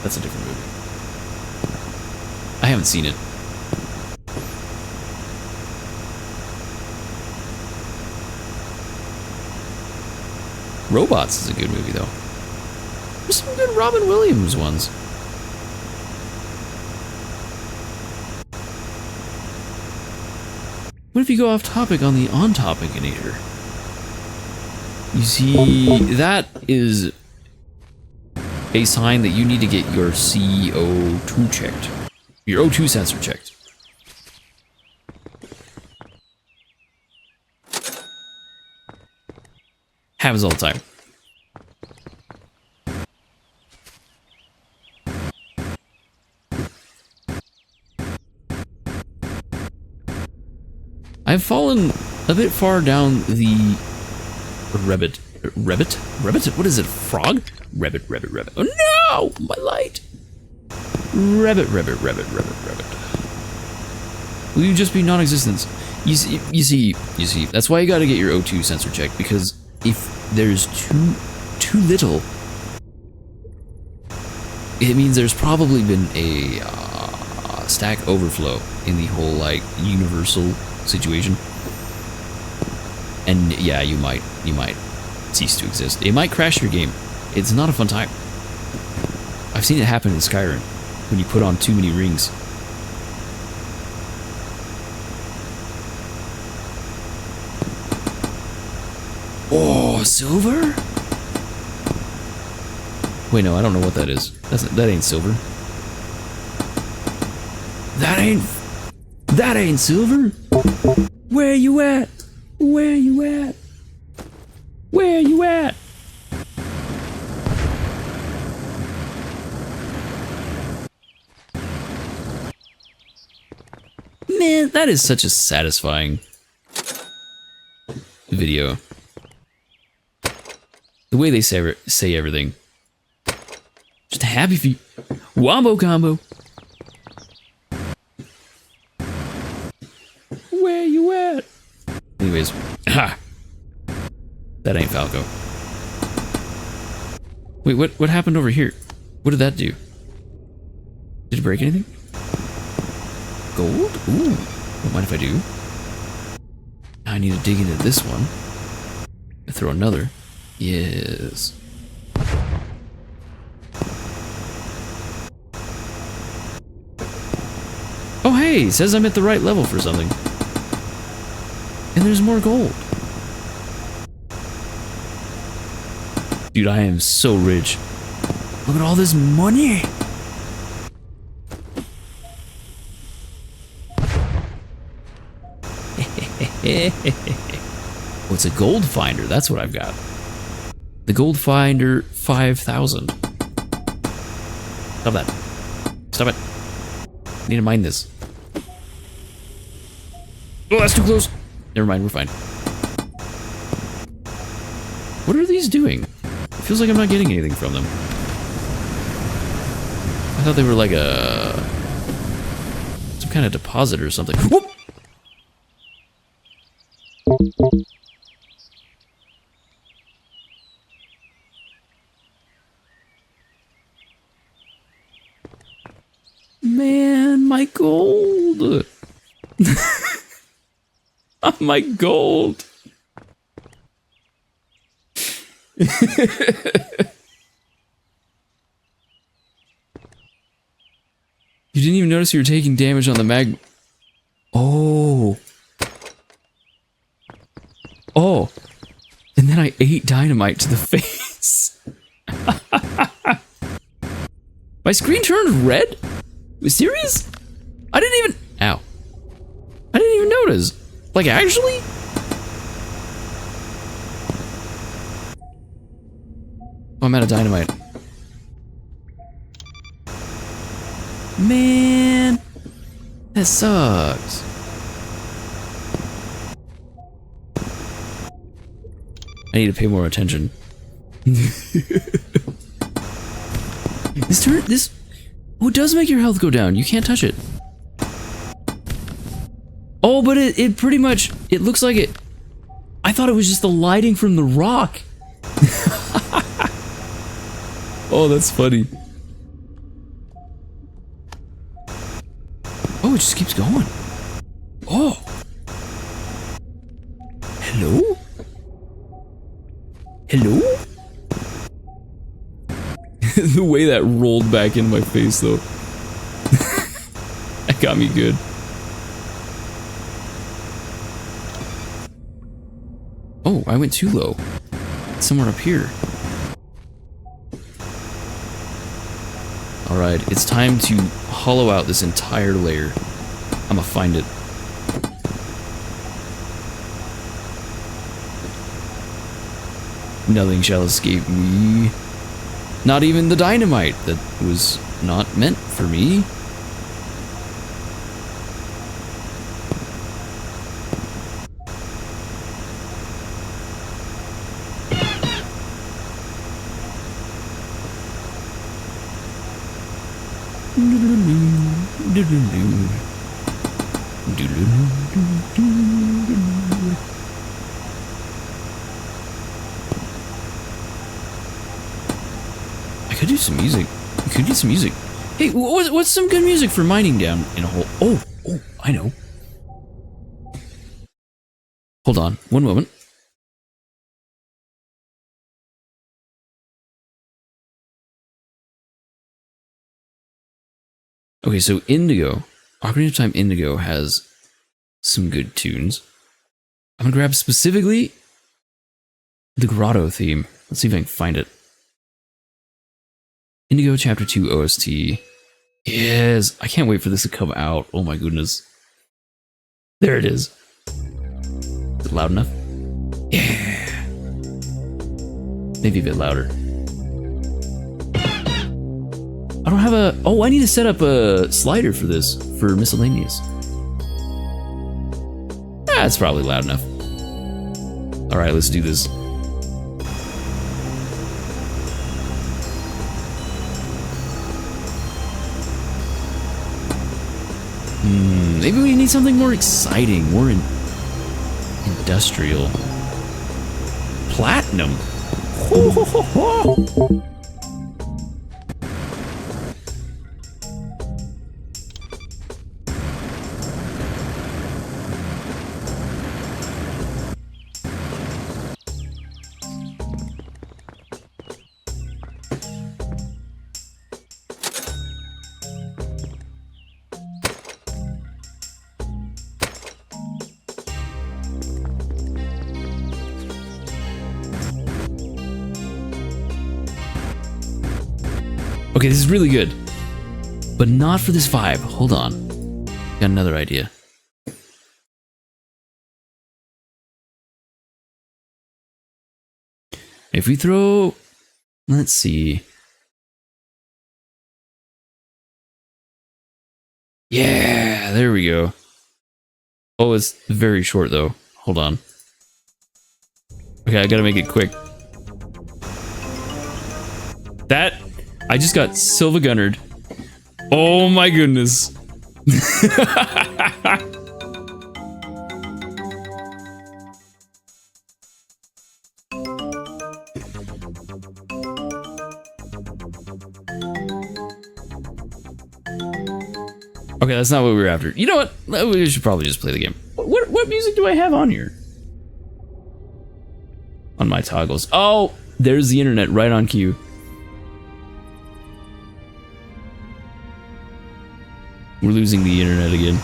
That's a different movie. I haven't seen it. Robots is a good movie, though. There's some good Robin Williams ones. What if you go off topic on the on-topic-inator? You see, that is a sign that you need to get your CO2 checked. Your O2 sensor checked. Happens all the time. I've fallen a bit far down the rabbit. What is it? Frog? Rabbit. Oh no! My light! Rabbit. Will you just be non-existent? You see, that's why you gotta get your O2 sensor checked, because if there's too little, it means there's probably been a stack overflow in the whole, like, universal situation. And yeah, you might cease to exist. It might crash your game. It's not a fun time. I've seen it happen in Skyrim when you put on too many rings. Oh, silver? Wait, no, I don't know what that is. That ain't silver. That ain't silver. Where you at? Where you at? Where you at? Man, that is such a satisfying video. The way they say everything. Just happy feet. Wombo combo. Where you at? Anyways, ha! That ain't Falco. Wait, what happened over here? What did that do? Did it break anything? Gold? Ooh, don't mind if I do. Now I need to dig into this one. I throw another. Yes. Oh hey, it says I'm at the right level for something. And there's more gold. Dude, I am so rich. Look at all this money. What's a gold finder? That's what I've got. The gold finder 5000. Stop that. Stop it. I need to mine this. Oh, that's too close. Never mind, we're fine. What are these doing? It feels like I'm not getting anything from them. I thought they were like some kind of deposit or something. Whoop! Man, my gold. My gold. You didn't even notice you were taking damage on the mag. Oh. Oh. And then I ate dynamite to the face. My screen turned red? Was serious? I didn't even... Ow. I didn't even notice. Like, actually? Oh, I'm out of dynamite. Man. That sucks. I need to pay more attention. This... Oh, it does make your health go down. You can't touch it. Oh, but it pretty much... It looks like it... I thought it was just the lighting from the rock. Oh, that's funny. Oh, it just keeps going. Oh. Hello? Hello? The way that rolled back in my face, though. That got me good. Oh, I went too low. It's somewhere up here. Alright, it's time to hollow out this entire layer. I'm gonna find it. Nothing shall escape me. Not even the dynamite that was not meant for me. I could do some music. I could get some music. Hey, what's some good music for mining down in a hole? Oh, I know. Hold on, one moment. Okay, so Indigo, Ocarina of Time Indigo has some good tunes. I'm gonna grab specifically the Grotto theme. Let's see if I can find it. Indigo Chapter 2 OST. Yes, I can't wait for this to come out. Oh my goodness. There it is. Is it loud enough? Yeah. Maybe a bit louder. I don't have a... Oh, I need to set up a slider for this, for miscellaneous. That's probably loud enough. Alright, let's do this. Maybe we need something more exciting, more industrial. Platinum. Ho, ho, ho, ho. Okay, this is really good, but not for this vibe. Hold on. Got another idea. If we throw... Let's see. Yeah, there we go. Oh, it's very short though. Hold on. Okay, I gotta make it quick. That... I just got Silva Gunnered. Oh my goodness. Okay, that's not what we were after. You know what? We should probably just play the game. What music do I have on here? On my toggles. Oh, there's the internet right on cue. We're losing the internet again.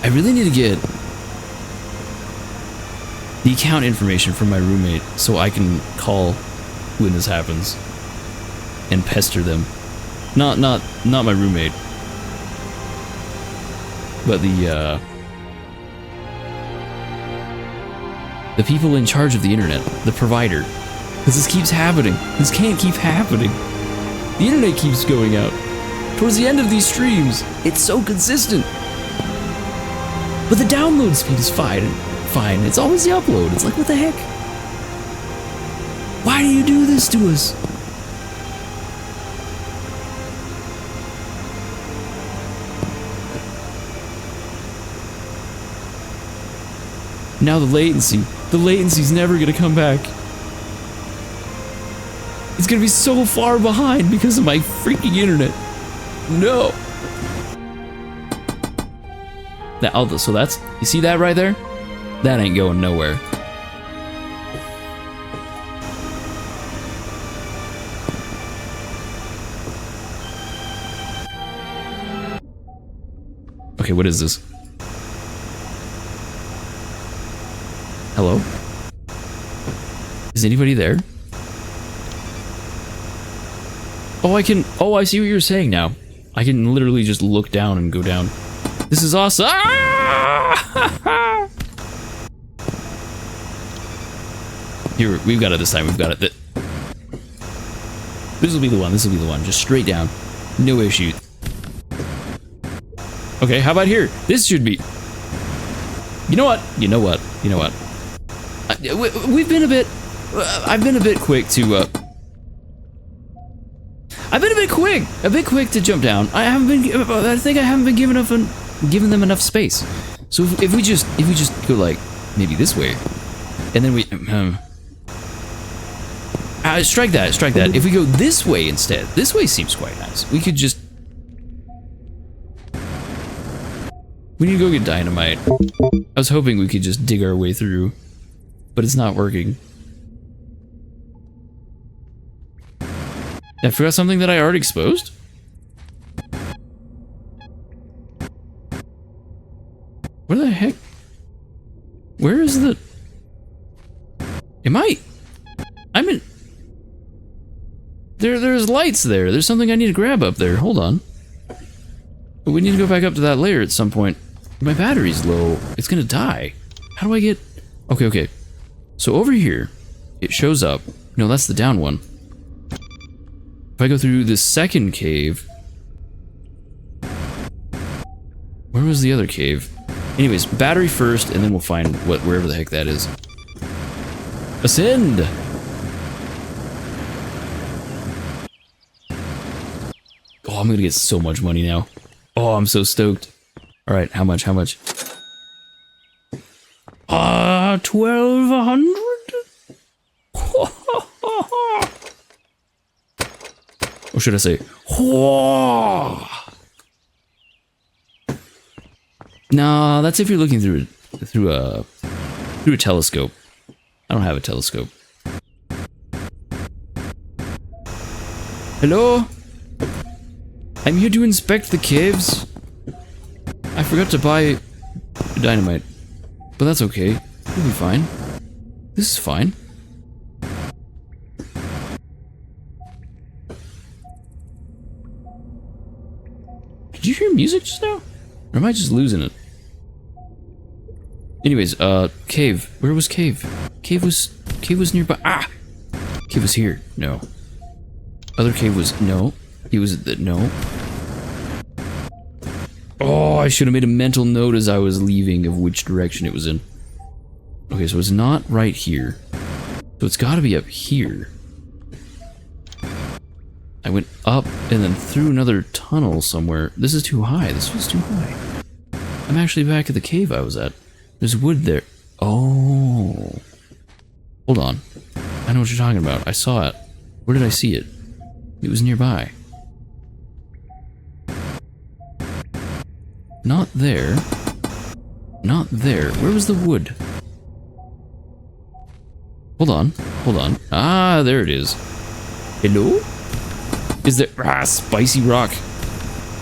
I really need to get the account information from my roommate so I can call when this happens and pester them. Not my roommate, but the people in charge of the internet, the provider. Because this keeps happening. This can't keep happening. The internet keeps going out. Towards the end of these streams, it's so consistent. But the download speed is fine. It's always the upload. It's like, what the heck? Why do you do this to us? Now the latency. The latency's never gonna come back. It's gonna be so far behind because of my freaking internet. No. So that's, you see that right there? That ain't going nowhere. Okay, what is this? Hello? Is anybody there? Oh, I see what you're saying now. I can literally just look down and go down. This is awesome! Ah! Here, we've got it this time, we've got it. This will be the one, just straight down. No issue. Okay, how about here? This should be... You know what? We've been a bit... I've been a bit quick to, I've been a bit quick to jump down. I think I haven't been giving them enough space. So if we just go like maybe this way, and then we strike that. If we go this way instead, this way seems quite nice. We could just. We need to go get dynamite. I was hoping we could just dig our way through, but it's not working. I forgot something that I already exposed? Where the heck? Where is the... I'm in... There's lights there. There's something I need to grab up there. Hold on. But we need to go back up to that layer at some point. My battery's low. It's gonna die. How do I get... Okay. So over here, it shows up. No, that's the down one. If I go through this second cave... Where was the other cave? Anyways, battery first, and then we'll find wherever the heck that is. Ascend! Oh, I'm gonna get so much money now. Oh, I'm so stoked. Alright, how much? 1,200? Or should I say, no, that's if you're looking through a telescope. I don't have a telescope. Hello? I'm here to inspect the caves. I forgot to buy dynamite, but that's okay. We'll be fine. This is fine. Did you hear music just now? Or am I just losing it? Anyways, cave. Where was cave? Cave was nearby. Ah! Cave was here. No. Other cave was... No. He was... No. Oh, I should have made a mental note as I was leaving of which direction it was in. Okay, so it's not right here. So it's gotta be up here. I went up and then through another tunnel somewhere. This is too high. This was too high. I'm actually back at the cave I was at. There's wood there. Oh. Hold on. I know what you're talking about. I saw it. Where did I see it? It was nearby. Not there. Not there. Where was the wood? Hold on. Hold on. Ah, there it is. Hello? Is there... Ah, spicy rock.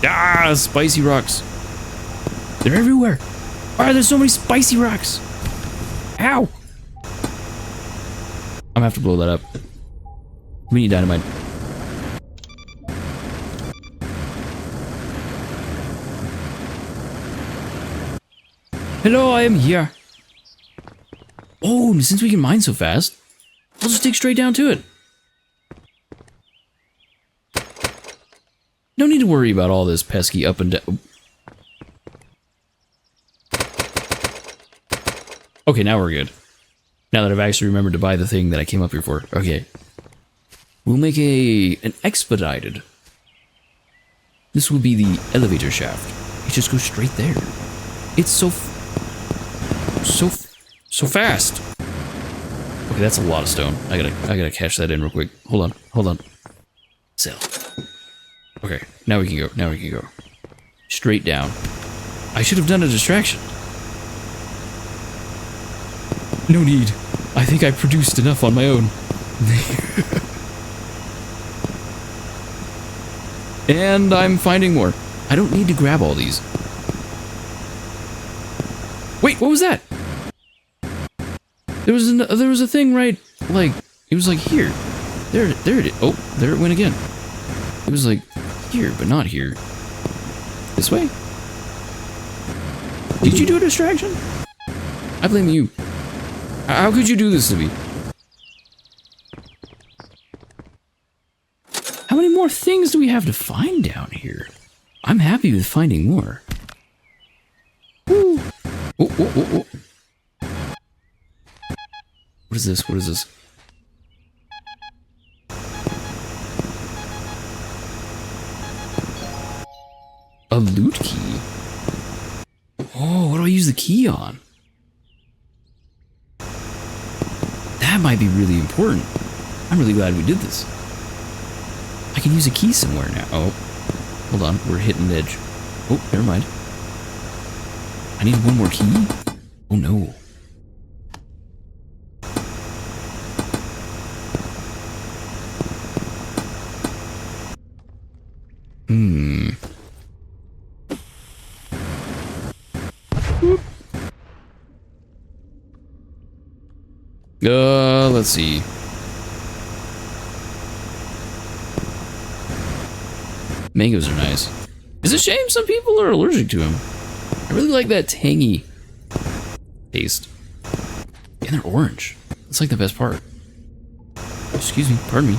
Ah, spicy rocks. They're everywhere. Why are there so many spicy rocks? Ow! I'm gonna have to blow that up. We need dynamite. Hello, I am here. Oh, and since we can mine so fast, I'll just dig straight down to it. No need to worry about all this pesky up and down. Okay, now we're good. Now that I've actually remembered to buy the thing that I came up here for. Okay. We'll make an expedited. This will be the elevator shaft. It just goes straight there. It's so fast. Okay, that's a lot of stone. I gotta cash that in real quick. Hold on. Sell. Okay, now we can go. Now we can go. Straight down. I should have done a distraction. No need. I think I produced enough on my own. And I'm finding more. I don't need to grab all these. Wait, what was that? There was a thing right, like, it was like here. There it is. Oh, there it went again. It was like here, but not here. This way? Did you do a distraction? I blame you. How could you do this to me? How many more things do we have to find down here? I'm happy with finding more. Woo! Oh. What is this? What is this? A loot key? Oh, what do I use the key on? That might be really important. I'm really glad we did this. I can use a key somewhere now. Oh, hold on. We're hitting the edge. Oh, never mind. I need one more key? Oh, no. Let's see. Mangoes are nice. It's a shame some people are allergic to them. I really like that tangy taste. And they're orange. That's like the best part. Excuse me, pardon me.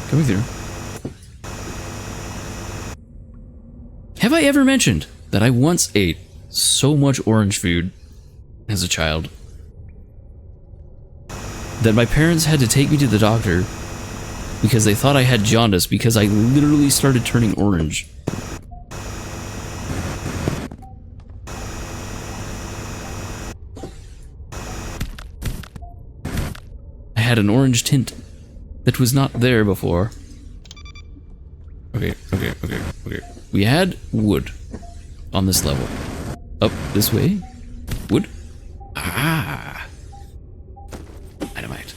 Coming through. Have I ever mentioned that I once ate so much orange food as a child that my parents had to take me to the doctor because they thought I had jaundice because I literally started turning orange? I had an orange tint that was not there before. Okay. We had wood on this level. Up this way? Wood? Ah! Dynamite.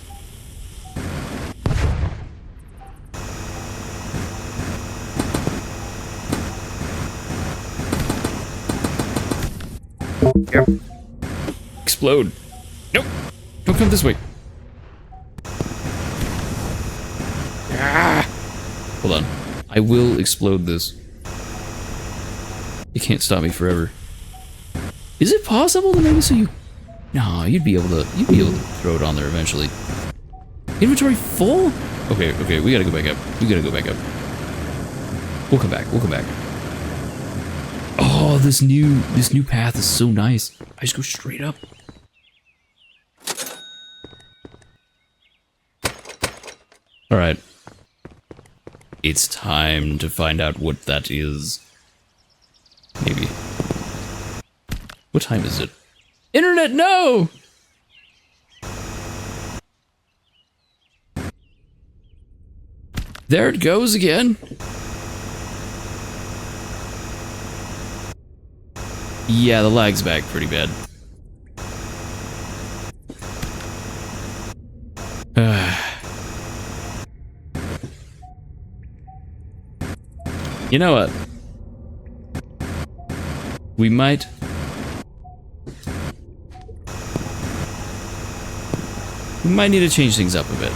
Yep. Explode. Nope. Don't come this way. Ah! Hold on. I will explode this. You can't stop me forever. Is it possible to make it so you... No, you'd be able to throw it on there eventually. Inventory full? Okay, we gotta go back up. We'll come back. Oh, this new path is so nice. I just go straight up. Alright. It's time to find out what that is. Maybe. What time is it? Internet, no! There it goes again. Yeah, the lag's back pretty bad. You know what? We might need to change things up a bit.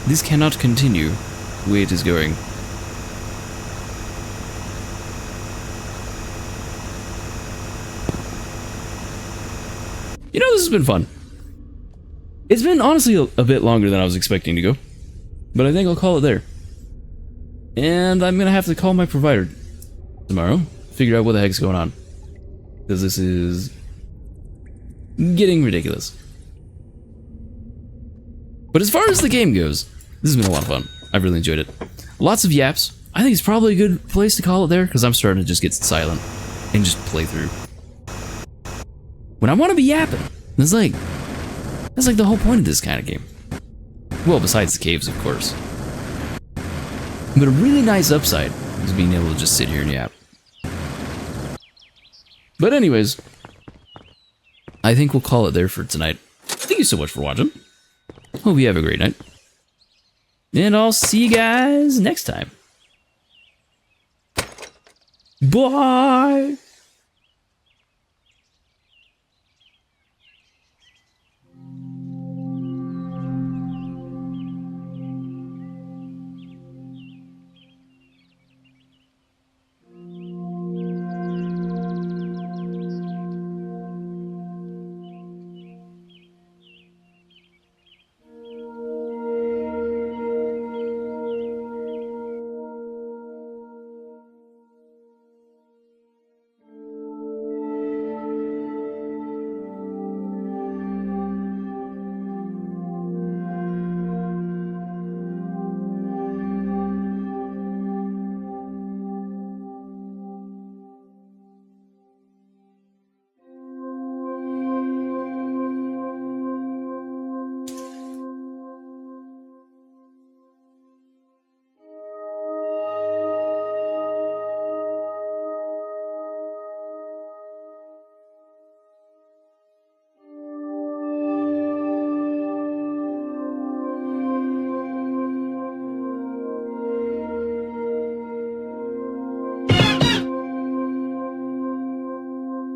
This cannot continue the way it is going. You know, this has been fun. It's been honestly a bit longer than I was expecting to go, but I think I'll call it there. And I'm gonna have to call my provider tomorrow, figure out what the heck's going on. Because this is getting ridiculous. But as far as the game goes, this has been a lot of fun. I've really enjoyed it. Lots of yaps. I think it's probably a good place to call it there, because I'm starting to just get silent and just play through. When I want to be yapping, that's like the whole point of this kind of game. Well, besides the caves, of course. But a really nice upside is being able to just sit here and yap. But anyways, I think we'll call it there for tonight. Thank you so much for watching. Hope you have a great night. And I'll see you guys next time. Bye!